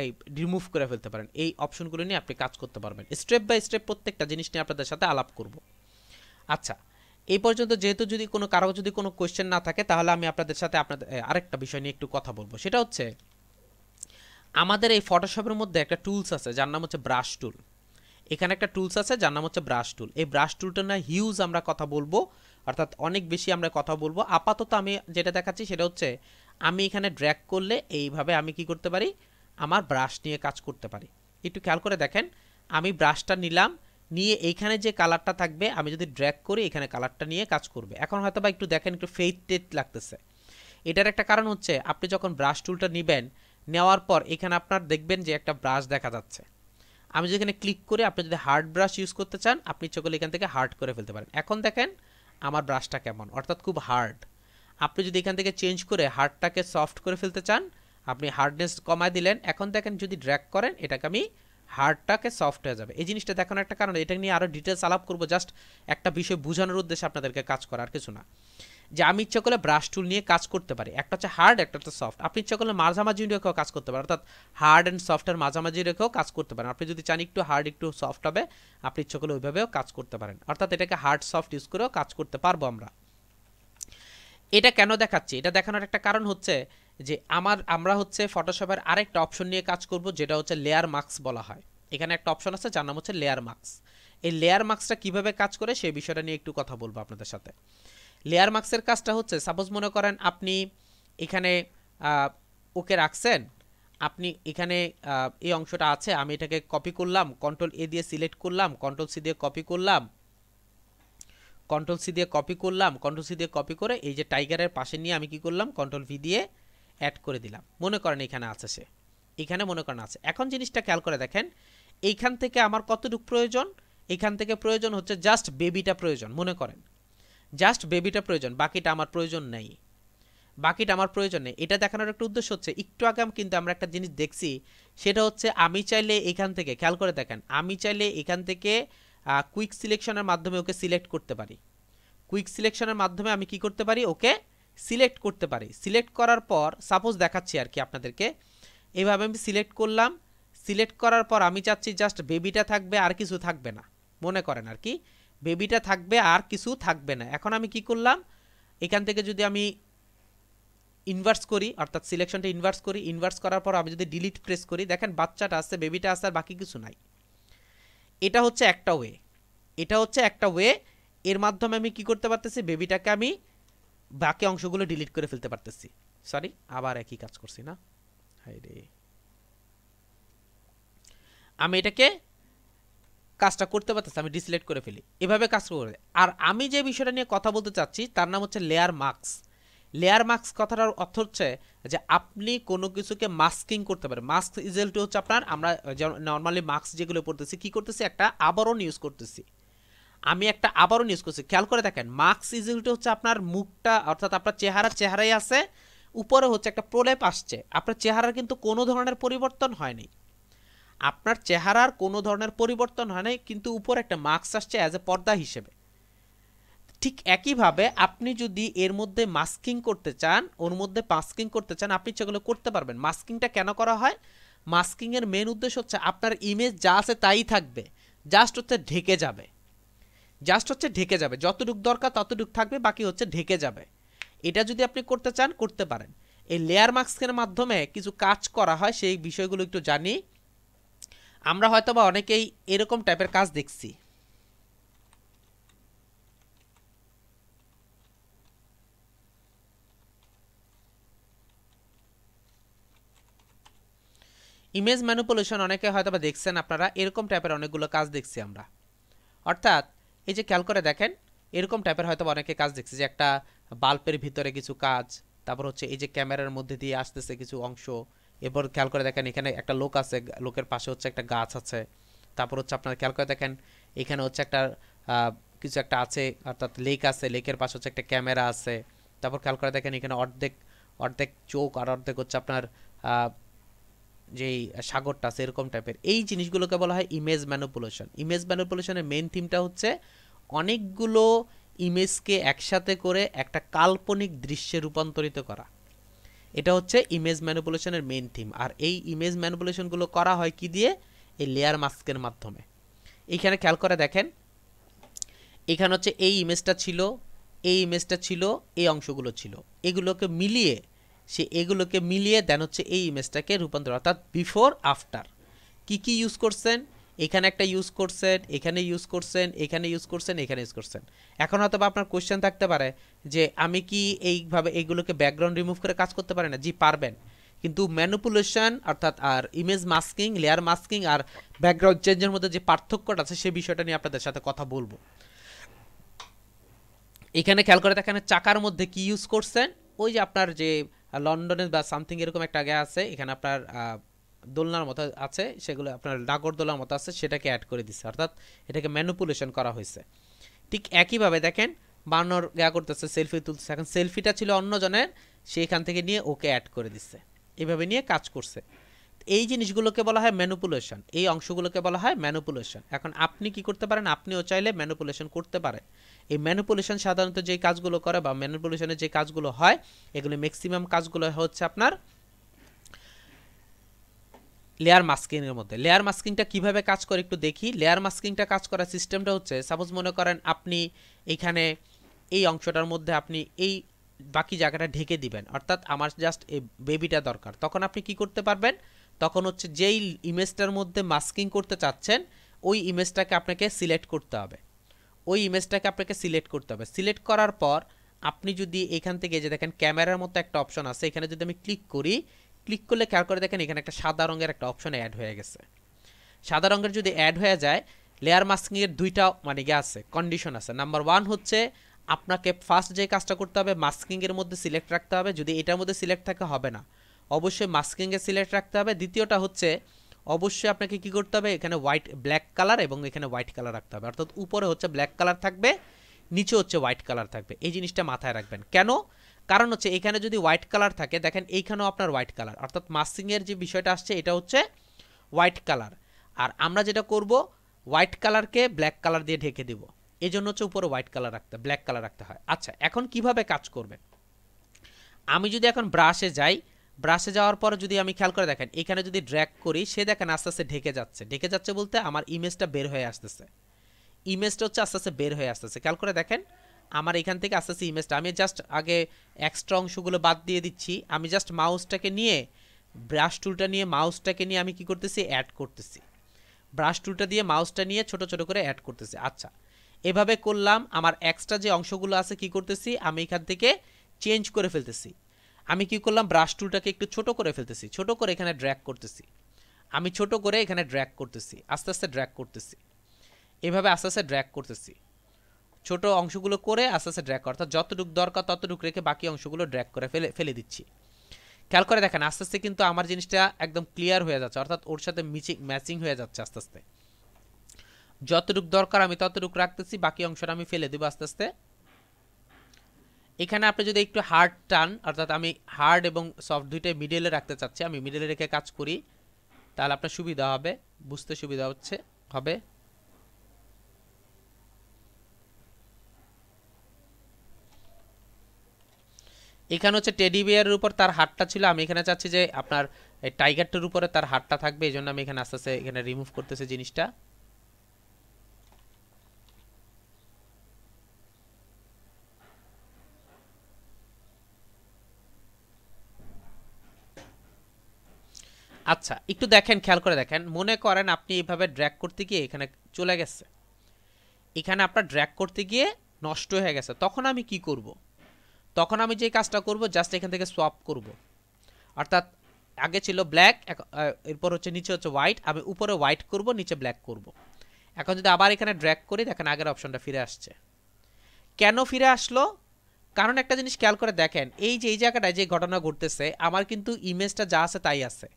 এই রিমুভ করে ফেলতে পারেন। এই অপশনগুলো নিয়ে আপনি কাজ করতে পারবেন। স্টেপ বাই স্টেপ প্রত্যেকটা জিনিস নিয়ে আপনাদের সাথে আলাপ করব। আচ্ছা, এই পর্যন্ত যেহেতু যদি কারো যদি কোনো কোয়েশ্চেন না থাকে, তাহলে আমি আপনাদের সাথে আরেকটা বিষয় নিয়ে একটু কথা বলবো। সেটা হচ্ছে আমাদের এই ফটোশপের মধ্যে একটা টুলস আছে যার নাম হচ্ছে ব্রাশ টুল। এখানে একটা টুলস আছে যার নাম হচ্ছে ব্রাশ টুল। এই ব্রাশ টুলটা না হিউজ আমরা কথা বলবো, অর্থাৎ অনেক বেশি আমরা কথা বলবো। আপাতত আমি যেটা দেখাচ্ছি সেটা হচ্ছে আমি এখানে ড্র্যাগ করলে এইভাবে আমি কি করতে পারি, আমার ব্রাশ নিয়ে কাজ করতে পারি। একটু খেয়াল করে দেখেন, আমি ব্রাশটা নিলাম, নিয়ে এইখানে যে কালারটা থাকবে আমি যদি ড্র্যাগ করি এখানে কালারটা নিয়ে কাজ করবে। এখন হয়তো বা একটু দেখেন একটু ফেড লাগতেছে। এটার একটা কারণ হচ্ছে আপনি যখন ব্রাশ টুলটা নেবেন, নেওয়ার পর এখানে আপনার দেখবেন যে একটা ব্রাশ দেখা যাচ্ছে। আমি যেখানে ক্লিক করে আপনি যদি হার্ড ব্রাশ ইউজ করতে চান, আপনি ইচ্ছে করলে এখান থেকে হার্ড করে ফেলতে পারেন। এখন দেখেন আমার ব্রাশটা কেমন, অর্থাৎ খুব হার্ড। আপনি যদি এখান থেকে চেঞ্জ করে হার্ডটাকে সফট করে ফেলতে চান, আপনি হার্ডনেস কমায় দিলেন। এখন দেখেন যদি ড্র্যাগ করেন এটাকে আমি হার্ডটাকে সফট হয়ে যাবে। এই জিনিসটা দেখানোর একটা কারণ, এটা নিয়ে আরও ডিটেলস আলাপ করবো, জাস্ট একটা বিষয় বোঝানোর উদ্দেশ্যে আপনাদেরকে কাজ করা, আর কিছু না। যে আমি ইচ্ছা করলে ব্রাশ টুল নিয়ে কাজ করতে পারি, একটা হচ্ছে হার্ড, একটা হচ্ছে সফট। আপনি ইচ্ছা করলে মাঝামাঝি রেখেও কাজ করতে পারেন, অর্থাৎ হার্ড অ্যান্ড সফটের মাঝামাঝি রেখেও কাজ করতে পারেন। আপনি যদি চান একটু হার্ড একটু সফট হবে, আপনি ইচ্ছা করলে ওইভাবেও কাজ করতে পারেন, অর্থাৎ এটাকে হার্ড সফট ইউজ করেও কাজ করতে পারবো আমরা। এটা কেন দেখাচ্ছি, এটা দেখানোর একটা কারণ হচ্ছে যে আমরা হচ্ছে ফটোশপের আরেকটা অপশন নিয়ে কাজ করব, যেটা হচ্ছে লেয়ার মার্কস বলা হয়। এখানে একটা অপশন আছে যার নাম হচ্ছে লেয়ার মার্কস। এই লেয়ার মার্কসটা কিভাবে কাজ করে সেই বিষয়টা নিয়ে একটু কথা বলবো আপনাদের সাথে। লেয়ার মার্কসের কাজটা হচ্ছে, সাপোজ মনে করেন আপনি এখানে ওকে রাখছেন, আপনি এখানে এই অংশটা আছে, আমি এটাকে কপি করলাম, কন্ট্রোল এ দিয়ে সিলেক্ট করলাম, কন্ট্রোল সি দিয়ে কপি করলাম, কন্ট্রোল সি দিয়ে কপি করলাম, কন্ট্রোল সি দিয়ে কপি করে এই যে টাইগারের পাশে নিয়ে আমি কি করলাম, কন্ট্রোল ভি দিয়ে অ্যাড করে দিলাম। মনে করেন এখানে আছে, সে এখানে মনে করেন আছে। এখন জিনিসটা খেয়াল করে দেখেন, এইখান থেকে আমার কতটুকু প্রয়োজন, এখান থেকে প্রয়োজন হচ্ছে জাস্ট বেবিটা প্রয়োজন, মনে করেন জাস্ট বেবিটা প্রয়োজন, বাকিটা আমার প্রয়োজন নেই, বাকিটা আমার প্রয়োজন নেই। এটা দেখানোর একটা উদ্দেশ্য হচ্ছে, একটু আগে কিন্তু আমরা একটা জিনিস দেখছি, সেটা হচ্ছে আমি চাইলে এখান থেকে, খেয়াল করে দেখেন, আমি চাইলে এখান থেকে কুইক সিলেকশনের মাধ্যমে ওকে সিলেক্ট করতে পারি। কুইক সিলেকশনের মাধ্যমে আমি কি করতে পারি, ওকে সিলেক্ট করতে পারি। সিলেক্ট করার পর সাপোজ দেখাচ্ছি আর কি আপনাদেরকে, এইভাবে আমি সিলেক্ট করলাম। সিলেক্ট করার পর আমি চাচ্ছি জাস্ট বেবিটা থাকবে, আর কিছু থাকবে না, মনে করেন আর কি বেবিটা থাকবে আর কিছু থাকবে না। এখন আমি কি করলাম, এখান থেকে যদি আমি ইনভার্স করি, অর্থাৎ সিলেকশনটা ইনভার্স করি, ইনভার্স করার পর আমি যদি ডিলিট প্রেস করি, দেখেন বাচ্চাটা আছে, বেবিটা আছে, আর বাকি কিছু নাই। এটা হচ্ছে একটা ওয়ে, এটা হচ্ছে একটা ওয়ে। এর মাধ্যমে আমি কি করতে পারতেছি, বেবিটাকে আমি বাকি অংশগুলো ডিলিট করে ফেলতে পারতেছি। সরি, আবার একই কাজ করছি না, হাই রে, আমি এটাকে কাজটা করতে পারতেছি, আমি ডিসিলেক্ট করে ফেলি, এভাবে কাজ করে। আর আমি যে বিষয়টা নিয়ে কথা বলতে চাচ্ছি তার নাম হচ্ছে লেয়ার মার্কস। লেয়ার মার্কস কথাটার অর্থ হচ্ছে যে আপনি কোনো কিছুকে মাস্কিং করতে পারেন। মাস্ক ইজেল টু হচ্ছে আপনার, আমরা নর্মালি মাস্ক যেগুলো পড়তেছি কি করতেছি, একটা আবরণ ইউজ করতেছি, আমি একটা আবরণ ইউজ করছি। খেয়াল করে দেখেন, মাস্ক ইজেল টু হচ্ছে আপনার মুখটা, অর্থাৎ আপনার চেহারাই আছে, উপরে হচ্ছে একটা প্রলেপ আসছে, আপনার চেহারার কিন্তু কোনো ধরনের পরিবর্তন হয়নি, আপনার চেহারার কোনো ধরনের পরিবর্তন হয় নাই, কিন্তু উপরে একটা মাস্ক আসছে অ্যাজ এ পর্দা হিসেবে। ঠিক একইভাবে আপনি যদি এর মধ্যে মাস্কিং করতে চান, ওর মধ্যে মাস্কিং করতে চান, আপনি সেগুলো করতে পারবেন। মাস্কিংটা কেন করা হয়, মাস্কিংয়ের মেন উদ্দেশ্য হচ্ছে আপনার ইমেজ যা আছে তাই থাকবে, জাস্ট হচ্ছে ঢেকে যাবে, জাস্ট হচ্ছে ঢেকে যাবে, যতটুকু দরকার ততটুকু থাকবে, বাকি হচ্ছে ঢেকে যাবে। এটা যদি আপনি করতে চান করতে পারেন। এই লেয়ার মাস্কের মাধ্যমে কিছু কাজ করা হয়, সেই বিষয়গুলো একটু জানি। আমরা হয়তোবা অনেকেই এরকম টাইপের কাজ দেখছি। ইমেজ ম্যানিপুলেশন অনেকে হয়তোবা দেখছেন আপনারা, এরকম টাইপের অনেকগুলো কাজ দেখছি আমরা। অর্থাৎ এই যে খেয়াল করে দেখেন, এরকম টাইপের হয়তো অনেকে কাজ দেখছি, যে একটা বাল্বের ভিতরে কিছু কাজ, তারপর হচ্ছে এই যে ক্যামেরার মধ্যে দিয়ে আসতেছে কিছু অংশ, এরপর খেয়াল করে দেখেন এখানে একটা লোক আছে, লোকের পাশে হচ্ছে একটা গাছ আছে, তারপর হচ্ছে আপনারা খেয়াল করে দেখেন এখানে হচ্ছে একটা কিছু একটা আছে, অর্থাৎ লেক আছে, লেকের পাশে হচ্ছে একটা ক্যামেরা আছে, তারপর খেয়াল করে দেখেন এখানে অর্ধেক অর্ধেক চোখ আর অর্ধেক হচ্ছে আপনার যেই সাগরটা আছে, এরকম টাইপের। এই জিনিসগুলোকে বলা হয় ইমেজ ম্যানিপুলেশন। ইমেজ ম্যানিপুলেশনের মেন থিমটা হচ্ছে অনেকগুলো ইমেজকে একসাথে করে একটা কাল্পনিক দৃশ্যে রূপান্তরিত করা। এটা হচ্ছে ইমেজ ম্যানিপুলেশনের মেইন থিম। আর এই ইমেজ ম্যানিপুলেশনগুলো করা হয় কি দিয়ে? এই লেয়ার মাস্কের মাধ্যমে। এইখানে খেয়াল করে দেখেন, এখানে হচ্ছে এই ইমেজটা ছিল, এই ইমেজটা ছিল, এই অংশগুলো ছিল, এগুলোকে মিলিয়ে দেন হচ্ছে এই ইমেজটাকে রূপান্তর, অর্থাৎ বিফোর আফটার কি কি ইউজ করছেন, এখানে একটা ইউজ করছেন, এখানে ইউজ করছেন, এখানে ইউজ করছেন, এখানে ইউজ করছেন। এখন হয়তো আপনার কোশ্চেন থাকতে পারে যে আমি কি এইভাবে এইগুলোকে ব্যাকগ্রাউন্ড রিমুভ করে কাজ করতে পারি না? জি পারবেন, কিন্তু ম্যানিপুলেশন অর্থাৎ আর ইমেজ মাস্কিং, লেয়ার মাস্কিং আর ব্যাকগ্রাউন্ড চেঞ্জের মধ্যে যে পার্থক্যটা আছে সেই বিষয়টা নিয়ে আপনাদের সাথে কথা বলবো। এখানে খেয়াল করে দেখেন চাকার মধ্যে কি ইউজ করছেন, ওই যে আপনার যে লন্ডনের বা সামথিং এরকম একটা আগে আছে, এখানে আপনার দোলনার মতো আছে, সেগুলো আপনার নাগরদোলার মতো আছে, সেটাকে অ্যাড করে দিচ্ছে, অর্থাৎ এটাকে ম্যানিপুলেশন করা হয়েছে। ঠিক একইভাবে দেখেন বানর করতেছে, সেলফি তুলছে, এখন সেলফিটা ছিল অন্যজনের, সেইখান থেকে নিয়ে ওকে অ্যাড করে দিচ্ছে, এভাবে নিয়ে কাজ করছে। এই জিনিসগুলোকে বলা হয় ম্যানিপুলেশন, এই অংশগুলোকে বলা হয় ম্যানিপুলেশন। এখন আপনি কি করতে পারেন? আপনিও চাইলে ম্যানিপুলেশন করতে পারেন। এই ম্যানিপুলেশন সাধারণত যে কাজগুলো করে বা ম্যানিপুলেশনের যে কাজগুলো হয়, এগুলো ম্যাক্সিমাম কাজগুলো হচ্ছে আপনার লেয়ার মাস্কিং এর মধ্যে। লেয়ার মাস্কিংটা কিভাবে কাজ করে একটু দেখি। লেয়ার মাস্কিংটা কাজ করার সিস্টেমটা হচ্ছে, সাপোজ মনে করেন আপনি এইখানে এই অংশটার মধ্যে আপনি এই বাকি জায়গাটা ঢেকে দিবেন, অর্থাৎ আমার জাস্ট এই বেবিটা দরকার, তখন আপনি কি করতে পারবেন? তখন হচ্ছে যেই ইমেজটার মধ্যে মাস্কিং করতে চাচ্ছেন ওই ইমেজটাকে আপনাকে সিলেক্ট করতে হবে, সিলেক্ট করার পর আপনি যদি এখান থেকে যে দেখেন ক্যামেরার মতো একটা অপশন আছে, এখানে যদি আমি ক্লিক করি, ক্লিক করলে খেয়াল করে দেখেন এখানে একটা সাদা রঙের একটা অপশন অ্যাড হয়ে গেছে। সাদা রঙের যদি অ্যাড হয়ে যায়, লেয়ার মাস্কিংয়ের দুইটা মানে আছে কন্ডিশন আছে। নাম্বার 1 হচ্ছে আপনাকে ফার্স্ট যে কাজটা করতে হবে মাস্কিংয়ের মধ্যে সিলেক্ট রাখতে হবে, যদি এটার মধ্যে সিলেক্ট থাকে হবে না, অবশ্যই মাস্কিংয়ে সিলেক্ট রাখতে হবে। দ্বিতীয়টা হচ্ছে অবশ্যই আপনাকে কি করতে হবে, এখানে ব্ল্যাক কালার এবং এখানে হোয়াইট কালার রাখতে হবে, অর্থাৎ উপরে হচ্ছে ব্ল্যাক কালার থাকবে, নিচে হচ্ছে হোয়াইট কালার থাকবে। এই জিনিসটা মাথায় রাখবেন। কেন? কারণ হচ্ছে এখানে যদি হোয়াইট কালার থাকে, দেখেন এইখানেও আপনার হোয়াইট কালার, অর্থাৎ মাস্কিংয়ের যে বিষয়টা আসছে এটা হচ্ছে হোয়াইট কালার, আর আমরা যেটা করব হোয়াইট কালারকে ব্ল্যাক কালার দিয়ে ঢেকে দিব, এই জন্য হচ্ছে উপরে হোয়াইট কালার ব্ল্যাক কালার রাখতে হয়। আচ্ছা, এখন কিভাবে কাজ করবে? আমি যদি এখন ব্রাশে যাই, ব্রাশে যাওয়ার পর যদি আমি খেয়াল করে দেখেন এখানে যদি ড্র্যাগ করি, সে দেখেন আস্তে আস্তে ঢেকে যাচ্ছে বলতে আমার ইমেজটা বের হয়ে আসতেছে, ইমেজটা হচ্ছে আস্তে আস্তে বের হয়ে আসতেছে। খেয়াল করে দেখেন আমার এখান থেকে আস্তে আস্তে ইমেজটা, আমি জাস্ট আগে এক্সট্রা অংশগুলো বাদ দিয়ে দিচ্ছি, আমি জাস্ট মাউসটাকে নিয়ে ব্রাশ টুলটা নিয়ে মাউসটাকে নিয়ে আমি কি করতেছি, অ্যাড করতেছি, ব্রাশ টুলটা দিয়ে মাউসটা নিয়ে ছোট ছোট করে অ্যাড করতেছি। আচ্ছা, এভাবে করলাম, আমার এক্সট্রা যে অংশগুলো আছে কি করতেছি, আমি এখান থেকে চেঞ্জ করে ফেলতেছি। আমি কি করলাম, ব্রাশ টুলটাকে একটু ছোট করে ফেলতেছি, ছোট করে এখানে ড্র্যাগ করতেছি, আমি ছোট করে এখানে ড্র্যাগ করতেছি, আস্তে আস্তে ড্র্যাগ করতেছি, এভাবে আস্তে আস্তে ড্র্যাগ করতেছি, ছোট অংশগুলো করে আস্তে আস্তে ড্র্যাগ, অর্থাৎ যতটুকু দরকার ততটুকু রেখে বাকি অংশগুলো ড্র্যাগ করে ফেলে দিচ্ছি। খেয়াল করে দেখেন আস্তে আস্তে কিন্তু আমার জিনিসটা একদম ক্লিয়ার হয়ে যাচ্ছে, অর্থাৎ ওর সাথে ম্যাচিং হয়ে যাচ্ছে আস্তে আস্তে। যতটুকু দরকার আমি ততটুকু রাখতেছি, বাকি অংশটা আমি ফেলে দেবো আস্তে আস্তে। এখানে আপনি যদি একটু হার্ড টান, অর্থাৎ আমি হার্ড এবং সফট দুইটাই মিডলে রাখতে চাচ্ছি, আমি মিডলে রেখে কাজ করি, তাহলে আপনার সুবিধা হবে, বুঝতে সুবিধা হবে। এখানে হচ্ছে টেডি বিয়ারের উপর তার হাতটা ছিল, আমি এখানে চাচ্ছি যে আপনার এই টাইগারটার উপরে তার হাতটা থাকবে, এই জন্য আমি এখানে আস্তে আস্তে এখানে রিমুভ করতেছি জিনিসটা। আচ্ছা, একটু দেখেন, খেয়াল করে দেখেন, মনে করেন আপনি এইভাবে ড্র্যাগ করতে গিয়ে এখানে চলে গেছে, এখানে আপনার ড্র্যাগ করতে গিয়ে নষ্ট হয়ে গেছে, তখন আমি কি করব? তখন আমি যে কাজটা করব, জাস্ট এখান থেকে সোয়াপ করব, অর্থাৎ আগে ছিল ব্ল্যাক, এরপর হচ্ছে নিচে হচ্ছে হোয়াইট, আমি উপরে হোয়াইট করব, নিচে ব্ল্যাক করব। এখন যদি আবার এখানে ড্র্যাগ করি, দেখেন আগের অপশনটা ফিরে আসছে। কেন ফিরে আসলো? কারণ একটা জিনিস খেয়াল করে দেখেন, এই যে এই জায়গাটায় যে ঘটনা ঘটতেছে, আমার কিন্তু ইমেজটা যা আছে তাই আছে,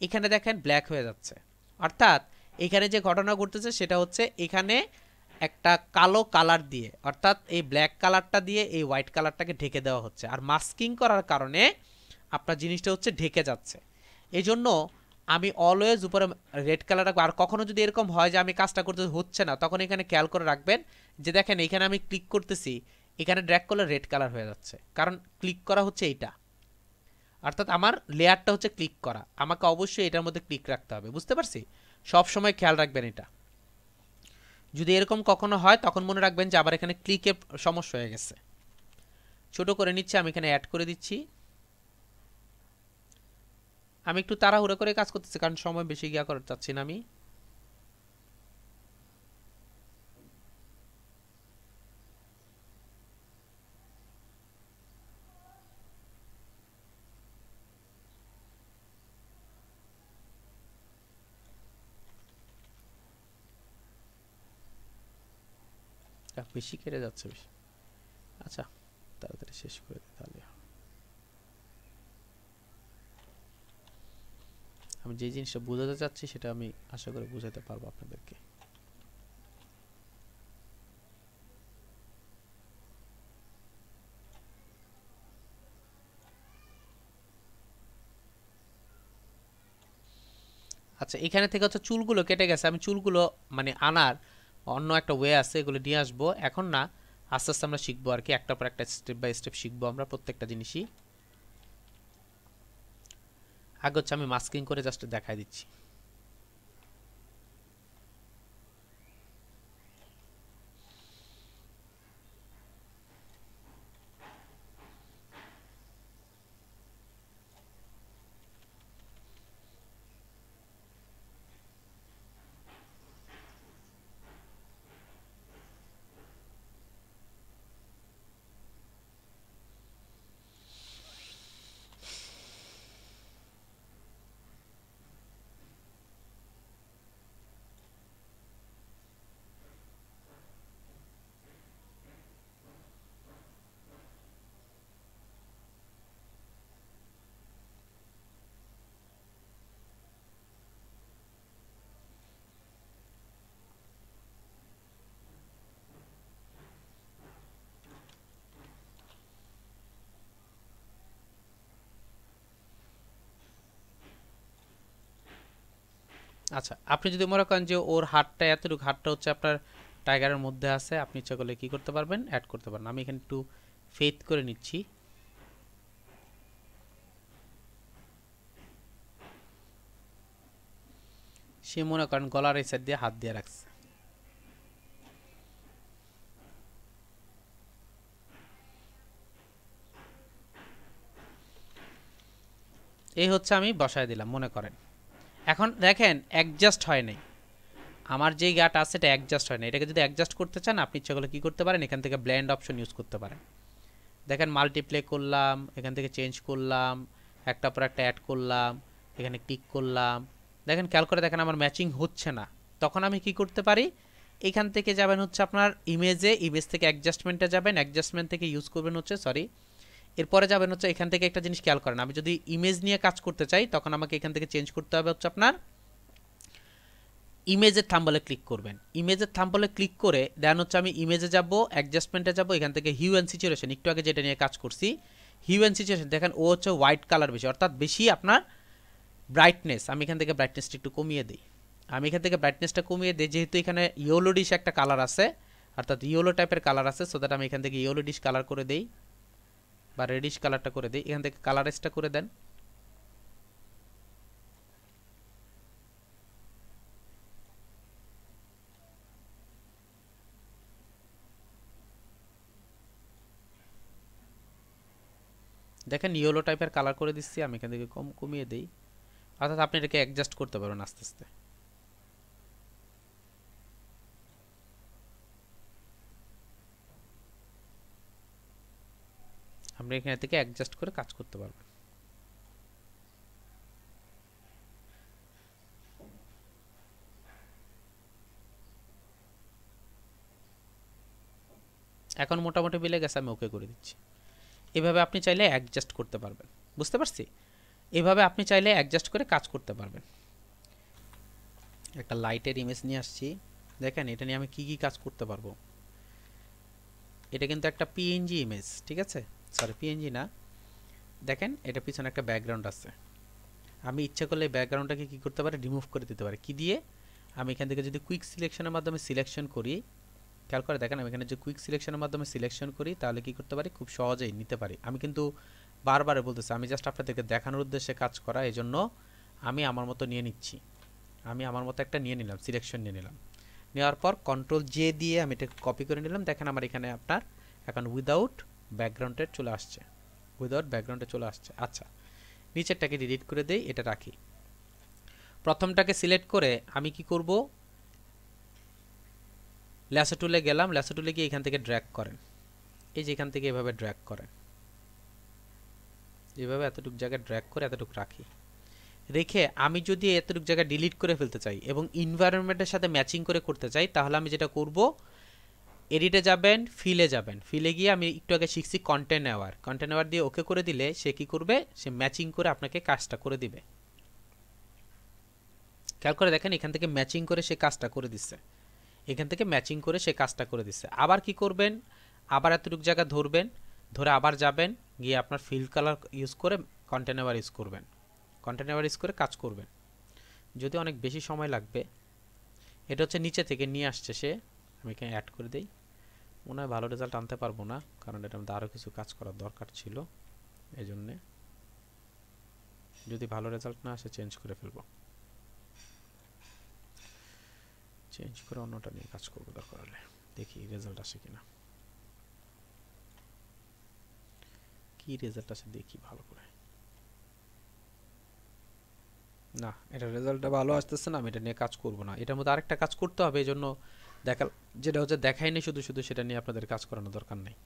এখানে দেখেন ব্ল্যাক হয়ে যাচ্ছে, অর্থাৎ এখানে যে ঘটনা ঘটতেছে সেটা হচ্ছে এখানে একটা কালো কালার দিয়ে, অর্থাৎ এই ব্ল্যাক কালারটা দিয়ে এই হোয়াইট কালারটাকে ঢেকে দেওয়া হচ্ছে, আর মাস্কিং করার কারণে আপনার জিনিসটা হচ্ছে ঢেকে যাচ্ছে। এই জন্য আমি অলওয়েজ উপরে রেড কালার রাখবো। আর কখনো যদি এরকম হয় যে আমি কাজটা করতে হচ্ছে না, তখন এখানে খেয়াল করে রাখবেন যে দেখেন এখানে আমি ক্লিক করতেছি, এখানে ড্র্যাগ করলে রেড কালার হয়ে যাচ্ছে, কারণ ক্লিক করা হচ্ছে এইটা, অর্থাৎ আমার লেয়ারটা হচ্ছে ক্লিক করা, আমাকে অবশ্যই এটার মধ্যে ক্লিক রাখতে হবে, বুঝতে পারছি? সব সময় খেয়াল রাখবেন এটা। যদি এরকম কখনো হয় তখন মনে রাখবেন যে আবার এখানে ক্লিকের সমস্যা হয়ে গেছে। ছোট করে নিচ্ছে, আমি এখানে অ্যাড করে দিচ্ছি। আমি একটু তাড়াহুড়ো করে কাজ করতেছি কারণ সময় বেশি গিয়া করতে চাচ্ছি না আমি। বেশি কেটে যাচ্ছে বেশি। আচ্ছা, তাড়াতাড়ি শেষ করে দিই তাহলে। আমি যে জিনিসটা বোঝাতে চাচ্ছি সেটা আমি আশা করি বোঝাতে পারবো আপনাদেরকে। আচ্ছা, এখানে থেকে হচ্ছে চুলগুলো কেটে গেছে, আমি চুলগুলো মানে আনার অন্য একটা ওয়ে আছে, এগুলো নিয়ে আসবো এখন না, আস্তে আস্তে আমরা শিখবো আর কি, একটার পর একটা স্টেপ বাই স্টেপ শিখবো আমরা প্রত্যেকটা জিনিসই। আগে হচ্ছে আমি মাস্কিং করে জাস্ট দেখাই দিচ্ছি। আচ্ছা, আপনি যদি মনে করেন যে ওর হাতটা এতটুকু, হাতটা হচ্ছে আপনার টাইগারের মধ্যে আছে, আপনি ইচ্ছা করলে কি করতে পারবেন, অ্যাড করতে পারেন। আমি এখানে একটু ফেথ করে নিচ্ছি। সে মনে করেন গলার এই সাইড দিয়ে হাত দিয়ে রাখছে। এই হচ্ছে আমি বসায় দিলাম মনে করেন। এখন দেখেন অ্যাডজাস্ট হয় নাই, আমার যেই গাটা আছে এটা অ্যাডজাস্ট হয় না। এটাকে যদি অ্যাডজাস্ট করতে চান আপনি ইচ্ছা করলে কী করতে পারেন, এখান থেকে ব্লেন্ড অপশন ইউজ করতে পারেন। দেখেন মাল্টিপ্লে করলাম, এখান থেকে চেঞ্জ করলাম, একটা পর একটা অ্যাড করলাম, এখানে ক্লিক করলাম, দেখেন খেয়াল করে দেখেন আমার ম্যাচিং হচ্ছে না। তখন আমি কি করতে পারি, এখান থেকে যাবেন হচ্ছে আপনার ইমেজে, ইমেজ থেকে অ্যাডজাস্টমেন্টে যাবেন, অ্যাডজাস্টমেন্ট থেকে ইউজ করবেন হচ্ছে সরি, এরপরে যাবেন হচ্ছে এখান থেকে একটা জিনিস খেয়াল করেন, আমি যদি ইমেজ নিয়ে কাজ করতে চাই তখন আমাকে এখান থেকে চেঞ্জ করতে হবে হচ্ছে আপনার ইমেজের থাম্বলে ক্লিক করবেন। ইমেজের থাম্বলে ক্লিক করে দেন হচ্ছে আমি ইমেজে যাব, অ্যাডজাস্টমেন্টে যাব, এখান থেকে হিউ অ্যান্ড সিচুয়েশন, একটু আগে যেটা নিয়ে কাজ করছি হিউ অ্যান্ড সিচুয়েশন, দেখেন ও হচ্ছে হোয়াইট কালার বেশি, অর্থাৎ বেশি আপনার ব্রাইটনেস। আমি এখান থেকে ব্রাইটনেসটা একটু কমিয়ে দিই, আমি এখান থেকে ব্রাইটনেসটা কমিয়ে দিই, যেহেতু এখানে ইয়েলো ডিশ একটা কালার আছে, অর্থাৎ ইয়েলো টাইপের কালার আছে, সো দ্যাট আমি এখান থেকে ইয়েলো ডিশ কালার করে দিই বা রেডিশ কালারটা করে দিই, এখান থেকে কালারেসটা করে দেন। দেখেন ইয়েলো টাইপের কালার করে দিচ্ছি, আমি এখান থেকে কমিয়ে দিই, অর্থাৎ আপনি এটাকে অ্যাডজাস্ট করতে পারবেন আস্তে আস্তে। আপনি এখান থেকে অ্যাডজাস্ট করে কাজ করতে পারবেন। এখন মোটামুটি মিলে গেছে, আমি ওকে করে দিচ্ছি। এভাবে আপনি চাইলে অ্যাডজাস্ট করতে পারবেন, বুঝতে পারছি? এভাবে আপনি চাইলে অ্যাডজাস্ট করে কাজ করতে পারবেন। একটা লাইটের ইমেজ নিয়ে আসছি, দেখেন এটা নিয়ে আমি কি কি কাজ করতে পারবো। এটা কিন্তু একটা পিএনজি ইমেজ, ঠিক আছে, সরি পিএনজি না, দেখেন এটা পিছনে একটা ব্যাকগ্রাউন্ড আছে, আমি ইচ্ছা করলে ব্যাকগ্রাউন্ডটাকে কি করতে পারি, রিমুভ করে দিতে পারি। কি দিয়ে, আমি এখান থেকে যদি কুইক সিলেকশনের মাধ্যমে সিলেকশন করি, খেয়াল করে দেখেন আমি এখানে যে কুইক সিলেকশনের মাধ্যমে সিলেকশন করি তাহলে কি করতে পারি, খুব সহজেই নিতে পারি। আমি কিন্তু বারবার বলতেছে, আমি জাস্ট আপনাদেরকে দেখানোর উদ্দেশ্যে কাজ করা, এই জন্য আমি আমার মতো নিয়ে নিচ্ছি। আমি আমার মতো একটা নিয়ে নিলাম, সিলেকশন নিয়ে নিলাম। নেওয়ার পর কন্ট্রোল জে দিয়ে আমি এটা কপি করে নিলাম। দেখেন আমার এখানে আপনার এখন উইদাউট ব্যাকগ্রাউন্ডের চলে আসছে, উইদাউট ব্যাকগ্রাউন্ডে চলে আসছে। আচ্ছা, নিচেরটাকে ডিলিট করে দেই, এটা রাখি। প্রথমটাকে সিলেক্ট করে আমি কি করব, ল্যাসো টুলে গেলাম, ল্যাসো টুলে গিয়ে এখান থেকে ড্র্যাগ করেন, এই যে এখান থেকে এভাবে ড্র্যাগ করেন, এভাবে এতটুকু জায়গায় ড্র্যাগ করে এতটুকু রাখি। রেখে আমি যদি এতটুকু জায়গা ডিলিট করে ফেলতে চাই এবং এনভায়রনমেন্টের সাথে ম্যাচিং করে করতে চাই, তাহলে আমি যেটা করব, এডিটে যাবেন, ফিলে যাবেন, ফিলে গিয়ে আমি একটু আগে শিখছি কন্টেন্ট অ্যাওয়ার, কন্টেন্ট অ্যাওয়ার দিয়ে ওকে করে দিলে সে কি করবে, সে ম্যাচিং করে আপনাকে কাজটা করে দিবে। খেয়াল করে দেখেন, এখান থেকে ম্যাচিং করে সে কাজটা করে দিচ্ছে, এখান থেকে ম্যাচিং করে সে কাজটা করে দিচ্ছে। আবার কি করবেন, আবার এতটুকু জায়গা ধরবেন, ধরে আবার যাবেন, গিয়ে আপনার ফিল কালার ইউজ করে কন্টেন্ট অ্যাওয়ার ইউজ করবেন, কন্টেন্ট অ্যাওয়ার ইউজ করে কাজ করবেন। যদি অনেক বেশি সময় লাগবে। এটা হচ্ছে নিচে থেকে নিয়ে আসছে সে, আমি এখানে অ্যাড করে দিই। মনে হয় ভালো রেজাল্ট আনতে পারবো না, কারণ এটার মধ্যে আরও কিছু কাজ করার দরকার ছিল, এই জন্যে যদি ভালো রেজাল্ট না আসে চেঞ্জ করে ফেলবো, চেঞ্জ করে অন্যটা নিয়ে কাজ করবো দরকার হলে, দেখি রেজাল্ট আসে কিনা, কি রেজাল্ট আসে দেখি ভালো করে। না, এটা রেজাল্টটা ভালো আসতেছে না, আমি এটা নিয়ে কাজ করব না। এটার মধ্যে আরেকটা কাজ করতে হবে, এই জন্য দেখা, যেটা হচ্ছে দেখাইনি শুধু শুধু, সেটা নিয়ে আপনাদের কাজ করানোর দরকার নেই।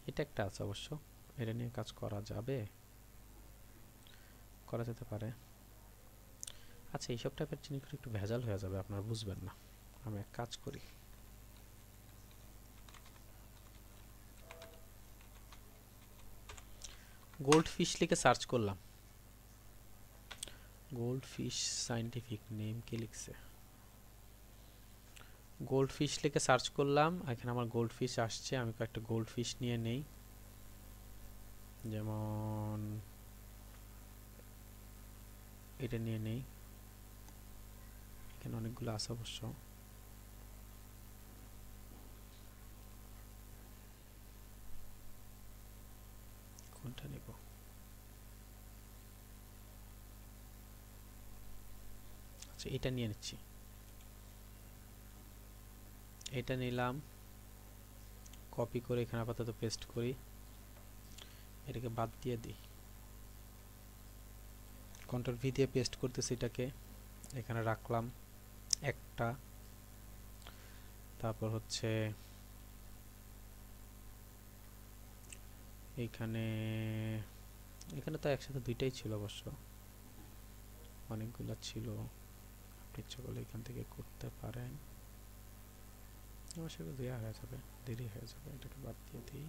এটা একটা আছে অবশ্য, এটা নিয়ে কাজ করা যাবে, করা যেতে পারে। আচ্ছা, এইসব টাইপের জিনিসগুলো একটু ভেজাল হয়ে যাবে, আপনারা বুঝবেন না। আমি এক কাজ করি, গোল্ড ফিশ লিখে সার্চ করলাম, গোল্ড ফিশ সাইন্টিফিক নেম কে লিখছে, গোল্ড ফিশ লিখে সার্চ করলাম, এখানে আমার গোল্ড ফিশ আসছে। আমি কয়েকটা গোল্ড ফিশ নিয়ে নেই, যেমন এটা নিয়ে নেই, এখানে অনেকগুলো আছে অবশ্য। কোনটা নেব, আচ্ছা এটা নিয়ে নিচ্ছি, এটা নিলাম, কপি করে এখানে আপাতত পেস্ট করি, এটাকে বাদ দিয়ে দিই, কন্ট্রোল ভি দিয়ে পেস্ট করতেছি, এটাকে এখানে রাখলাম একটা। তারপর হচ্ছে এইখানে, এখানে তো একসাথে দুইটাই ছিল অবশ্য, অনেকগুলো ছিল, আপনি ইচ্ছা করলে এখান থেকে করতে পারেন, সেগুলো দেওয়া হয়ে যাবে, দেরি হয়ে যাবে, এটাকে বাদ দিয়ে দিই।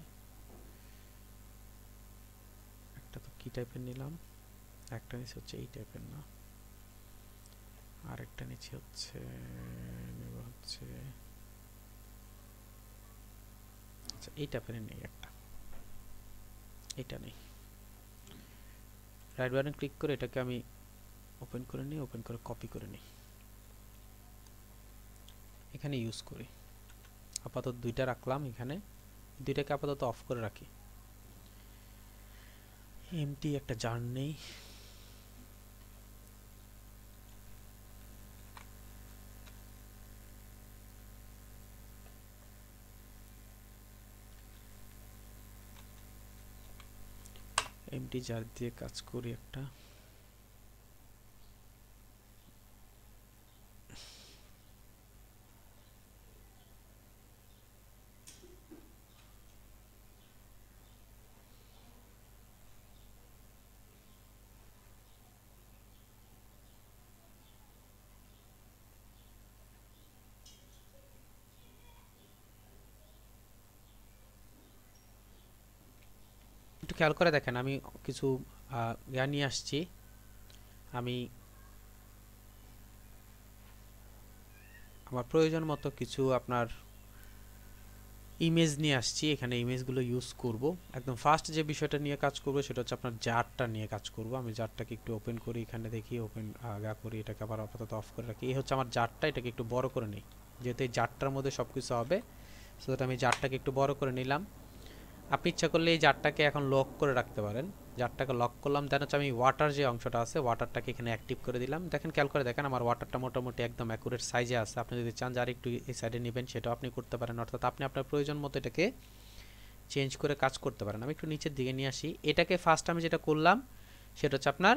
একটা তো কি টাইপের নিলাম, একটা নিচে হচ্ছে এই টাইপের, না আর একটা নিচে হচ্ছে, নেব হচ্ছে, আচ্ছা এই টাইপের নেই একটা, এটা নেই। রাইট বাটন ক্লিক করে এটাকে আমি ওপেন করে নিই, ওপেন করে কপি করে নিই, এখানে ইউজ করি। আপাতত দুইটা রাখলাম, এখানে দুইটাকে আপাতত অফ করে রাখি। এমটি একটা জার নেই, এমটি জার দিয়ে কাজ করি একটা। একটু খেয়াল করে দেখেন, আমি কিছু ইয়া নিয়ে আসছি, আমি আমার প্রয়োজন মতো কিছু আপনার ইমেজ নিয়ে আসছি, এখানে ইমেজগুলো ইউজ করব। একদম ফার্স্ট যে বিষয়টা নিয়ে কাজ করব সেটা হচ্ছে আপনার জারটা নিয়ে কাজ করব। আমি জারটাকে একটু ওপেন করি, এখানে দেখি ওপেন আগা করি, এটাকে আবার আপাতত অফ করে রাখি। এই হচ্ছে আমার জারটা, এটাকে একটু বড় করে নিই, যেহেতু এই জারটার মধ্যে সব কিছু হবে সো দ্যাট আমি জারটাকে একটু বড় করে নিলাম। আপনি ইচ্ছা করলে এই জারটাকে এখন লক করে রাখতে পারেন। জারটাকে লক করলাম, দেন হচ্ছে আমি ওয়াটার যে অংশটা আছে ওয়াটারটাকে এখানে অ্যাক্টিভ করে দিলাম। দেখেন খেয়াল করে দেখেন আমার ওয়াটারটা মোটামুটি একদম অ্যাকুরেট সাইজে আছে। আপনি যদি চান যে আর একটু এই সাইডে নেবেন সেটাও আপনি করতে পারেন, অর্থাৎ আপনি আপনার প্রয়োজন মতো এটাকে চেঞ্জ করে কাজ করতে পারেন। আমি একটু নিচের দিকে নিয়ে আসি। এটাকে ফার্স্ট আমি যেটা করলাম সেটা হচ্ছে আপনার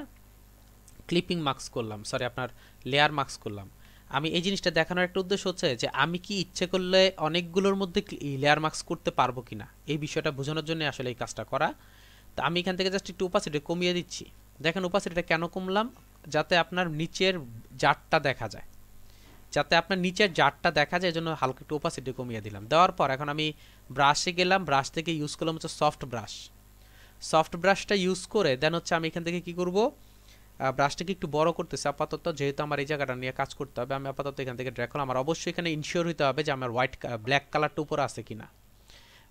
ক্লিপিং মার্কস করলাম, সরি আপনার লেয়ার মার্কস করলাম। আমি এই জিনিসটা দেখানোর একটা উদ্দেশ্য হচ্ছে যে আমি কি ইচ্ছে করলে অনেকগুলোর মধ্যে লেয়ার মার্কস করতে পারবো কিনা এই বিষয়টা বোঝানোর জন্য আসলে এই কাজটা করা। তো আমি এখান থেকে জাস্ট একটু ওপাসিটি কমিয়ে দিচ্ছি। দেখেন ওপাসিটিটা কেন কমলাম, যাতে আপনার নিচের জারটা দেখা যায়, যাতে আপনার নিচের জারটা দেখা যায়, এই জন্য হালকা একটু ওপাসিটি কমিয়ে দিলাম। দেওয়ার পর এখন আমি ব্রাশে গেলাম, ব্রাশ থেকে ইউজ করলাম হচ্ছে সফট ব্রাশ। সফট ব্রাশটা ইউজ করে দেন হচ্ছে আমি এখান থেকে কি করব, ব্রাশটাকে একটু বড় করতেছে আপাতত, যেহেতু আমার এই জায়গাটা নিয়ে কাজ করতে হবে। আমি আপাতত এখান থেকে ড্র্যাগ করলাম। আমার অবশ্যই এখানে ইনশিওর হতে হবে যে আমার ব্ল্যাক কালারটা উপরে আছে কিনা,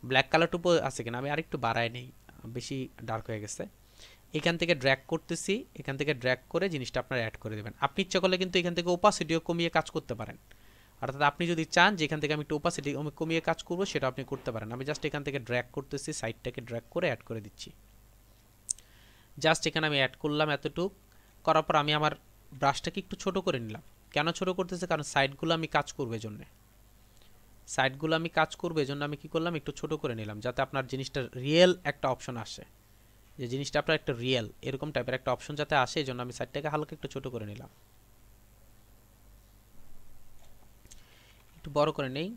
ব্ল্যাক কালারটা উপরে আছে কিনা। আমি আরেকটু বাড়াই নেই, বেশি ডার্ক হয়ে গেছে। এখান থেকে ড্র্যাগ করতেছি, এখান থেকে ড্র্যাগ করে জিনিসটা আপনারা অ্যাড করে দেবেন। আপনি ইচ্ছা করলে কিন্তু এখান থেকে ওপাসিটিও কমিয়ে কাজ করতে পারেন, অর্থাৎ আপনি যদি চান যে এখান থেকে আমি একটু ওপাসিটি কমিয়ে কাজ করবো সেটা আপনি করতে পারেন। আমি জাস্ট এখান থেকে ড্র্যাগ করতেছি, সাইডটাকে ড্র্যাগ করে অ্যাড করে দিচ্ছি। জাস্ট এখানে আমি অ্যাড করলাম এতটুক। করার পর আমি আমার ব্রাশটাকে একটু ছোট করে নিলাম। কেন ছোট করতেছে, কারণ সাইডগুলো আমি কাজ করবো এজন্য, সাইডগুলো আমি কাজ করবো এজন্য আমি কি করলাম একটু ছোট করে নিলাম, যাতে আপনার জিনিসটা রিয়েল একটা অপশন আসে, যে জিনিসটা আপনার একটা রিয়েল এরকম টাইপের একটা অপশন যাতে আসে, এই জন্য আমি সাইডটাকে হালকা একটু ছোট করে নিলাম। একটু বড় করে নেই।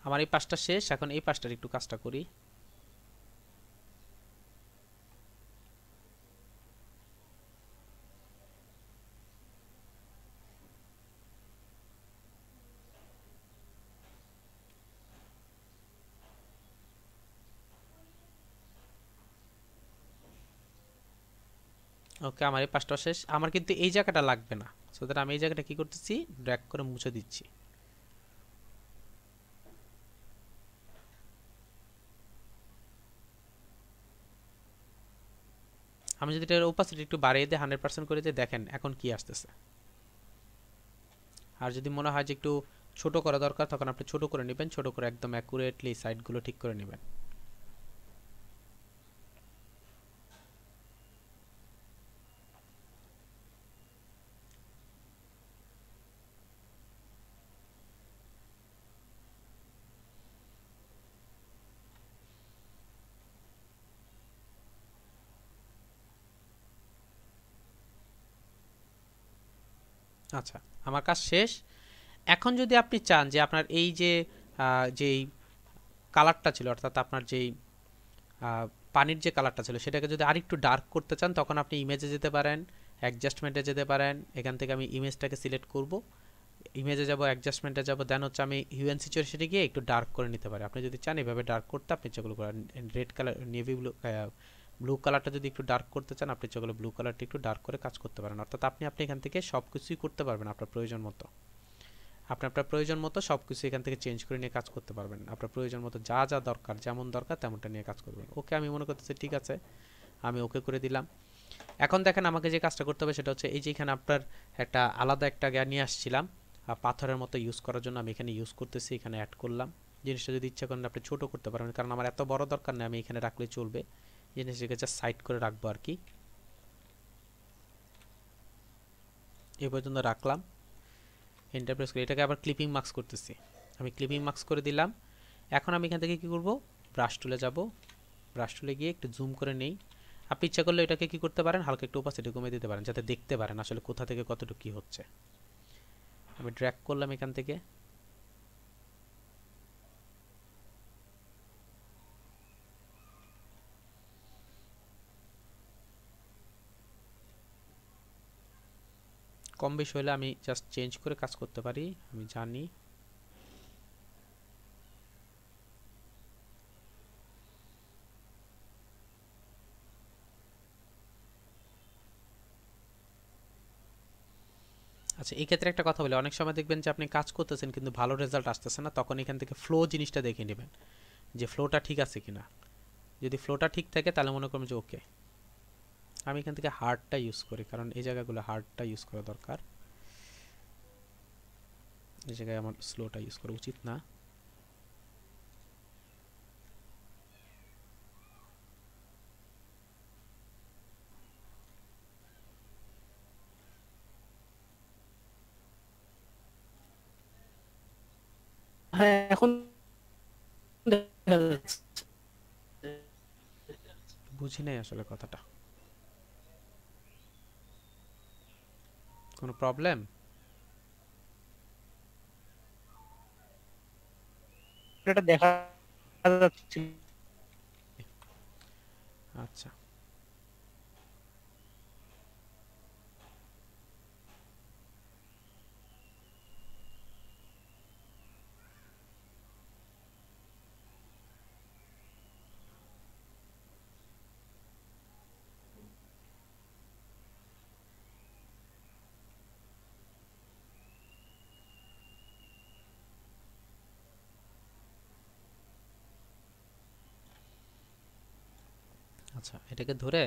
আমার এই পাশটা শেষ, এখন এই পাশটার একটু কাজটা করি। ওকে, আমার এই পাশটা শেষ। আমার কিন্তু এই জায়গাটা লাগবে না, সো দ্যাট আমি এই জায়গাটা কি করতেছি, ড্র্যাগ করে মুছে দিচ্ছি। আমি যদি এটার ওপাসিটি একটু বাড়িয়ে দিই, 100% করে দিয়ে দেখেন এখন কি আসতেছে। আর যদি মনে হয় যে একটু ছোট করা দরকার তখন আপনি ছোট করে নেবেন, ছোট করে একদম অ্যাকুরেটলি সাইডগুলো ঠিক করে নেবেন। আচ্ছা, আমার কাজ শেষ। এখন যদি আপনি চান যে আপনার এই যে যেই কালারটা ছিল, অর্থাৎ আপনার যেই পানির যে কালারটা ছিল সেটাকে যদি আরেকটু ডার্ক করতে চান, তখন আপনি ইমেজে যেতে পারেন, অ্যাডজাস্টমেন্টে যেতে পারেন। এখান থেকে আমি ইমেজটাকে সিলেক্ট করব, ইমেজে যাব, অ্যাডজাস্টমেন্টে যাব, দেন হচ্ছে আমি হিউম্যান সিচুয়েশনে গিয়ে একটু ডার্ক করে নিতে পারি। আপনি যদি চান এভাবে ডার্ক করতে, আপনি যেগুলো করেন red colour, navy blue, blue কালারটা যদি একটু ডার্ক করতে চান, আপনি যেগুলো ব্লু কালারটা একটু ডার্ক করে কাজ করতে পারেন। অর্থাৎ আপনি এখান থেকে সব কিছুই করতে পারবেন আপনার প্রয়োজন মতো। আপনি আপনার প্রয়োজন মতো সব কিছু এখান থেকে চেঞ্জ করে নিয়ে কাজ করতে পারবেন। আপনার প্রয়োজন মতো যা যা দরকার, যেমন দরকার তেমনটা নিয়ে কাজ করবেন। ওকে, আমি মনে করতেছি ঠিক আছে, আমি ওকে করে দিলাম। এখন দেখেন আমাকে যে কাজটা করতে হবে সেটা হচ্ছে এই যে এখানে আপনার একটা আলাদা একটা জ্ঞান নিয়ে আসছিলাম পাথরের মতো ইউজ করার জন্য, আমি এখানে ইউজ করতেছি, এখানে অ্যাড করলাম। জিনিসটা যদি ইচ্ছা করেন আপনি ছোট করতে পারবেন, কারণ আমার এত বড় দরকার নেই, আমি এখানে রাখলে চলবে। জিনিসটাকে জাস্ট সাইড করে রাখবো আর কি, এই পর্যন্ত রাখলাম। এন্টার প্রেস করে এটাকে আবার ক্লিপিং মার্কস করতেছি, আমি ক্লিপিং মার্কস করে দিলাম। এখন আমি এখান থেকে কি করব, ব্রাশ টুলে যাব, ব্রাশ টুলে গিয়ে একটু জুম করে নেই। আপনি ইচ্ছা করলে এটাকে কি করতে পারেন, হালকা একটু ওপাসিটি কমিয়ে দিতে পারেন, যাতে দেখতে পারেন আসলে কোথা থেকে কতটুকু কি হচ্ছে। আমি ড্র্যাগ করলাম এখান থেকে। কম বেশি হলে আমি জাস্ট চেঞ্জ করে কাজ করতে পারি, আমি জানি। আচ্ছা, এই ক্ষেত্রে একটা কথা বলি, অনেক সময় দেখবেন যে আপনি কাজ করতেছেন কিন্তু ভালো রেজাল্ট আসতেছে না, তখন এখান থেকে ফ্লো জিনিসটা দেখে নেবেন যে ফ্লোটা ঠিক আছে কিনা। যদি ফ্লোটা ঠিক থাকে তাহলে মনে করবেন যে ওকে। আমি এখান থেকে হার্ডটা ইউজ করি, কারণ এই জায়গাগুলো হার্ডটা ইউজ করা দরকার, এই জায়গায় আমার স্লোটা ইউজ করা উচিত না। হ্যাঁ, এখন দেখা যাচ্ছে। বুঝি নাই আসলে কথাটা, কোনো প্রবলেম? এটা দেখা যাচ্ছে। আচ্ছা, আচ্ছা, এটাকে ধরে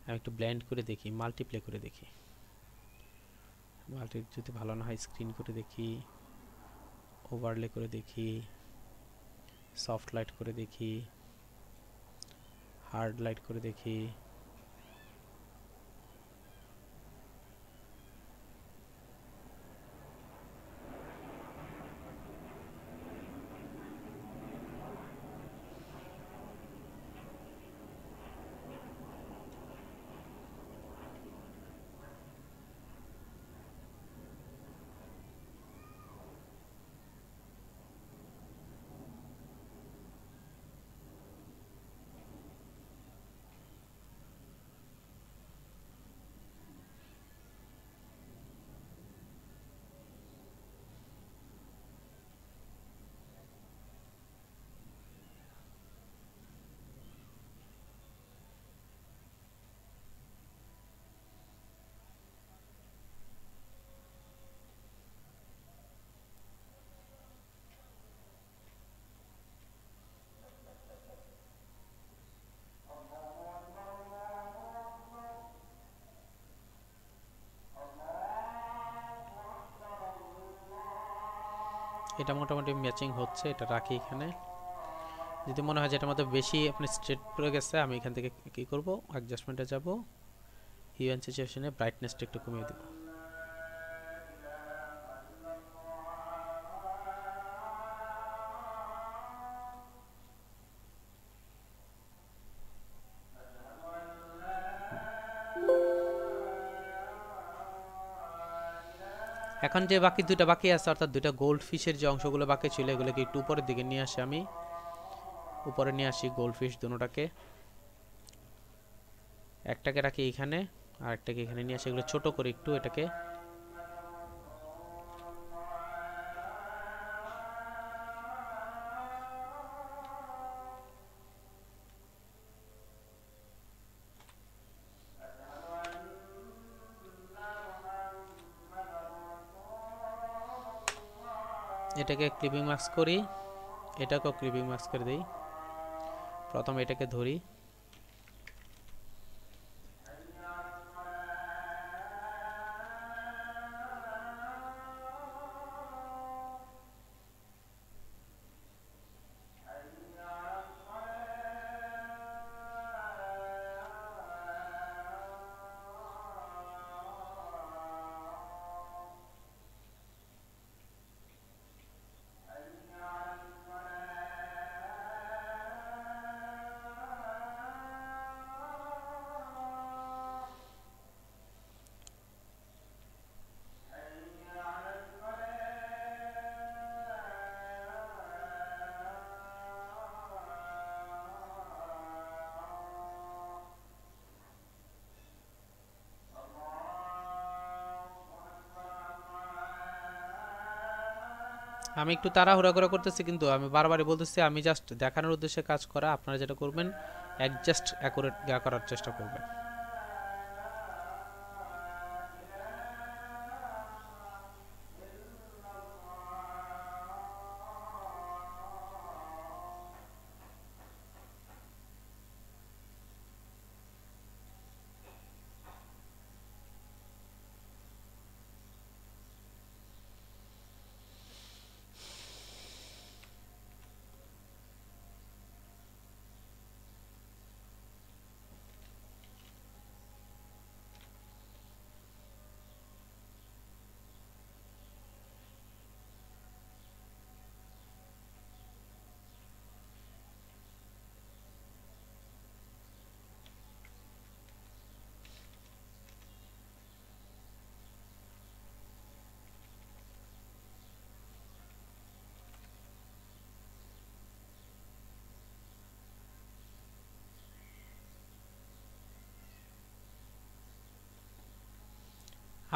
আমি একটু ব্লেন্ড করে দেখি, মাল্টিপ্লে করে দেখি। মাল্টি যদি ভালো না হয় স্ক্রিন করে দেখি, ওভারলে করে দেখি, সফট লাইট করে দেখি, হার্ড লাইট করে দেখি। এটা মোটামুটি ম্যাচিং হচ্ছে, এটা রাখি এখানে। যদি মনে হয় যে এটার মধ্যে বেশি আপনি স্ট্রেট পড়ে গেছে, আমি এখান থেকে কি করব, অ্যাডজাস্টমেন্টে যাব, হিউ অ্যান্ড সিচুয়েশনে ব্রাইটনেসটা একটু কমিয়ে দেব। এখন যে বাকি দুইটা বাকি আছে, অর্থাৎ দুইটা গোল্ড ফিশের যে অংশগুলো বাকি ছিল, এগুলোকে একটু উপরের দিকে নিয়ে আসি, আমি উপরে নিয়ে আসি গোল্ড ফিশ দুটোটাকে। একটাকে রাখি এখানে, আর একটাকে এখানে নিয়ে আসি, এগুলো ছোট করে একটু এটাকে। এটাকে ক্লিপিং মাস্ক করি, এটাকেও ক্লিপিং মাস্ক করে দিই। প্রথম এটাকে ধরি, আমি একটু তাড়াহুড়া করে করতেছি, কিন্তু আমি বারবারই বলতেছি আমি জাস্ট দেখানোর উদ্দেশ্যে কাজ করা। আপনারা যেটা করবেন অ্যাডজাস্ট অ্যাকুরেট করার চেষ্টা করবেন।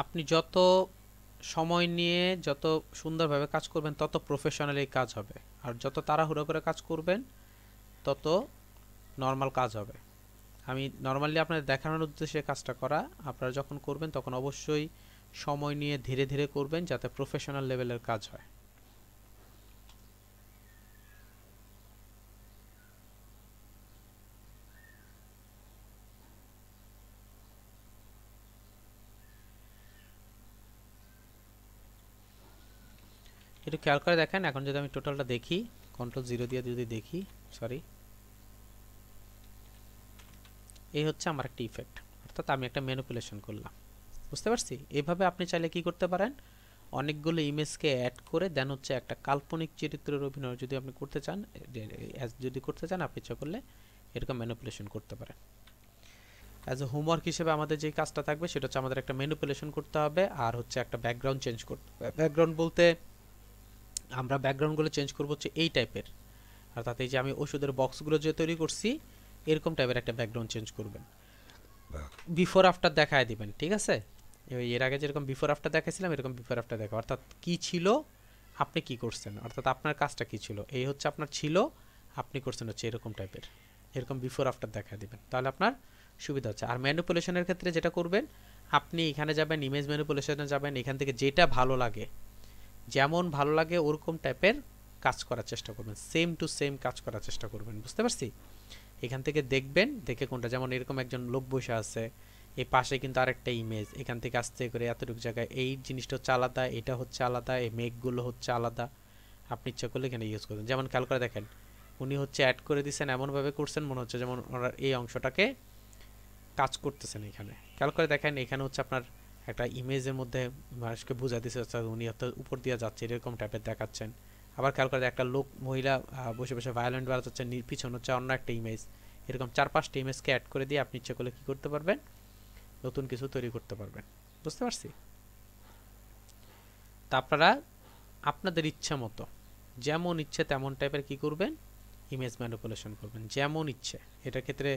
আপনি যত সময় নিয়ে যত সুন্দরভাবে কাজ করবেন তত প্রফেশনালি কাজ হবে, আর যত তাড়াহুড়ো করে কাজ করবেন তত নর্মাল কাজ হবে। আমি নর্মালি আপনাদের দেখানোর উদ্দেশ্যে কাজটা করা। আপনারা যখন করবেন তখন অবশ্যই সময় নিয়ে ধীরে ধীরে করবেন যাতে প্রফেশনাল লেভেলের কাজ হয়। একটু খেয়াল করে দেখেন, এখন যদি আমি টোটালটা দেখি, Ctrl 0 দিয়ে যদি দেখি, সরি, এই হচ্ছে আমার একটা ইফেক্ট, অর্থাৎ আমি একটা ম্যানিপুলেশন করলাম। বুঝতে পারছি? এভাবে আপনি চাইলে কি করতে পারেন, অনেকগুলো ইমেজকে অ্যাড করে দেন হচ্ছে একটা কাল্পনিক চরিত্রের অভিনয় যদি আপনি করতে চান, যদি করতে চান আপনি ইচ্ছা করলে এরকম ম্যানিপুলেশন করতে পারেন। অ্যাজ এ হোমওয়ার্ক হিসেবে আমাদের যে কাজটা থাকবে সেটা হচ্ছে আমাদের একটা ম্যানিপুলেশন করতে হবে, আর হচ্ছে একটা ব্যাকগ্রাউন্ড চেঞ্জ করতে হবে। ব্যাকগ্রাউন্ড বলতে আমরা ব্যাকগ্রাউন্ডগুলো চেঞ্জ করবো হচ্ছে এই টাইপের, অর্থাৎ এই যে আমি ওষুধের বক্সগুলো যে তৈরি করছি এরকম টাইপের একটা ব্যাকগ্রাউন্ড চেঞ্জ করবেন, বিফোর আফটার দেখায় দিবেন। ঠিক আছে? এর আগে যেরকম বিফোর আফটার দেখাইছিলাম এরকম বিফোর আফটার দেখা, অর্থাৎ কি ছিল আপনি কি করছেন, অর্থাৎ আপনার কাজটা কি ছিল, এই হচ্ছে আপনার ছিল, আপনি করছেন হচ্ছে এরকম টাইপের, এরকম বিফোর আফটার দেখা দিবেন, তাহলে আপনার সুবিধা হচ্ছে। আর ম্যানিপুলেশনের ক্ষেত্রে যেটা করবেন, আপনি এখানে যাবেন, ইমেজ ম্যানিপুলেশনে যাবেন, এখান থেকে যেটা ভালো লাগে, যেমন ভালো লাগে ওরকম টাইপের কাজ করার চেষ্টা করবেন, সেম টু সেম কাজ করার চেষ্টা করবেন। বুঝতে পারছি? এখান থেকে দেখবেন, দেখে কোনটা, যেমন এরকম একজন লোক বসে আছে, এই পাশে কিন্তু আরেকটা ইমেজ, এখান থেকে আসতে করে এতটুকু জায়গায় এই জিনিসটা হচ্ছে আলাদা, এটা হচ্ছে আলাদা, এই মেঘগুলো হচ্ছে আলাদা, আপনি ইচ্ছা করলে এখানে ইউজ করবেন। যেমন খেয়াল করে দেখেন, উনি হচ্ছে অ্যাড করে দিচ্ছেন এমনভাবে করছেন মনে হচ্ছে যেমন ওনার এই অংশটাকে কাজ করতেছেন। এখানে খেয়াল করে দেখেন, এখানে হচ্ছে আপনার একটা ইমেজের মধ্যে মানুষকে বোঝা দিচ্ছে উনি অর্থাৎ উপর দিয়ে যাচ্ছে এরকম টাইপের দেখাচ্ছেন। আবার খেয়াল করে একটা লোক, মহিলা বসে বসে ভায়োলেন্ট বাজাচ্ছেন, পিছন হচ্ছে অন্য একটা ইমেজ, এরকম 4-5টা ইমেজকে অ্যাড করে দিয়ে আপনি ইচ্ছা করলে কি করতে পারবেন, নতুন কিছু তৈরি করতে পারবেন। বুঝতে পারছি? তা আপনারা আপনাদের ইচ্ছা মতো যেমন ইচ্ছে তেমন টাইপের কি করবেন, ইমেজ ম্যানিপুলেশন করবেন যেমন ইচ্ছে। এটার ক্ষেত্রে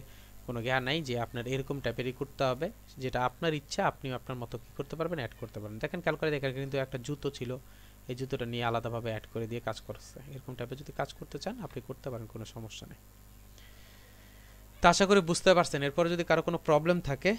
কোনো জ্ঞান নাই যে আপনার এরকম টাইপেরই করতে হবে, যেটা আপনার ইচ্ছা আপনি আপনার মতো কি করতে পারবেন, অ্যাড করতে পারবেন। দেখেন খেয়াল করে দেখেন, কিন্তু একটা জুতো ছিল, এই জুতোটা নিয়ে আলাদাভাবে অ্যাড করে দিয়ে কাজ করছে। এরকম টাইপের যদি কাজ করতে চান আপনি করতে পারেন, কোনো সমস্যা নেই। তা আশা করি বুঝতে পারছেন। এরপরে যদি কারো কোনো প্রবলেম থাকে